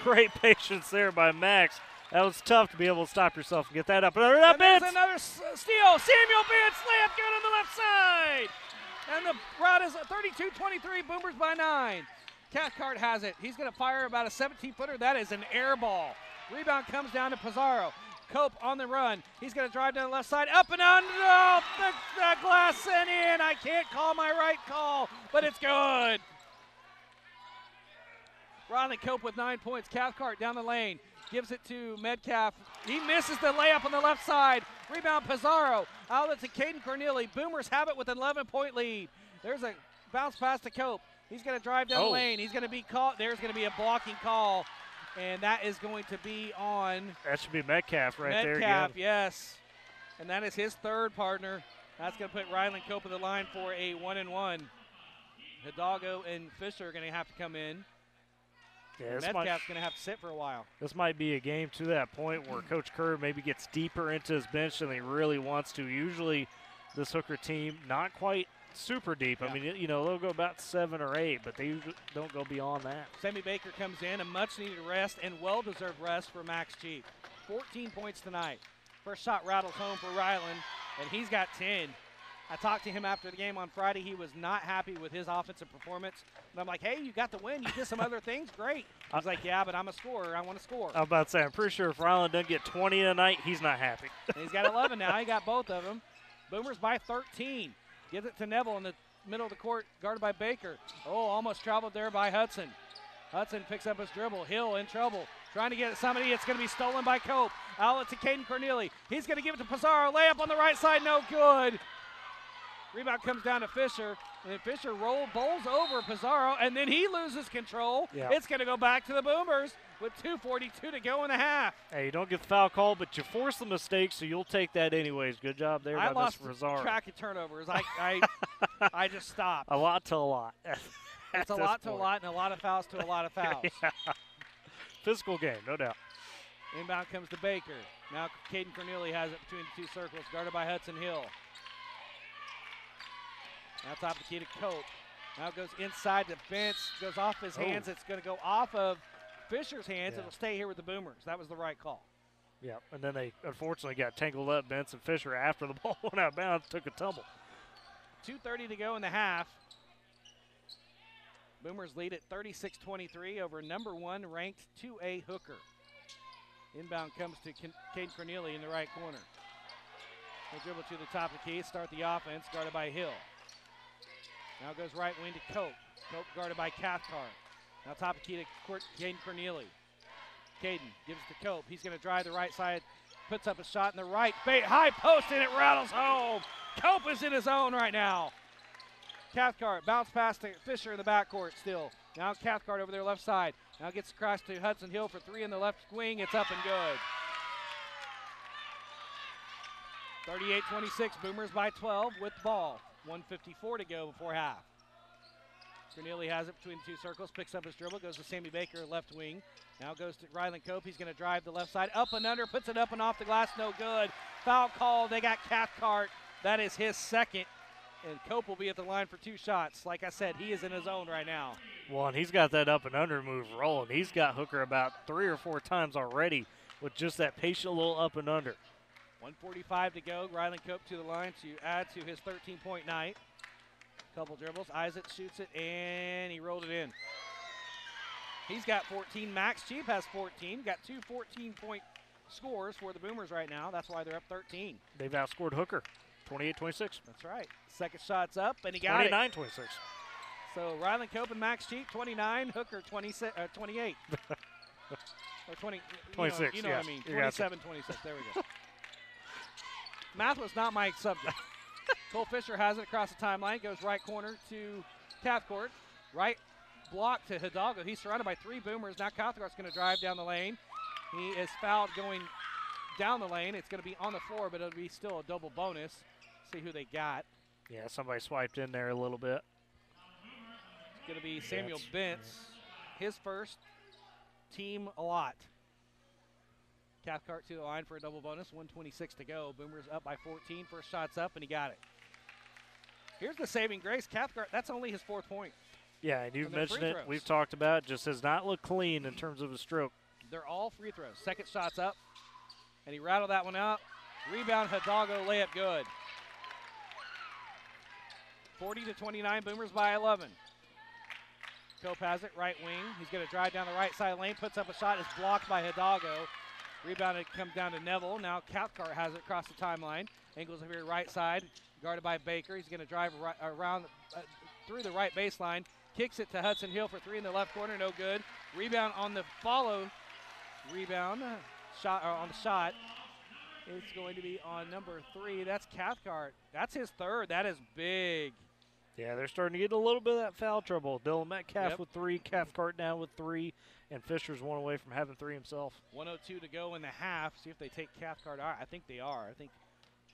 Great patience there by Max. That was tough to be able to stop yourself and get that up and under. That There's another steal. Samuel Bentz layup good on the left side. And the route is 32-23, Boomers by 9. Cathcart has it. He's going to fire about a 17-footer. That is an air ball. Rebound comes down to Pizarro. Cope on the run. He's going to drive down the left side. Up and under. Oh, the glass and in. I can't call my right call, but it's good. Riley Cope with 9 points. Cathcart down the lane. Gives it to Metcalf. He misses the layup on the left side. Rebound Pizarro. Outlet to Caden Corneli. Boomers have it with an 11-point lead. There's a bounce pass to Cope. He's going to drive down the lane. He's going to be caught. There's going to be a blocking call, and that is going to be on. That should be Metcalf right there. Metcalf, yes. And that is his third partner. That's going to put Ryland Cope on the line for a 1-and-1. Hidalgo and Fisher are going to have to come in. Yeah, Metcalf's going to have to sit for a while. This might be a game to that point where Coach Kerr maybe gets deeper into his bench than he really wants to. Usually this Hooker team, not quite super deep. Yeah. I mean, you know, they'll go about 7 or 8, but they usually don't go beyond that. Sammy Baker comes in, a much-needed rest and well-deserved rest for Max Cheap. 14 points tonight. First shot rattles home for Ryland, and he's got 10. I talked to him after the game on Friday. He was not happy with his offensive performance. And I'm like, hey, you got the win. You did some other things. Great. I was like, yeah, but I'm a scorer. I want to score. I'm about to say, I'm pretty sure if Ryland doesn't get 20 tonight, he's not happy. And he's got 11 now. He got both of them. Boomers by 13. Gives it to Neville in the middle of the court, guarded by Baker. Oh, almost traveled there by Hudson. Hudson picks up his dribble. Hill in trouble. Trying to get at somebody. It's going to be stolen by Cope. Outlet to Caden Corneli. He's going to give it to Pizarro. Layup on the right side. No good. Rebound comes down to Fisher, and then Fisher bowls over Pizarro, and then he loses control. Yeah. It's going to go back to the Boomers with 2:42 to go in the half. Hey, you don't get the foul call, but you force the mistake, so you'll take that anyways. Good job there by lost Pizarro. track of turnovers. I just stopped. A lot to a lot. It's a lot to a lot, and a lot of fouls to a lot of fouls. Yeah. Physical game, no doubt. Inbound comes to Baker. Now Caden Corneli has it between the two circles, guarded by Hudson Hill. Now top of the key to Cope. Now it goes inside to Bentz. Goes off his hands. It's going to go off of Fisher's hands. Yeah. It'll stay here with the Boomers. That was the right call. Yeah, and then they unfortunately got tangled up. Bentz and Fisher after the ball went out of bounds, took a tumble. 2:30 to go in the half. Boomers lead at 36-23 over number 1 ranked 2A Hooker. Inbound comes to Caden Corneli in the right corner. They dribble to the top of the key, start the offense, guarded by Hill. Now goes right wing to Cope. Cope guarded by Cathcart. Now top of the key to Caden Corneli. Caden gives it to Cope. He's going to drive the right side, puts up a shot in the right. High post, and it rattles home. Cope is in his own right now. Cathcart bounce pass to Fisher in the backcourt still. Now Cathcart over there left side. Now gets across to Hudson Hill for 3 in the left wing. It's up and good. 38-26, Boomers by 12 with the ball. 1:54 to go before half. Corneli has it between the two circles, picks up his dribble, goes to Sammy Baker, left wing. Now goes to Ryland Cope. He's going to drive the left side, up and under, puts it up and off the glass, no good. Foul call, they got Cathcart. That is his second, and Cope will be at the line for 2 shots. Like I said, he is in his zone right now. Well, and he's got that up and under move rolling. He's got Hooker about 3 or 4 times already with just that patient little up and under. 1:45 to go. Ryland Cope to the line to add to his 13-point night. Couple dribbles. Isaac shoots it, and he rolled it in. He's got 14. Max Cheap has 14. Got 2 14-point scores for the Boomers right now. That's why they're up 13. They've outscored Hooker, 28-26. That's right. Second shot's up, and he got it. 29-26. So Ryland Cope and Max Cheap, 29. Hooker, 28. Or 20. 26, You know yeah. what I mean. 27, 26. There we go. Math was not my subject. Cole Fisher has it across the timeline. Goes right corner to Cathcart. Right block to Hidalgo. He's surrounded by 3 Boomers. Now Cathcart's going to drive down the lane. He is fouled going down the lane. It's going to be on the floor, but it'll be still a double bonus. See who they got. Yeah, somebody swiped in there a little bit. It's going to be Samuel Bentz. His first, team a lot. Cathcart to the line for a double bonus. 1:26 to go. Boomers up by 14. First shot's up, and he got it. Here's the saving grace. Cathcart, that's only his 4th point. Yeah, and you've mentioned it. We've talked about it. Just does not look clean in terms of a stroke. They're all free throws. Second shot's up, and he rattled that one out. Rebound, Hidalgo, layup good. 40-29, Boomers by 11. Cope has it, right wing. He's going to drive down the right side lane, puts up a shot. It's blocked by Hidalgo. Rebound, it comes down to Neville. Now Cathcart has it across the timeline. Angles over here, right side, guarded by Baker. He's going to drive around through the right baseline. Kicks it to Hudson Hill for 3 in the left corner, no good. Rebound on the follow. Rebound, shot on the shot. It's going to be on number 3. That's Cathcart. That's his 3rd. That is big. Yeah, they're starting to get a little bit of that foul trouble. Dylan Metcalf with 3, Cathcart now with 3, and Fisher's 1 away from having 3 himself. 1:02 to go in the half. See if they take Cathcart out. I think they are. I think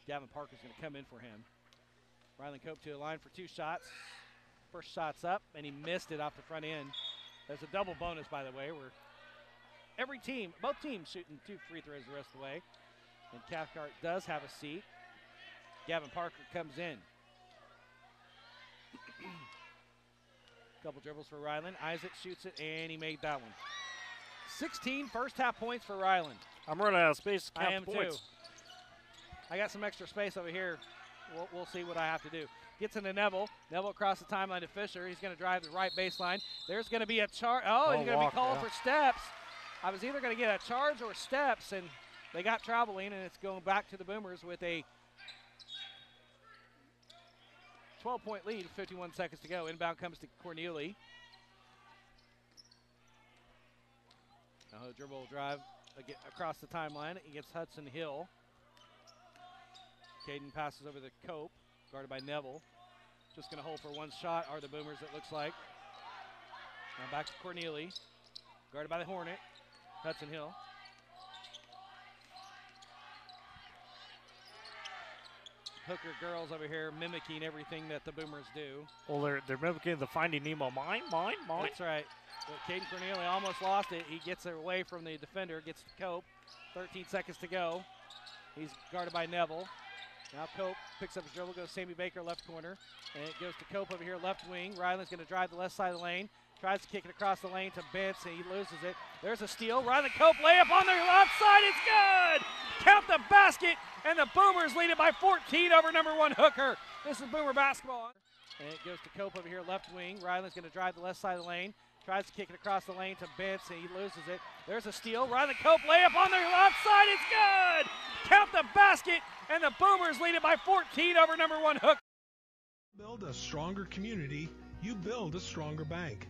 Gavin Parker's going to come in for him. Ryland Cope to the line for 2 shots. First shot's up, and he missed it off the front end. There's a double bonus, by the way, where every team, both teams shooting 2 free throws the rest of the way. And Cathcart does have a seat. Gavin Parker comes in. Couple dribbles for Ryland. Isaac shoots it, and he made that one. 16 first-half points for Ryland. I'm running out of space to count I am points. too. I got some extra space over here. We'll see what I have to do. Gets into Neville. Neville across the timeline to Fisher. He's going to drive the right baseline. There's going to be a charge. Oh, he's going to be called for steps. I was either going to get a charge or steps, and they got traveling, and it's going back to the Boomers with a 12-point lead, 51 seconds to go. Inbound comes to Corneli. Now he'll dribble drive across the timeline against Hudson Hill. Caden passes over the Cope, guarded by Neville. Just going to hold for 1 shot are the Boomers, it looks like. Now back to Corneli, guarded by the Hornet, Hudson Hill. Hooker girls over here mimicking everything that the Boomers do. Well, they're mimicking the Finding Nemo. Mine. That's right. But Caden Corneli almost lost it. He gets away from the defender, gets to Cope. 13 seconds to go. He's guarded by Neville. Now Cope picks up his dribble, goes Sammy Baker left corner. And it goes to Cope over here, left wing. Ryland's going to drive the left side of the lane. Tries to kick it across the lane to Bentz, and he loses it. There's a steal. Ryland Cope layup on the left side. It's good! Count the basket, and the Boomers lead it by 14 over number 1 Hooker. This is Boomer basketball. And it goes to Cope over here, left wing. Ryland's going to drive the left side of the lane. Tries to kick it across the lane to Bentz, and he loses it. There's a steal. Ryland Cope layup on the left side. It's good! Count the basket, and the Boomers lead it by 14 over number 1 Hooker. Build a stronger community, you build a stronger bank.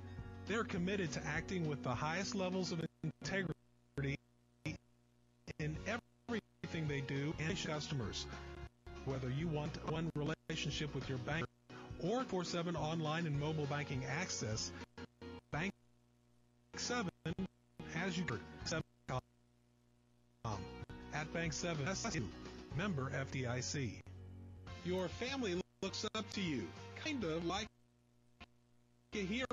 They're committed to acting with the highest levels of integrity in everything they do and customers. Whether you want one relationship with your bank or 24/7 online and mobile banking access, Bank 7 has you covered. 7.com. At Bank 7, member FDIC. Your family looks up to you, kind of like a hero.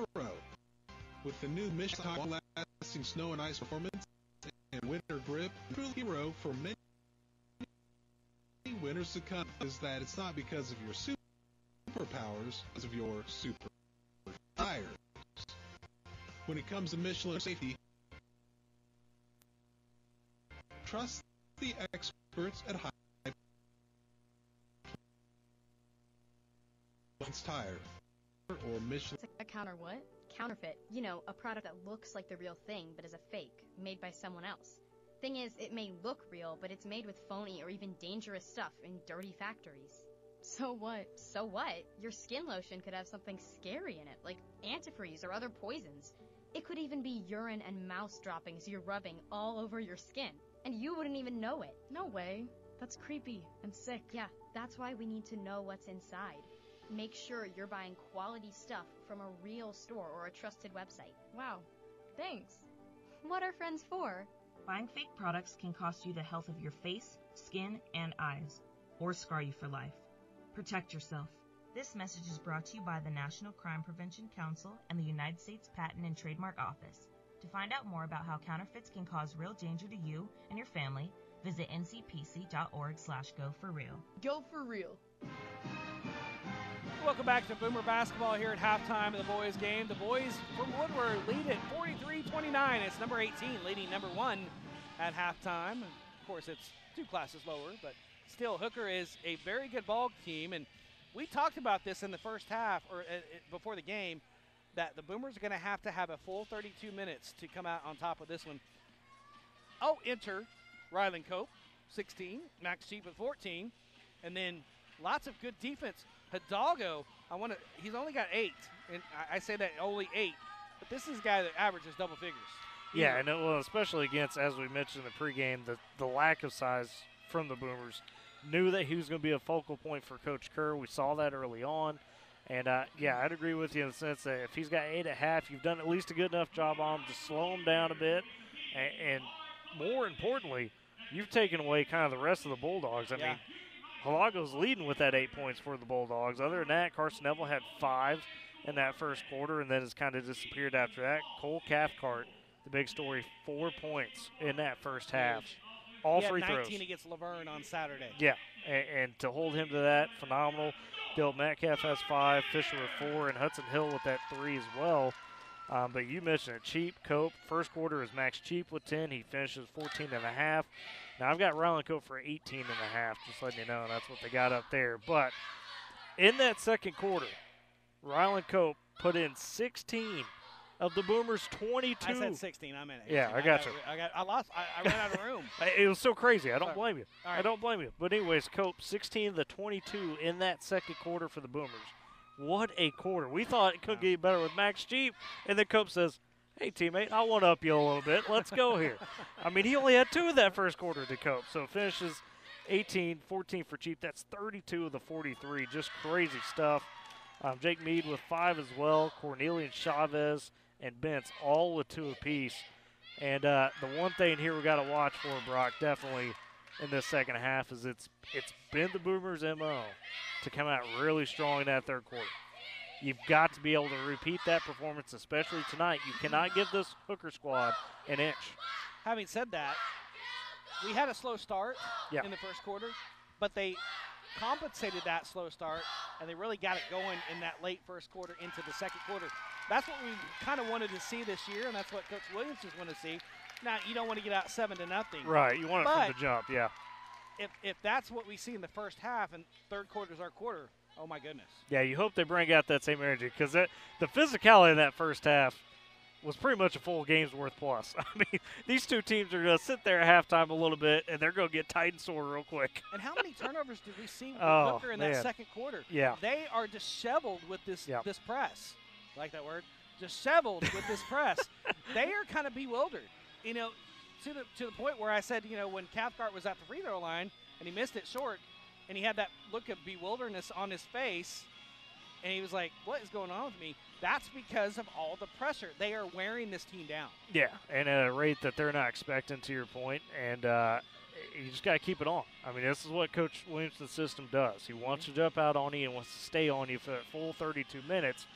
With the new Michelin long-lasting snow and ice performance and winter grip, true hero for many winters to come is that it's not because of your superpowers, it's of your super tires. When it comes to Michelin safety, trust the experts at High Plains Tire or Michelin. A counter what? Counterfeit. You know, a product that looks like the real thing but is a fake, made by someone else. Thing is, it may look real, but it's made with phony or even dangerous stuff in dirty factories. So what? So what? Your skin lotion could have something scary in it, like antifreeze or other poisons. It could even be urine and mouse droppings you're rubbing all over your skin, and you wouldn't even know it. No way. That's creepy and sick. Yeah, that's why we need to know what's inside. Make sure you're buying quality stuff from a real store or a trusted website. Wow. Thanks. What are friends for? Buying fake products can cost you the health of your face, skin, and eyes, or scar you for life. Protect yourself. This message is brought to you by the National Crime Prevention Council and the United States Patent and Trademark Office. To find out more about how counterfeits can cause real danger to you and your family, visit ncpc.org/go4real. Go for real. Welcome back to Boomer Basketball here at halftime of the boys' game. The boys from Woodward lead it 43-29. It's number 18 leading number 1 at halftime. Of course, it's 2 classes lower, but still, Hooker is a very good ball team. And we talked about this in the first half, or before the game, that the Boomers are going to have a full 32 minutes to come out on top of this one. Oh, enter Rylan Cope, 16, Max Cheap with 14, and then lots of good defense. Hidalgo, he's only got 8, and I say that only 8, but this is a guy that averages double figures. Yeah, and especially against, as we mentioned in the pregame, the lack of size from the Boomers. Knew that he was going to be a focal point for Coach Kerr. We saw that early on. And, I'd agree with you in the sense that if he's got 8 at half, you've done at least a good enough job on him to slow him down a bit. And more importantly, you've taken away kind of the rest of the Bulldogs. I mean, Hidalgo's leading with that 8 points for the Bulldogs. Other than that, Carson Neville had 5 in that first quarter and then has kind of disappeared after that. Cole Cathcart, the big story, 4 points in that first half. All free throws. 19 against Laverne on Saturday. Yeah, and to hold him to that, phenomenal. Dale Metcalf has 5, Fisher with 4, and Hudson Hill with that 3 as well. But you mentioned it, Cheap, Cope. First quarter is Max Cheap with 10. He finishes 14.5. Now, I've got Rylan Cope for 18.5, just letting you know. That's what they got up there. But in that second quarter, Rylan Cope put in 16 of the Boomers' 22. I said 16. I meant 18. Yeah, I got you. I lost. I ran out of room. It was so crazy. I don't blame you. Right. I don't blame you. But anyways, Cope, 16 of the 22 in that second quarter for the Boomers. What a quarter. We thought it couldn't get better with Max Cheap. And then Cope says, hey, teammate, I want to up you a little bit. Let's go here. I mean, he only had 2 of that first quarter to Cope. So finishes 18, 14 for Cheap. That's 32 of the 43. Just crazy stuff. Jake Mead with 5 as well. Cornelian Chavez and Bentz all with 2 apiece. And the one thing here we got to watch for, Brock, definitely in this second half is it's been the Boomers' MO to come out really strong in that third quarter. You've got to be able to repeat that performance, especially tonight. You cannot give this Hooker squad an inch. Having said that, we had a slow start in the first quarter, but they compensated that slow start, and they really got it going in that late first quarter into the second quarter. That's what we kind of wanted to see this year, and that's what Coach Williams just want to see. Now, you don't want to get out 7-0. Right, you want it from the jump, yeah. If that's what we see in the first half and third quarter's our quarter, oh, my goodness. Yeah, you hope they bring out that same energy because the physicality in that first half was pretty much a full game's worth plus. I mean, these two teams are going to sit there at halftime a little bit, and they're going to get tight and sore real quick. And how many turnovers did we see with Hooker in that second quarter? Yeah. They are disheveled with this press. Like that word? Disheveled with this press. They are kind of bewildered. You know, to the point where I said, you know, when Cathcart was at the free throw line and he missed it short and he had that look of bewilderness on his face and he was like, what is going on with me? That's because of all the pressure. They are wearing this team down. Yeah, and at a rate that they're not expecting, to your point, and you just got to keep it on. I mean, this is what Coach Williamson's system does. He wants to jump out on you and wants to stay on you for that full 32 minutes.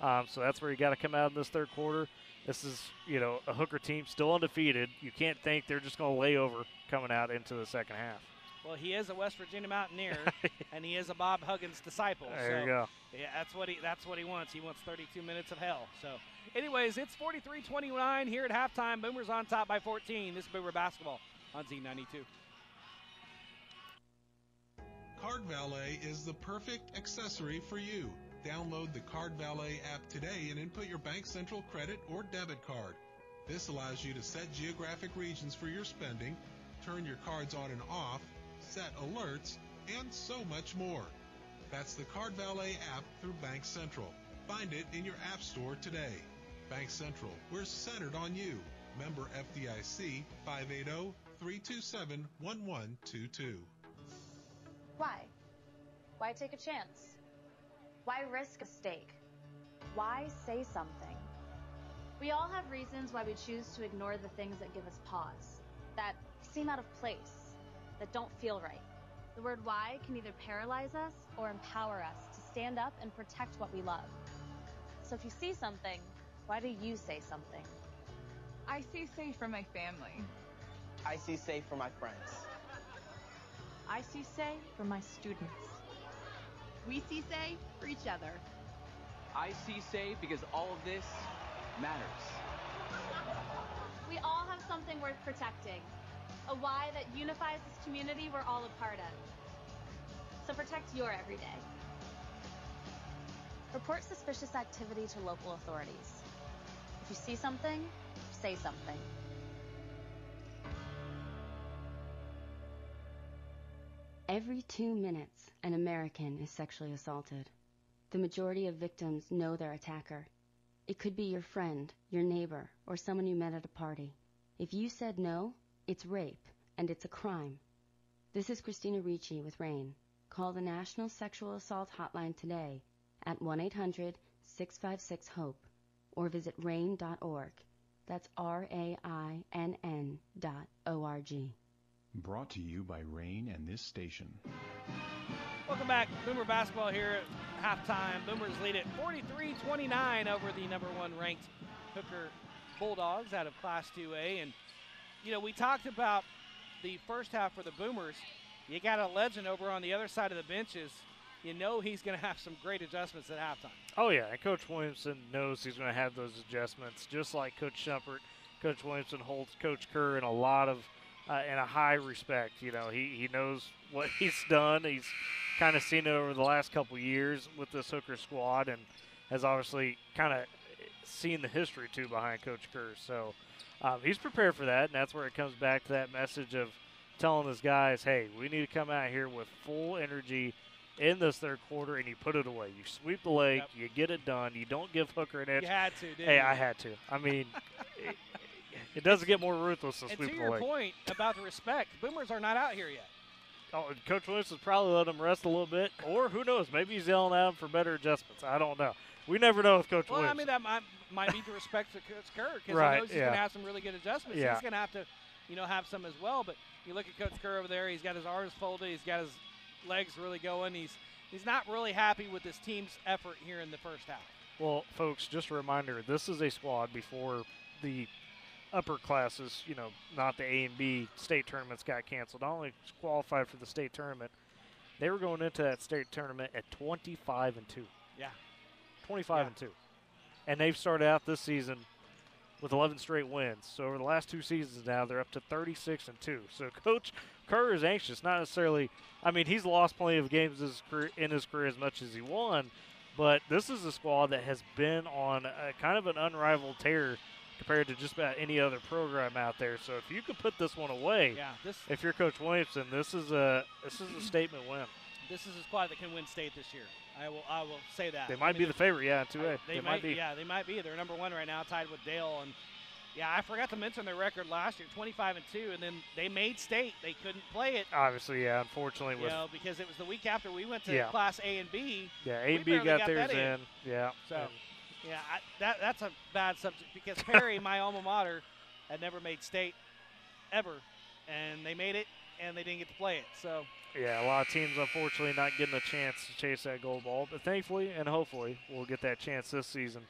So that's where you got to come out in this third quarter. This is, you know, a Hooker team still undefeated. You can't think they're just going to lay over coming out into the second half. Well, he is a West Virginia Mountaineer, and he is a Bob Huggins disciple. There you go. Yeah, that's what he wants. He wants 32 minutes of hell. So, anyways, it's 43-29 here at halftime. Boomers on top by 14. This is Boomer Basketball on Z92. Card Valet is the perfect accessory for you. Download the Card Valet app today and input your Bank Central credit or debit card. This allows you to set geographic regions for your spending, turn your cards on and off, set alerts, and so much more. That's the Card Valet app through Bank Central. Find it in your app store today. Bank Central, we're centered on you. Member FDIC, 580-327-1122. Why? Why take a chance? Why risk a stake? Why say something? We all have reasons why we choose to ignore the things that give us pause, that seem out of place, that don't feel right. The word why can either paralyze us or empower us to stand up and protect what we love. So if you see something, why do you say something? I see safe for my family. I see safe for my friends. I see safe for my students. We see safe for each other. I see safe because all of this matters. We all have something worth protecting. A why that unifies this community we're all a part of. So protect your everyday. Report suspicious activity to local authorities. If you see something, say something. Every 2 minutes, an American is sexually assaulted. The majority of victims know their attacker. It could be your friend, your neighbor, or someone you met at a party. If you said no, it's rape, and it's a crime. This is Christina Ricci with RAIN. Call the National Sexual Assault Hotline today at 1-800-656-HOPE or visit RAIN.org. That's RAINN.org. Brought to you by RAIN and this station. Welcome back. Boomer basketball here at halftime. Boomers lead it 43-29 over the number 1 ranked Hooker Bulldogs out of Class 2A. And, you know, we talked about the first half for the Boomers. You got a legend over on the other side of the benches. You know he's going to have some great adjustments at halftime. Oh, yeah, and Coach Williamson knows he's going to have those adjustments, just like Coach Shumpert. Coach Williamson holds Coach Kerr in a lot of in a high respect. You know, he knows what he's done. He's kind of seen it over the last couple years with this Hooker squad and has obviously kind of seen the history, too, behind Coach Kerr. So he's prepared for that, and that's where it comes back to that message of telling his guys, hey, we need to come out here with full energy in this third quarter, and you put it away. You sweep the lake, you get it done. You don't give Hooker an inch. You had to, didn't you? Hey, I had to. I mean, it doesn't get more ruthless than sweep the lake. And to your point about the respect, Boomers are not out here yet. Oh, Coach Williamson's probably let him rest a little bit, or who knows, maybe he's yelling at him for better adjustments. I don't know. We never know with Coach Williamson. Well, I mean, that might be the respect to Coach Kerr because right, he knows he's going to have some really good adjustments. Yeah. He's going to have to, have some as well. But you look at Coach Kerr over there, he's got his arms folded, he's got his legs really going. He's not really happy with his team's effort here in the first half. Well, folks, just a reminder, this is a squad before the upper classes, not the A and B state tournaments got canceled. Not only qualified for the state tournament, they were going into that state tournament at 25-2. Yeah. 25-2. And they've started out this season with 11 straight wins. So over the last 2 seasons now, they're up to 36-2. So Coach Kerr is anxious, not necessarily – I mean, he's lost plenty of games in his career as much as he won, but this is a squad that has been on a kind of an unrivaled tear compared to just about any other program out there. So if you could put this one away, if you're Coach Williamson, this is a statement win. This is a squad that can win state this year. I will say that. They might be the favorite, in 2A. They might be. Yeah, they might be. They're number 1 right now, tied with Dale. And yeah, I forgot to mention their record last year, 25-2, and then they made state. They couldn't play it. Obviously, yeah. Unfortunately, because it was the week after we went to Class A and B. Yeah, A and B got theirs in. Yeah. So, that's a bad subject because Perry, my alma mater, had never made state ever, and they made it, and they didn't get to play it. So. Yeah, a lot of teams, unfortunately, not getting a chance to chase that gold ball. But thankfully and hopefully we'll get that chance this season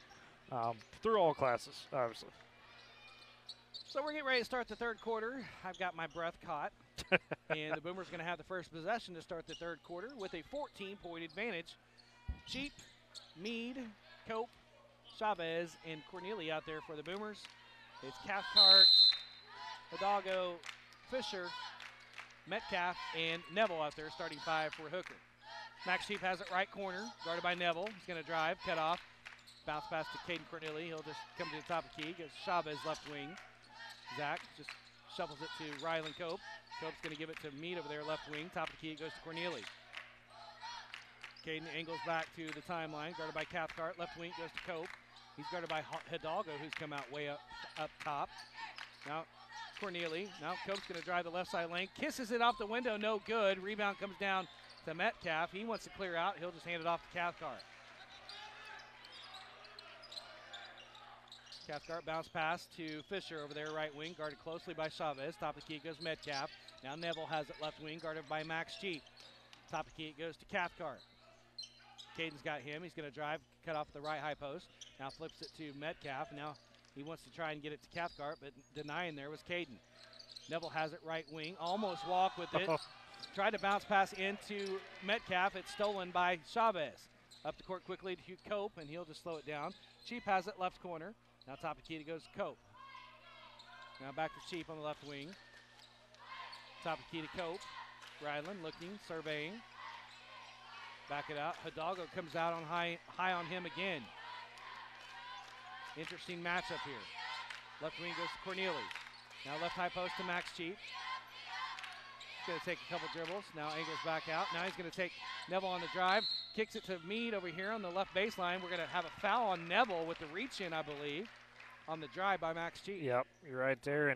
through all classes, obviously. So we're getting ready to start the third quarter. I've got my breath caught. And the Boomers going to have the first possession to start the third quarter with a 14-point advantage. Cheap, Meade, Cope, Chavez, and Cornelia out there for the Boomers. It's Cathcart, Hidalgo, Fisher, Metcalf, and Neville out there, starting 5 for Hooker. Max Cheap has it right corner, guarded by Neville. He's going to drive, cut off, bounce pass to Caden Cornelia. He'll just come to the top of the key. Goes Chavez left wing. Zach just shovels it to Rylan Cope. Cope's going to give it to Meade over there, left wing. Top of the key, it goes to Cornelia. Caden angles back to the timeline, guarded by Cathcart. Left wing goes to Cope. He's guarded by Hidalgo, who's come out way up top. Now Cornelia. Now Cope's going to drive the left side lane. Kisses it off the window, no good. Rebound comes down to Metcalf. He wants to clear out. He'll just hand it off to Cathcart. Cathcart bounce pass to Fisher over there, right wing, guarded closely by Chavez. Top of the key goes Metcalf. Now Neville has it left wing, guarded by Max Cheap. Top of the key it goes to Cathcart. Caden's got him. He's going to drive, cut off the right high post. Now flips it to Metcalf. Now He wants to try and get it to Cathcart, but denying there was Caden. Neville has it right wing, almost walk with it. Tried to bounce pass into Metcalf. It's stolen by Chavez. Up the court quickly to Cope, and he'll just slow it down. Cheap has it left corner. Now top of key, it goes to Cope. Now back to Cheap on the left wing. Top of key to Cope. Ryland looking, surveying. Back it out. Hidalgo comes out on high on him again. Interesting matchup here. Left wing goes to Corneli. Now left high post to Max Cheap. He's going to take a couple dribbles. Now angles back out. Now he's going to take Neville on the drive. Kicks it to Meade over here on the left baseline. We're going to have a foul on Neville with the reach in, I believe, on the drive by Max Cheap. Yep, you're right there.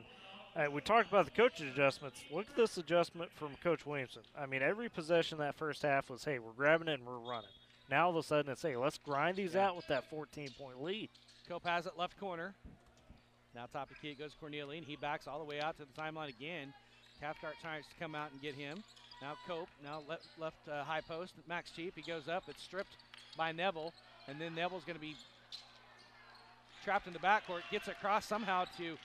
And we talked about the coach's adjustments. Look at this adjustment from Coach Williamson. I mean, every possession that first half was, hey, we're grabbing it and we're running. Now all of a sudden it's, hey, let's grind these out with that 14-point lead. Cope has it left corner. Now top of key, it goes Corneli, and he backs all the way out to the timeline again. Cathcart tries to come out and get him. Now Cope, now left high post. Max Cheap, he goes up. It's stripped by Neville, and then Neville's going to be trapped in the backcourt. Gets across somehow to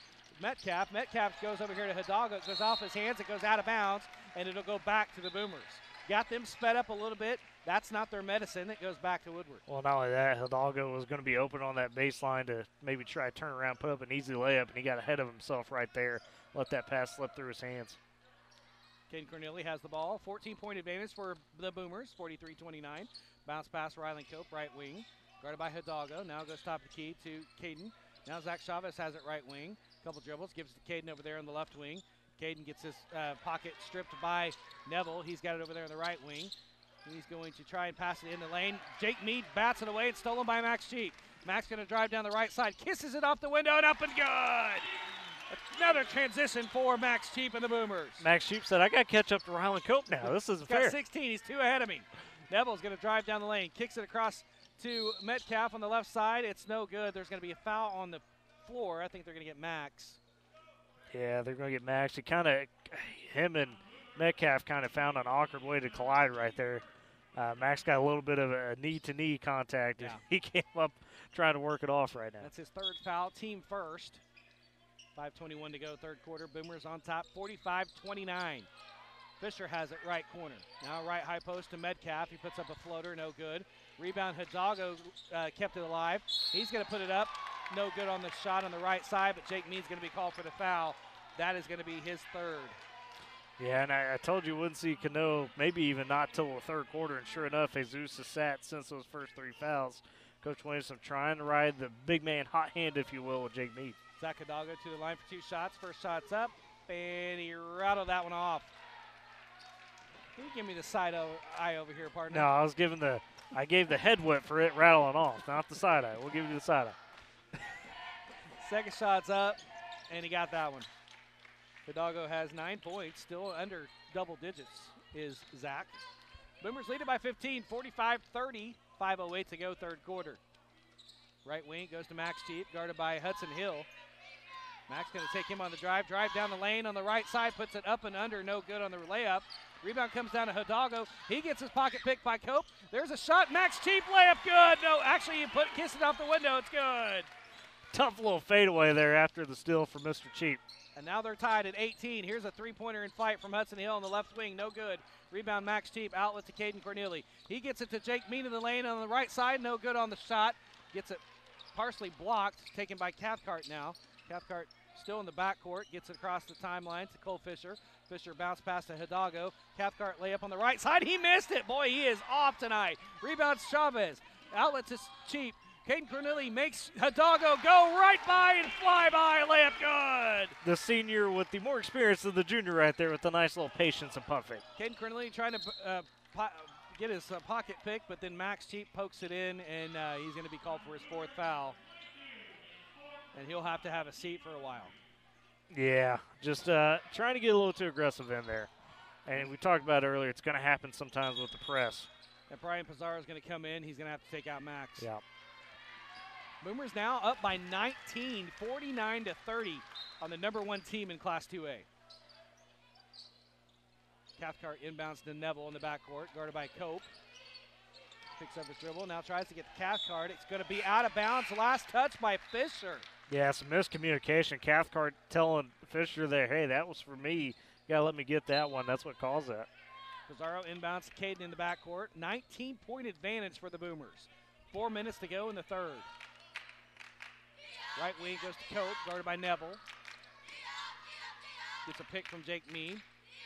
Metcalf. Metcalf goes over here to Hidalgo. It goes off his hands. It goes out of bounds, and it'll go back to the Boomers. Got them sped up a little bit. That's not their medicine. It goes back to Woodward. Well, not only that, Hidalgo was going to be open on that baseline to maybe try to turn around, put up an easy layup, and he got ahead of himself right there. Let that pass slip through his hands. Caden Corneli has the ball. 14-point advantage for the Boomers, 43-29. Bounce pass, Ryland Cope, right wing. Guarded by Hidalgo. Now goes top of the key to Caden. Now Zach Chavez has it right wing. Couple dribbles, gives it to Caden over there on the left wing. Caden gets his pocket stripped by Neville. He's got it over there on the right wing. He's going to try and pass it in the lane. Jake Meade bats it away. It's stolen by Max Cheap. Max going to drive down the right side. Kisses it off the window and up and good. Another transition for Max Cheap and the Boomers. Max Cheap said, I got to catch up to Ryland Cope now. This isn't fair. Got 16. He's 2 ahead of me. Neville's going to drive down the lane. Kicks it across to Metcalf on the left side. It's no good. There's going to be a foul on the floor. I think they're going to get Max. Yeah, they're going to get Max. Him and Metcalf kind of found an awkward way to collide right there. Max got a little bit of a knee-to-knee contact. Yeah. He came up trying to work it off right now. That's his third foul, team first. 5:21 to go, third quarter. Boomers on top, 45-29. Fisher has it right corner. Now right high post to Metcalf. He puts up a floater, no good. Rebound, Hidalgo kept it alive. He's going to put it up. No good on the shot on the right side, but Jake Meade's going to be called for the foul. That is going to be his third. Yeah, and I told you wouldn't see Cano maybe even not till the third quarter, and sure enough, Jesus has sat since those first 3 fouls. Coach Williamson trying to ride the big man hot hand, if you will, with Jake Meade. Zach Hidalgo to the line for 2 shots. First shot's up, and he rattled that one off. Can you give me the side eye over here, partner? No, I gave the head whip for it rattling off, not the side eye. We'll give you the side eye. Second shot's up, and he got that one. Hidalgo has 9 points, still under double digits is Zach. Boomers lead it by 15, 45-30, 5:08 to go, third quarter. Right wing goes to Max Cheap, guarded by Hudson Hill. Max going to take him on the drive down the lane on the right side, puts it up and under, no good on the layup. Rebound comes down to Hidalgo. He gets his pocket picked by Cope. There's a shot, Max Cheap layup, good. No, actually he kissed it off the window, it's good. Tough little fadeaway there after the steal from Mr. Cheap. And now they're tied at 18. Here's a three-pointer in flight from Hudson Hill on the left wing. No good. Rebound Max Cheap. Outlet to Caden Corneli. He gets it to Jake Meade in the lane on the right side. No good on the shot. Gets it partially blocked. Taken by Cathcart now. Cathcart still in the backcourt. Gets it across the timeline to Cole Fisher. Fisher bounce pass to Hidalgo. Cathcart layup on the right side. He missed it. Boy, he is off tonight. Rebound Chavez. Outlet to Cheap. Caden Corneli makes Hidalgo go right by and fly by. Layup good. The senior with the more experience than the junior right there with the nice little patience and pump fake. Caden Corneli trying to get his pocket pick, but then Max Cheap pokes it in, and he's going to be called for his 4th foul. And he'll have to have a seat for a while. Yeah, just trying to get a little too aggressive in there. And we talked about it earlier, it's going to happen sometimes with the press. And Brian Pizarro is going to come in. He's going to have to take out Max. Yeah. Boomers now up by 19, 49-30 on the number 1 team in Class 2A. Cathcart inbounds to Neville in the backcourt, guarded by Cope. Picks up his dribble, now tries to get to Cathcart. It's going to be out of bounds. Last touch by Fisher. Yeah, some miscommunication. Cathcart telling Fisher there, hey, that was for me. You got to let me get that one. That's what caused that. Pizarro inbounds to Caden in the backcourt. 19-point advantage for the Boomers. 4 minutes to go in the third. Right wing goes to Cope, guarded by Neville. Gets a pick from Jake Mead.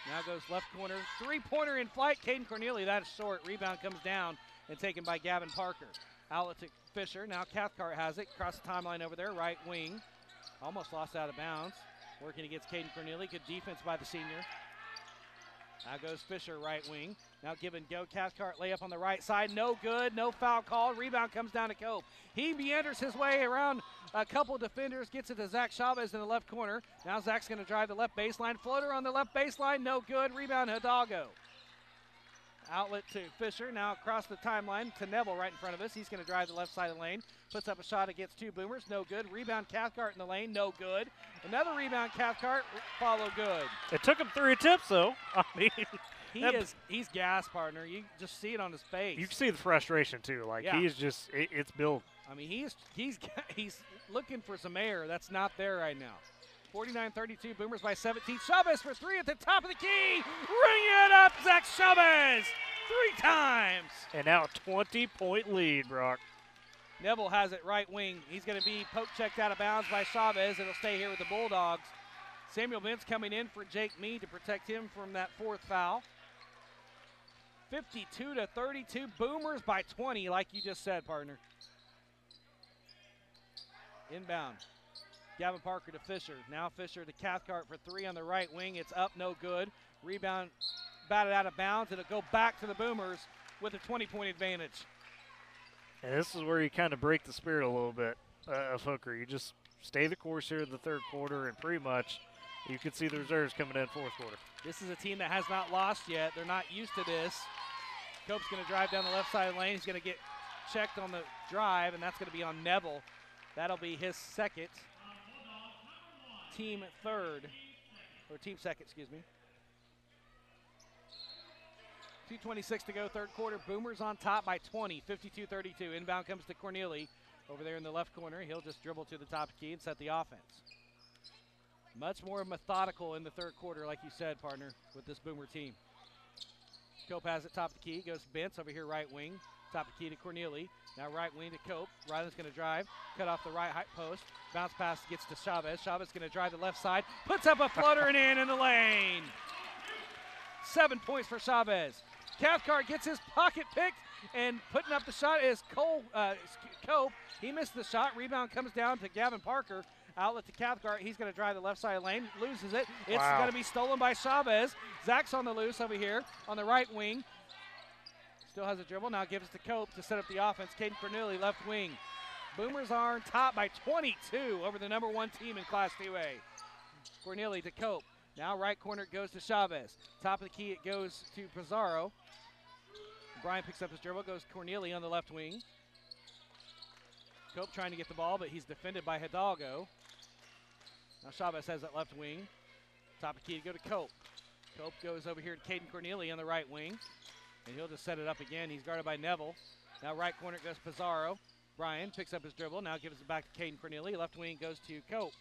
Now goes left corner. Three-pointer in flight. Caden Corneli, that is short. Rebound comes down and taken by Gavin Parker. Outlet to Fisher. Now Cathcart has it. Across the timeline over there. Right wing. Almost lost out of bounds. Working against Caden Corneli. Good defense by the senior. Now goes Fisher, right wing. Now give and go. Cathcart layup on the right side. No good. No foul call. Rebound comes down to Cope. He meanders his way around a couple defenders. Gets it to Zach Chavez in the left corner. Now Zach's going to drive the left baseline. Floater on the left baseline. No good. Rebound Hidalgo. Outlet to Fisher. Now across the timeline to Neville right in front of us. He's going to drive the left side of the lane. Puts up a shot against two Boomers. No good. Rebound Cathcart in the lane. No good. Another rebound Cathcart. Follow good. It took him 3 attempts, though. I mean, he's gas, partner. You just see it on his face. You can see the frustration, too. Like, yeah. He's just, it's built. I mean, he's looking for some air. That's not there right now. 49-32, Boomers by 17. Chavez for 3 at the top of the key. Ring it up, Zach Chavez. 3 times. And now a 20-point lead, Brock. Neville has it right wing. He's going to be poke checked out of bounds by Chavez. It'll stay here with the Bulldogs. Samuel Vince coming in for Jake Mead to protect him from that 4th foul. 52-32, Boomers by 20, like you just said, partner. Inbound. Gavin Parker to Fisher. Now Fisher to Cathcart for 3 on the right wing. It's up, no good. Rebound batted out of bounds. It'll go back to the Boomers with a 20-point advantage. And this is where you kind of break the spirit a little bit of Hooker. You just stay the course here in the third quarter, and pretty much you can see the reserves coming in fourth quarter. This is a team that has not lost yet. They're not used to this. Cope's going to drive down the left side of the lane. He's going to get checked on the drive, and that's going to be on Neville. That'll be his second. Team second, excuse me. 2:26 to go, third quarter. Boomers on top by 20, 52-32. Inbound comes to Corneli over there in the left corner. He'll just dribble to the top key and set the offense. Much more methodical in the third quarter, like you said, partner, with this Boomer team. Cope has it top of the key, goes to Bentz over here right wing. Top of the key to Corneli. Now right wing to Cope. Ryland's going to drive, cut off the right high post. Bounce pass gets to Chavez. Chavez going to drive the left side, puts up a floater and in the lane. 7 points for Chavez. Cathcart gets his pocket picked, and putting up the shot is Cope. He missed the shot. Rebound comes down to Gavin Parker. Outlet to Cathcart. He's going to drive the left side lane. Loses it. It's going to be stolen by Chavez. Zach's on the loose over here on the right wing. Still has a dribble. Now gives it to Cope to set up the offense. Caden Corneli, left wing. Boomers are on top by 22 over the number 1 team in Class 2A. Corneli to Cope. Now right corner it goes to Chavez. Top of the key it goes to Pizarro. Brian picks up his dribble, goes Corneli on the left wing. Cope trying to get the ball, but he's defended by Hidalgo. Now Chavez has that left wing. Top of the key to go to Cope. Cope goes over here to Caden Corneli on the right wing. And he'll just set it up again. He's guarded by Neville. Now right corner it goes to Pizarro. Brian picks up his dribble. Now gives it back to Caden Corneli. Left wing goes to Cope.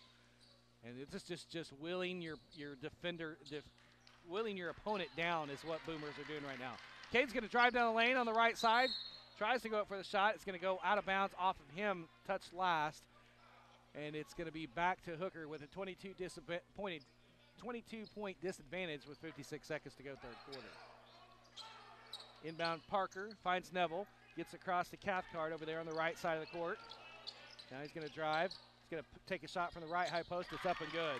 And it's just willing your defender, willing your opponent down is what Boomers are doing right now. Caden's going to drive down the lane on the right side. Tries to go up for the shot. It's going to go out of bounds off of him, touched last. And it's going to be back to Hooker with a 22-point disadvantage with 56 seconds to go third quarter. Inbound Parker finds Neville. Gets across to Cathcart over there on the right side of the court. Now he's going to drive. He's going to take a shot from the right high post. It's up and good.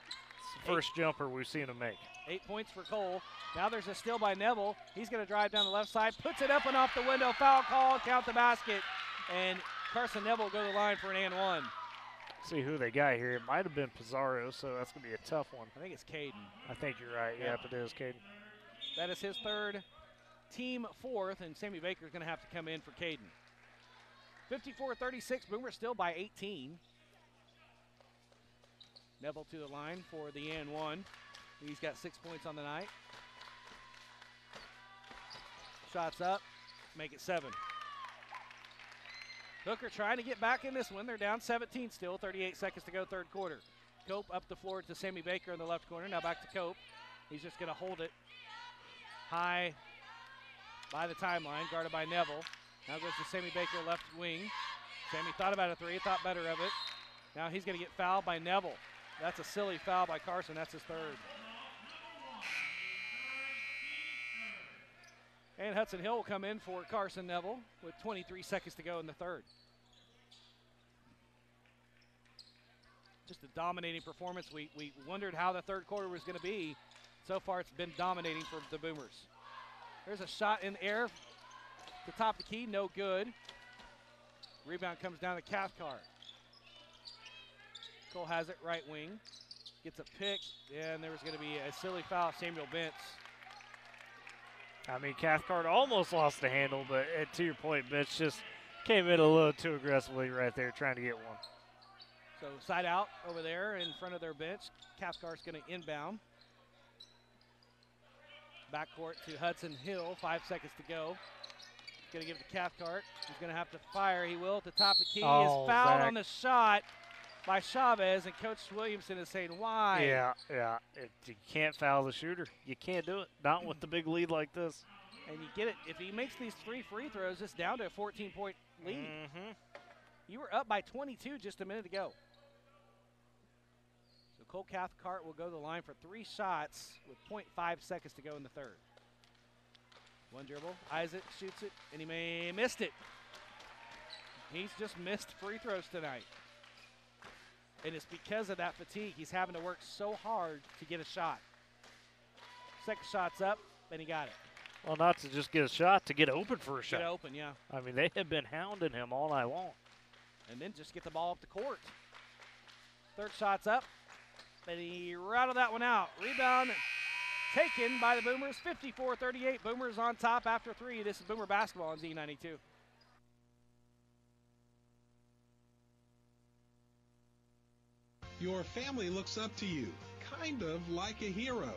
It's the first jumper we've seen him make. 8 points for Cole. Now there's a steal by Neville. He's going to drive down the left side. Puts it up and off the window. Foul call. Count the basket. And Carson Neville will go to the line for an and one. See who they got here. It might have been Pizarro, so that's going to be a tough one. I think it's Caden. I think you're right. Yep, it is Caden. That is his third, team fourth, and Sammy Baker's going to have to come in for Caden. 54-36, Boomer still by 18. Neville to the line for the and one. He's got 6 points on the night. Shots up, make it 7. Hooker trying to get back in this one. They're down 17 still, 38 seconds to go, third quarter. Cope up the floor to Sammy Baker in the left corner. Now back to Cope. He's just going to hold it high by the timeline, guarded by Neville. Now goes to Sammy Baker, left wing. Sammy thought about a three, thought better of it. Now he's going to get fouled by Neville. That's a silly foul by Carson. That's his third. And Hudson Hill will come in for Carson Neville with 23 seconds to go in the third. Just a dominating performance. We wondered how the third quarter was going to be. So far, it's been dominating for the Boomers. There's a shot in the air to top the key, no good. Rebound comes down to Cathcart. Cole has it, right wing. Gets a pick, and there was going to be a silly foul, Samuel Bentz. I mean, Cathcart almost lost the handle, but to your point, Bentz just came in a little too aggressively right there trying to get one. So side out over there in front of their bench. Cathcart's going to inbound. Backcourt to Hudson Hill, 5 seconds to go. Going to give it to Cathcart. He's going to have to fire. He will at the top of the key. He is fouled on the shot by Chavez, and Coach Williamson is saying, why? Yeah. You can't foul the shooter. You can't do it. Not with the big lead like this. And you get it. If he makes these 3 free throws, it's down to a 14-point lead. Mm-hmm. You were up by 22 just a minute ago. So Cole Cathcart will go to the line for 3 shots with 0.5 seconds to go in the third. One dribble. Isaac shoots it, and he missed it. He's just missed free throws tonight. And it's because of that fatigue. He's having to work so hard to get a shot. Second shot's up, and he got it. Well, not to just get a shot, to get open for a shot. Get open, yeah. I mean, they have been hounding him all night long. And then just get the ball up the court. Third shot's up, and he rattled that one out. Rebound taken by the Boomers, 54-38. Boomers on top after 3. This is Boomer basketball on Z92. Your family looks up to you, kind of like a hero.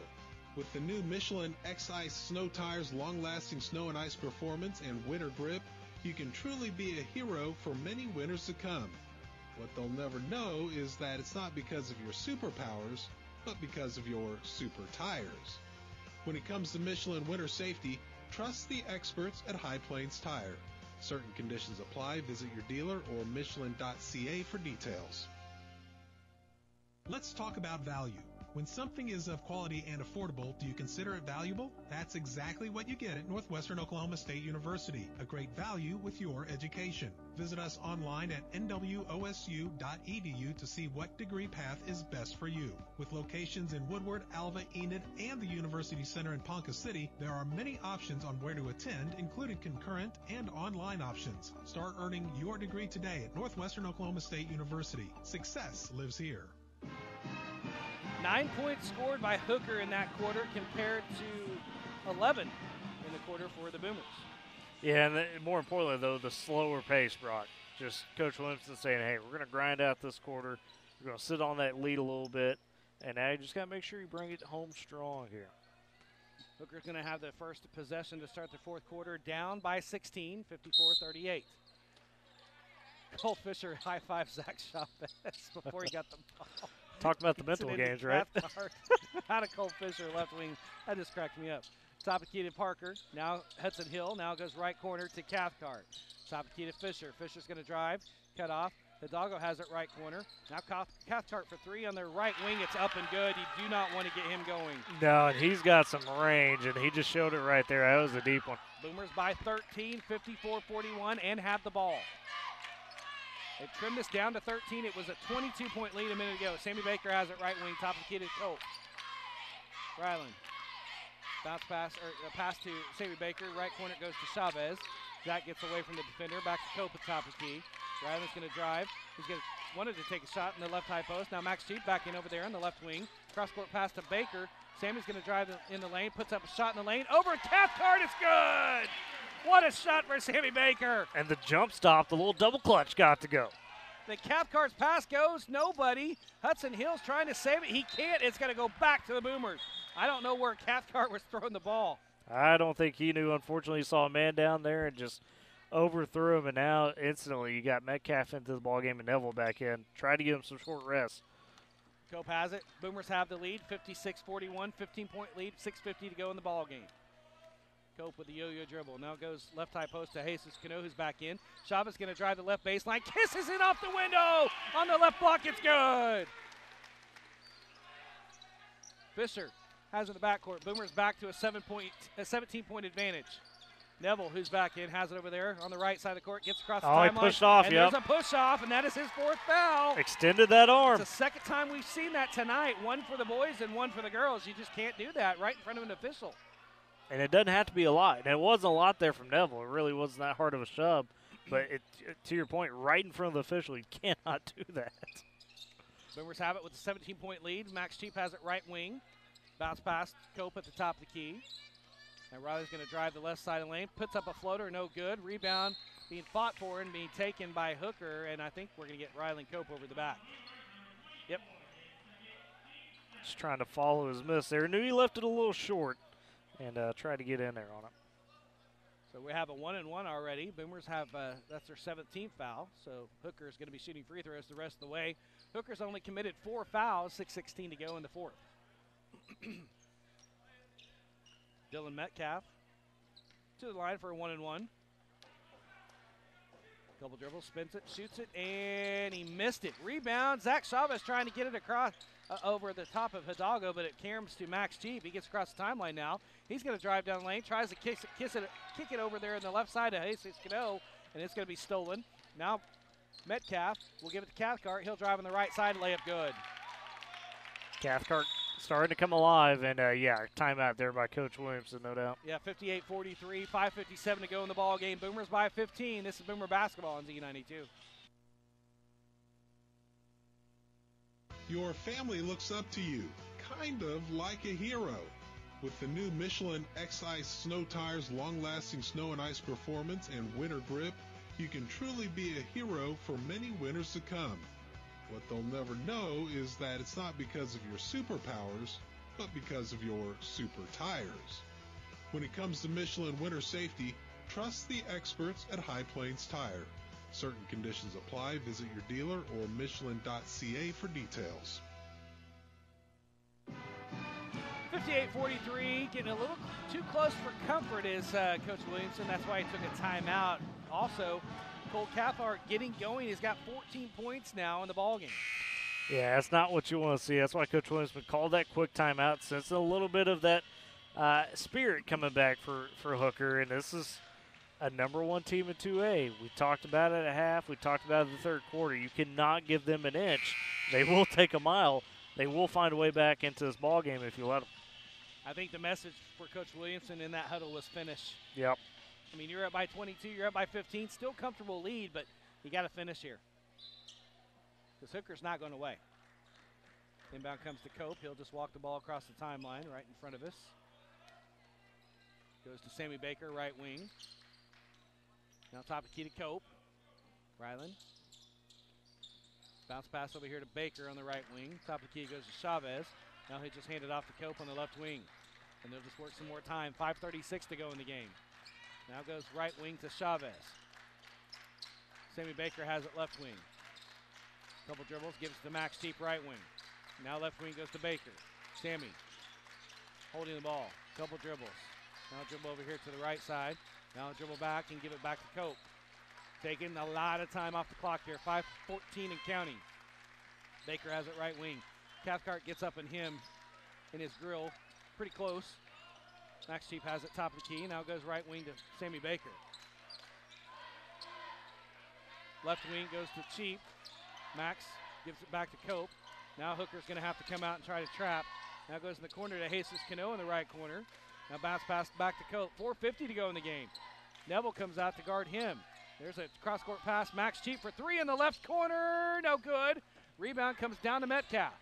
With the new Michelin X-Ice snow tires' long-lasting snow and ice performance and winter grip, you can truly be a hero for many winters to come. What they'll never know is that it's not because of your superpowers, but because of your super tires. When it comes to Michelin winter safety, trust the experts at High Plains Tire. Certain conditions apply. Visit your dealer or Michelin.ca for details. Let's talk about value. When something is of quality and affordable, do you consider it valuable? That's exactly what you get at Northwestern Oklahoma State University, a great value with your education. Visit us online at nwosu.edu to see what degree path is best for you. With locations in Woodward, Alva, Enid, and the University Center in Ponca City, there are many options on where to attend, including concurrent and online options. Start earning your degree today at Northwestern Oklahoma State University. Success lives here. 9 points scored by Hooker in that quarter compared to 11 in the quarter for the Boomers. Yeah, and more importantly, though, the slower pace, Brock. Just Coach Williamson saying, hey, we're going to grind out this quarter. We're going to sit on that lead a little bit. And now you just got to make sure you bring it home strong here. Hooker's going to have the first possession to start the fourth quarter, down by 16, 54-38. Cole Fisher high-five Zach Chavez before he got the ball. Talk about the mental games, right? Out of Cole Fisher, left wing. That just cracked me up. Top of key to Parker. Now Hudson Hill. Now goes right corner to Cathcart. Top of key to Fisher. Fisher's going to drive. Cut off. Hidalgo has it right corner. Now Cathcart for 3 on their right wing. It's up and good. You do not want to get him going. No, and he's got some range, and he just showed it right there. That was a deep one. Boomers by 13, 54-41, and have the ball. They trimmed this down to 13. It was a 22-point lead a minute ago. Sammy Baker has it right wing, top of the key to Cope. Ryland. Bounce pass to Sammy Baker. Right corner goes to Chavez. Zach gets away from the defender. Back to Cope at top of the key. Ryland's going to drive. Wanted to take a shot in the left high post. Now Max Cheap back in over there on the left wing. Cross-court pass to Baker. Sammy's going to drive in the lane. Puts up a shot in the lane. Over Cathcart. It's good! What a shot for Sammy Baker. And the jump stop, the little double clutch got to go. The Cathcart's pass goes, nobody. Hudson Hill's trying to save it. He can't. It's going to go back to the Boomers. I don't know where Cathcart was throwing the ball. I don't think he knew. Unfortunately, he saw a man down there and just overthrew him, and now instantly you got Metcalf into the ballgame and Neville back in. Try to give him some short rest. Cope has it. Boomers have the lead, 56-41, 15-point lead, 6:50 to go in the ballgame. Cope with the yo-yo dribble. Now goes left high post to Jesus Cano, who's back in. Chavez going to drive the left baseline. Kisses it off the window. On the left block, it's good. Fisher has it in the backcourt. Boomers back to a 17-point advantage. Neville, who's back in, has it over there on the right side of the court. Gets across the timeline. He pushed off, and there's a push off, and that is his 4th foul. Extended that arm. It's the second time we've seen that tonight. One for the boys and one for the girls. You just can't do that right in front of an official. And it doesn't have to be a lot. And it wasn't a lot there from Neville. It really wasn't that hard of a shove. But to your point, right in front of the official, you cannot do that. Boomers have it with a 17-point lead. Max Cheap has it right wing. Bounce pass, Cope at the top of the key. And Riley's going to drive the left side of the lane. Puts up a floater, no good. Rebound being fought for and being taken by Hooker. And I think we're going to get Riley and Cope over the back. Yep. Just trying to follow his miss there. Knew he left it a little short and tried to get in there on it. So we have a 1-and-1 already. Boomers have, that's their 17th foul. So Hooker is going to be shooting free throws the rest of the way. Hooker's only committed 4 fouls, 6:16 to go in the 4th. Dylan Metcalf to the line for a 1-and-1. Couple dribbles, spins it, shoots it, and he missed it. Rebound, Zach Chavez trying to get it across over the top of Hidalgo, but it caroms to Max Cheap. He gets across the timeline now. He's going to drive down the lane, tries to kick it over there in the left side of Jesus Cano, and it's going to be stolen. Now Metcalf will give it to Cathcart. He'll drive on the right side, layup good. Cathcart starting to come alive, and timeout there by Coach Williamson, no doubt. Yeah, 58-43, 5:57 to go in the ball game. Boomers by 15. This is Boomer basketball on Z92. Your family looks up to you, kind of like a hero. With the new Michelin X-Ice snow tires, long-lasting snow and ice performance, and winter grip, you can truly be a hero for many winters to come. What they'll never know is that it's not because of your superpowers, but because of your super tires. When it comes to Michelin winter safety, trust the experts at High Plains Tire. Certain conditions apply. Visit your dealer or Michelin.ca for details. 58-43, getting a little too close for comfort is Coach Williamson. That's why he took a timeout. Also, Cole Cathcart getting going. He's got 14 points now in the ballgame. Yeah, that's not what you want to see. That's why Coach Williamson called that quick timeout, since a little bit of that spirit coming back for Hooker. And this is a #1 team in 2A. We talked about it at half. We talked about it in the third quarter. You cannot give them an inch. They will take a mile. They will find a way back into this ballgame if you let them. I think the message for Coach Williamson in that huddle was finish. Yep. I mean, you're up by 22, you're up by 15, still comfortable lead, but you got to finish here. Because Hooker's not going away. Inbound comes to Cope. He'll just walk the ball across the timeline right in front of us. Goes to Sammy Baker, right wing. Now top of key to Cope. Ryland. Bounce pass over here to Baker on the right wing. Top of the key goes to Chavez. Now he just handed off to Cope on the left wing. And they'll just work some more time. 5:36 to go in the game. Now goes right wing to Chavez. Sammy Baker has it left wing. Couple dribbles, gives it to Max Cheap right wing. Now left wing goes to Baker. Sammy holding the ball. Couple dribbles. Now dribble over here to the right side. Now dribble back and give it back to Cope. Taking a lot of time off the clock here. 5:14 and counting. Baker has it right wing. Cathcart gets up in him in his grill. Pretty close. Max Cheap has it top of the key. Now goes right wing to Sammy Baker. Left wing goes to Cheap. Max gives it back to Cope. Now Hooker's going to have to come out and try to trap. Now goes in the corner to Jesus Cano in the right corner. Now bounce pass back to Cope. 4:50 to go in the game. Neville comes out to guard him. There's a cross-court pass. Max Cheap for three in the left corner. No good. Rebound comes down to Metcalf.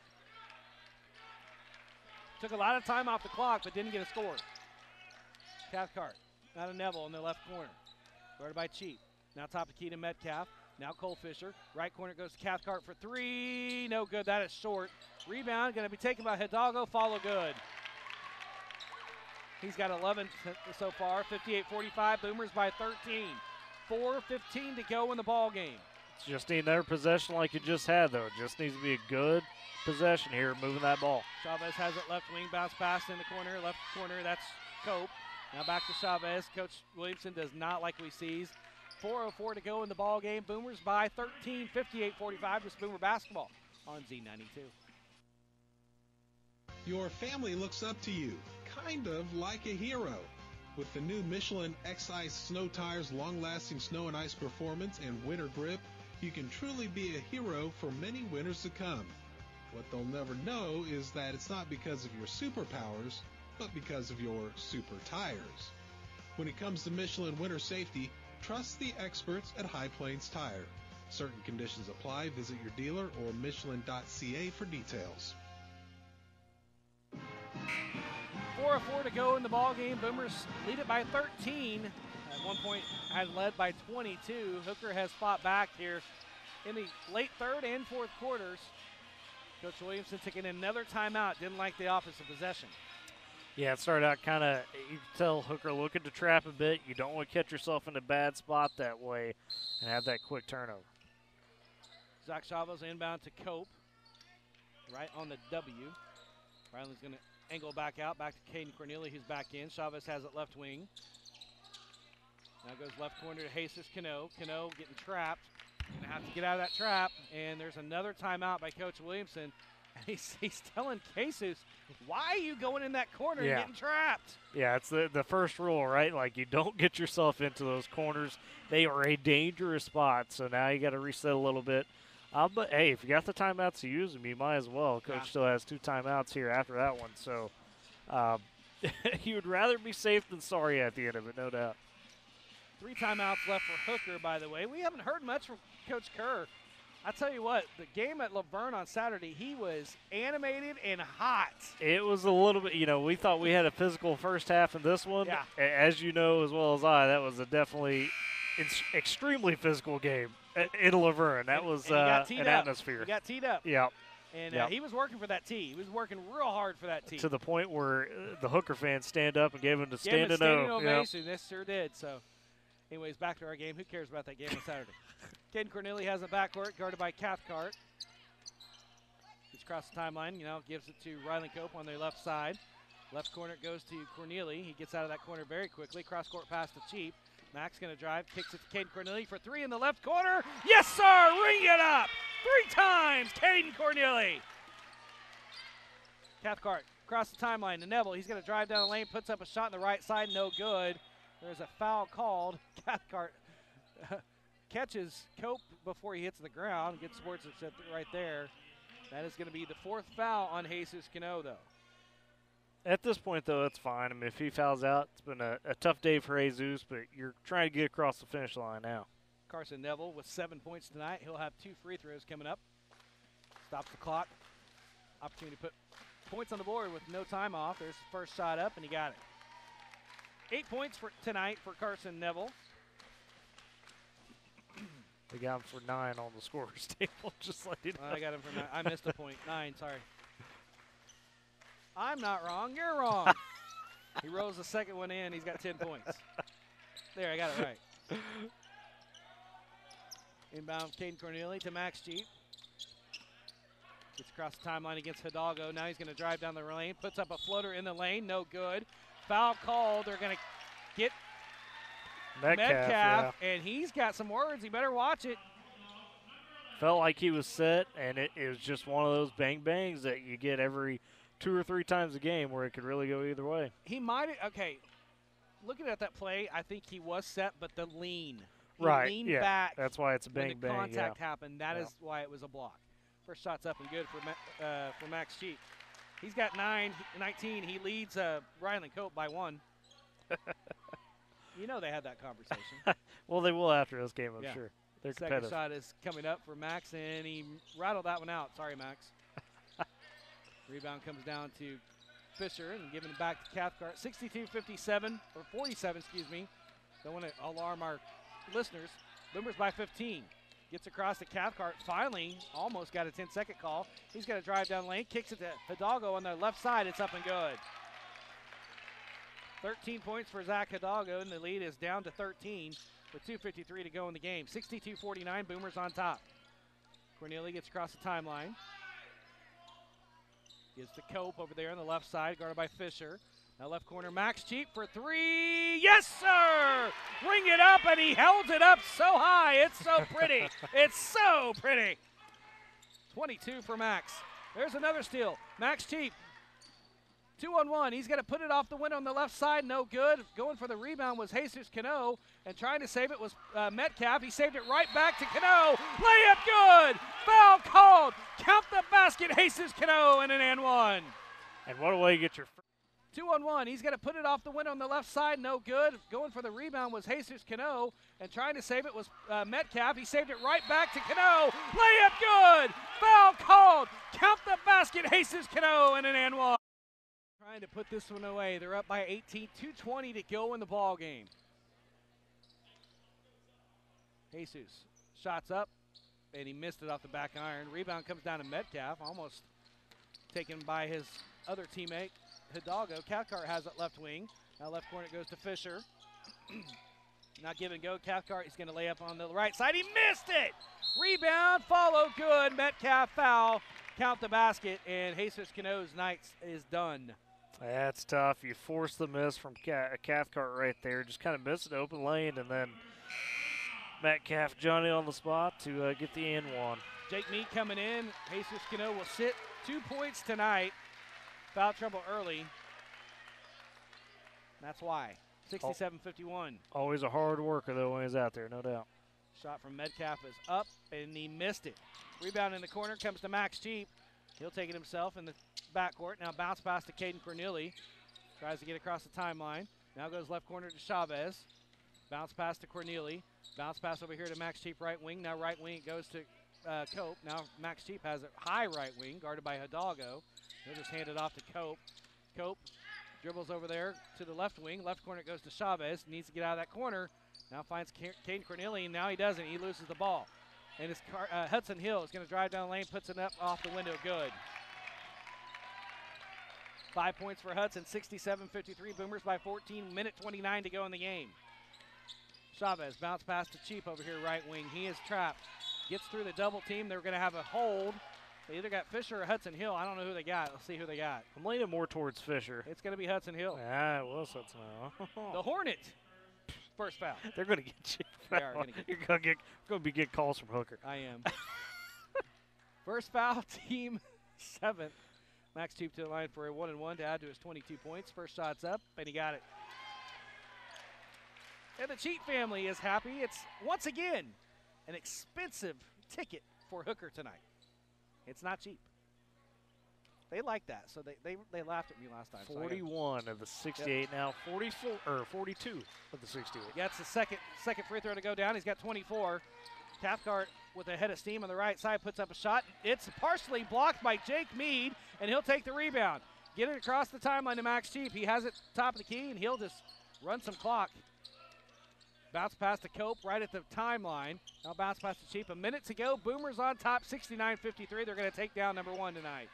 Took a lot of time off the clock, but didn't get a score. Cathcart. Now to Neville in the left corner. Guarded by Cheap. Now top of the key to Metcalf. Now Cole Fisher. Right corner goes to Cathcart for three. No good. That is short. Rebound going to be taken by Hidalgo. Follow good. He's got 11 so far. 58-45. Boomers by 13. 4:15 to go in the ball game. Just need another possession like you just had, though. It just needs to be a good possession here, moving that ball. Chavez has it left wing, bounce pass in the corner, left corner, that's Cope. Now back to Chavez. Coach Williamson does not like what he sees. 4:04 to go in the ball game. Boomers by 13, 58-45. Just Boomer basketball on Z92. Your family looks up to you, kind of like a hero. With the new Michelin X-Ice snow tires, long-lasting snow and ice performance, and winter grip, you can truly be a hero for many winters to come. What they'll never know is that it's not because of your superpowers, but because of your super tires. When it comes to Michelin winter safety, trust the experts at High Plains Tire. Certain conditions apply. Visit your dealer or Michelin.ca for details. 4:04 to go in the ball game. Boomers lead it by 13. At one point had led by 22. Hooker has fought back here in the late third and fourth quarters. Coach Williamson taking another timeout. Didn't like the offensive possession. Yeah, it started out kind of, you can tell Hooker looking to trap a bit. You don't want to catch yourself in a bad spot that way and have that quick turnover. Zach Chavez inbound to Cope. Right on the W. Riley's going to angle back out, back to Caden Cornelia, who's back in. Chavez has it left wing. Now goes left corner to Jesus Cano. Cano getting trapped. Going to have to get out of that trap. And there's another timeout by Coach Williamson. He's telling Jesus, why are you going in that corner and getting trapped? Yeah, it's the first rule, right? Like, you don't get yourself into those corners. They are a dangerous spot, so now you got to reset a little bit. But, hey, if you got the timeouts to use them, you might as well. Coach still has 2 timeouts here after that one. So you would rather be safe than sorry at the end of it, no doubt. 3 timeouts left for Hooker, by the way. We haven't heard much from Coach Kerr. I tell you what, the game at Laverne on Saturday, he was animated and hot. It was a little bit, we thought we had a physical first half in this one. Yeah. As you know as well as I, that was a definitely extremely physical game in Laverne. That was an atmosphere. He got teed up. Yeah. And he was working for that tee. He was working real hard for that tee. To the point where the Hooker fans stand up and gave him the standing ovation. This sure did. So, anyways, back to our game. Who cares about that game on Saturday? Caden Cornelia has a backcourt guarded by Cathcart. He's across the timeline, gives it to Riley Cope on their left side. Left corner goes to Cornelia. He gets out of that corner very quickly. Cross-court pass to Cheap. Max going to drive, kicks it to Caden Cornelia for 3 in the left corner. Yes, sir! Ring it up! 3 times, Caden Cornelia. Cathcart across the timeline to Neville. He's going to drive down the lane, puts up a shot on the right side, no good. There's a foul called. Cathcart catches Cope before he hits the ground, gets towards it right there. That is going to be the 4th foul on Jesus Cano, though. At this point, though, it's fine. I mean, if he fouls out, it's been a tough day for Jesus, but you're trying to get across the finish line now. Carson Neville with 7 points tonight. He'll have 2 free throws coming up. Stops the clock. Opportunity to put points on the board with no time off. There's the first shot up, and he got it. 8 points for tonight for Carson Neville. They got him for 9 on the scorer's table, just like you know. I got him for 9. I missed a point. 9, sorry. I'm not wrong. You're wrong. He rolls the second one in. He's got 10 points. There, I got it right. Inbound Caden Cornelia to Max Jeep. Gets across the timeline against Hidalgo. Now he's going to drive down the lane. Puts up a floater in the lane. No good. Foul called. They're going to get Metcalf, and he's got some words. He better watch it. Felt like he was set, and it was just one of those bang-bangs that you get every 2 or 3 times a game where it could really go either way. He might – okay, looking at that play, I think he was set, but the lean. He leaned back. That's why it's a bang-bang. When the contact happened, that is why it was a block. First shot's up and good for Max Cheek. He's got 19. He leads Ryland Cope by 1. You know they had that conversation. Well, they will after this game, I'm sure. They're competitive. Second shot is coming up for Max, and he rattled that one out. Sorry, Max. Rebound comes down to Fisher and giving it back to Cathcart. 62-57, or 47, excuse me. Don't want to alarm our listeners. Boomers by 15. Gets across to Cathcart. Finally, almost got a 10-second call. He's going to drive down the lane, kicks it to Hidalgo on the left side. It's up and good. 13 points for Zach Hidalgo, and the lead is down to 13 with 2:53 to go in the game. 62-49, Boomers on top. Cornelia gets across the timeline. Gives to Cope over there on the left side, guarded by Fisher. Now left corner, Max Cheap for three. Yes, sir! Bring it up, and he held it up so high. It's so pretty. It's so pretty. 22 for Max. There's another steal. Max Cheap, 2-on-1. He's going to put it off the window on the left side. No good. Going for the rebound was Jesus Cano, and trying to save it was Metcalf. He saved it right back to Cano. Layup good. Foul called. Count the basket. Jesus Cano and an and one. And what a way to get your 2-on-1. He's going to put it off the window on the left side. No good. Going for the rebound was Jesus Cano, and trying to save it was Metcalf. He saved it right back to Cano. Layup good. Foul called. Count the basket. Jesus Cano and an and one. Trying to put this one away. They're up by 18. 2:20 to go in the ball game. Jesus shots up, and he missed it off the back iron. Rebound comes down to Metcalf, almost taken by his other teammate, Hidalgo. Cathcart has it left wing. Now left corner it goes to Fisher. Now give and go. Cathcart is going to lay up on the right side. He missed it. Rebound, follow good. Metcalf foul. Count the basket, and Jesus Cano's night is done. That's tough. You force the miss from Cathcart right there. Just kind of missed an open lane, and then Metcalf Johnny on the spot to get the and one. Jake Meade coming in. Jesus Cano will sit 2 points tonight. Foul trouble early. That's why. 67-51. Always a hard worker, though, when he's out there, no doubt. Shot from Metcalf is up, and he missed it. Rebound in the corner comes to Max Cheap. He'll take it himself in the backcourt. Now bounce pass to Caden Corneli. Tries to get across the timeline. Now goes left corner to Chavez. Bounce pass to Corneli. Bounce pass over here to Max Cheap right wing. Now right wing it goes to Cope. Now Max Cheap has it high right wing, guarded by Hidalgo. He'll just hand it off to Cope. Cope dribbles over there to the left wing. Left corner it goes to Chavez. Needs to get out of that corner. Now finds Caden Corneli, and now he doesn't. He loses the ball. And it's Hudson Hill is going to drive down the lane, puts it up off the window. Good. 5 points for Hudson, 67-53. Boomers by 14, minute 29 to go in the game. Chavez bounce pass to Cheap over here, right wing. He is trapped. Gets through the double team. They're going to have a hold. They either got Fisher or Hudson Hill. I don't know who they got. Let's see who they got. I'm leaning more towards Fisher. It's going to be Hudson Hill. Yeah, it was Hudson Hill. The Hornet. First foul. They're going to get you. They are going to get you. You're going to be getting calls from Hooker. I am. First foul, team 7th. Max Cheap to the line for a 1-and-1 to add to his 22 points. First shot's up, and he got it. And the Cheap family is happy. It's, once again, an expensive ticket for Hooker tonight. It's not cheap. They like that, so they laughed at me last time. 41 of the 68 now, 44 or 42 of the 68. That's the second free throw to go down. He's got 24. Cathcart with a head of steam on the right side puts up a shot. It's partially blocked by Jake Meade, and he'll take the rebound. Get it across the timeline to Max Cheap. He has it top of the key, and he'll just run some clock. Bounce pass to Cope right at the timeline. Now bounce pass to Cheap. A minute to go. Boomers on top, 69-53. They're going to take down number 1 tonight.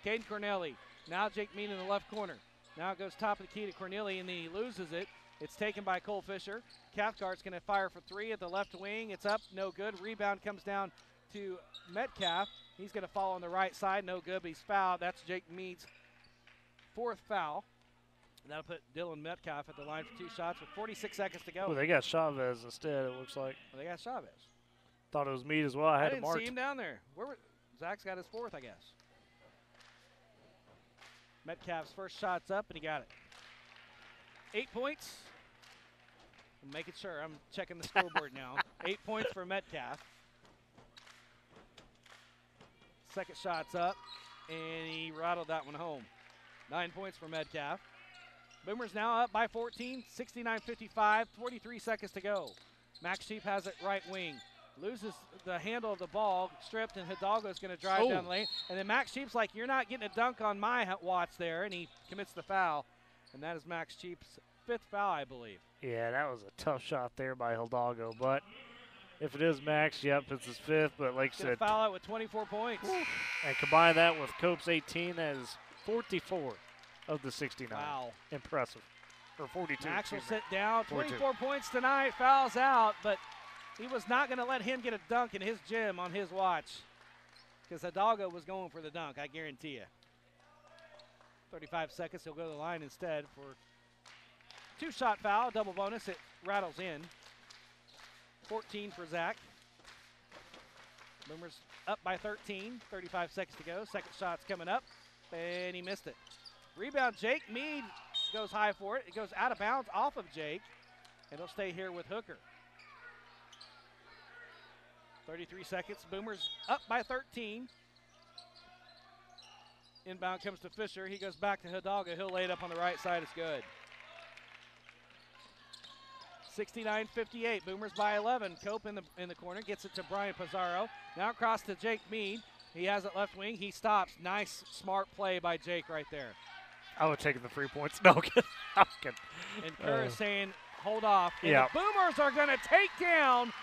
Caden Corneli. Now Jake Meade in the left corner. Now it goes top of the key to Corneli, and then he loses it. It's taken by Cole Fisher. Cathcart's going to fire for 3 at the left wing. It's up, no good. Rebound comes down to Metcalf. He's going to fall on the right side, no good, but he's fouled. That's Jake Meade's 4th foul. And that'll put Dylan Metcalf at the line for 2 shots with 46 seconds to go. Well, they got Chavez instead, it looks like. Well, they got Chavez. Thought it was Meade as well. I didn't see him down there. Zach's got his 4th, I guess. Metcalf's first shot's up, and he got it. 8 points. I'm making sure. I'm checking the scoreboard now. 8 points for Metcalf. Second shot's up, and he rattled that one home. 9 points for Metcalf. Boomers now up by 14, 69-55, 43 seconds to go. Max Cheap has it right wing. Loses the handle of the ball, stripped, and Hidalgo's going to drive down the lane. And then Max Cheap's like, you're not getting a dunk on my watch there, and he commits the foul. And that is Max Cheap's 5th foul, I believe. Yeah, that was a tough shot there by Hidalgo. But if it is Max, yep, it's his 5th. But like I said, foul out with 24 points. And combine that with Cope's 18, that is 44 of the 69. Wow. Impressive. or 42. Max will excuse me. sit down. 42. 24 points tonight. Fouls out, but he was not going to let him get a dunk in his gym on his watch because Hidalgo was going for the dunk, I guarantee you. 35 seconds. He'll go to the line instead for two-shot foul, double bonus. It rattles in. 14 for Zach. Boomers up by 13. 35 seconds to go. Second shot's coming up, and he missed it. Rebound, Jake Mead goes high for it. It goes out of bounds off of Jake, and he'll stay here with Hooker. 33 seconds. Boomers up by 13. Inbound comes to Fisher. He goes back to Hidalgo. He'll lay it up on the right side. It's good. 69-58. Boomers by 11. Cope in the corner. Gets it to Brian Pizarro. Now across to Jake Mead. He has it left wing. He stops. Nice, smart play by Jake right there. I would have taken the 3 points. No, I'm kidding. And Kerr is saying, hold off. And yeah. the Boomers are going to take down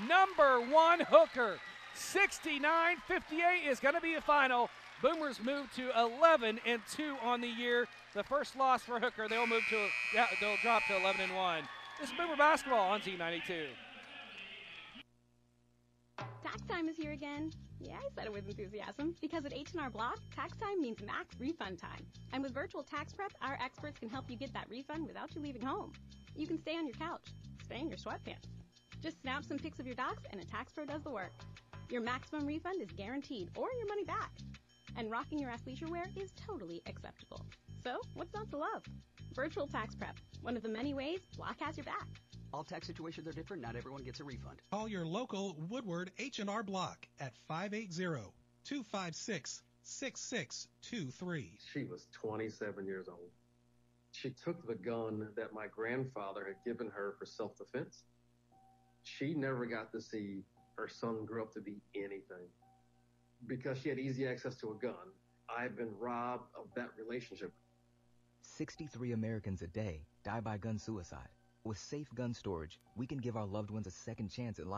number 1 Hooker. 69-58 is going to be the final. Boomers move to 11-2 on the year. The first loss for Hooker. They'll drop to 11-1. This is Boomer basketball on Z92. Tax time is here again. Yeah, I said it with enthusiasm. Because at H&R Block, tax time means max refund time. And with Virtual Tax Prep, our experts can help you get that refund without you leaving home. You can stay on your couch, stay in your sweatpants. Just snap some pics of your docs and a tax pro does the work. Your maximum refund is guaranteed or your money back. And rocking your athleisure wear is totally acceptable. So, what's not to love? Virtual Tax Prep, one of the many ways Block has your back. All tax situations are different. Not everyone gets a refund. Call your local Woodward H&R Block at 580-256-6623. She was 27 years old. She took the gun that my grandfather had given her for self-defense. She never got to see her son grow up to be anything. Because she had easy access to a gun, I've been robbed of that relationship. 63 Americans a day die by gun suicide. With safe gun storage, we can give our loved ones a second chance at life.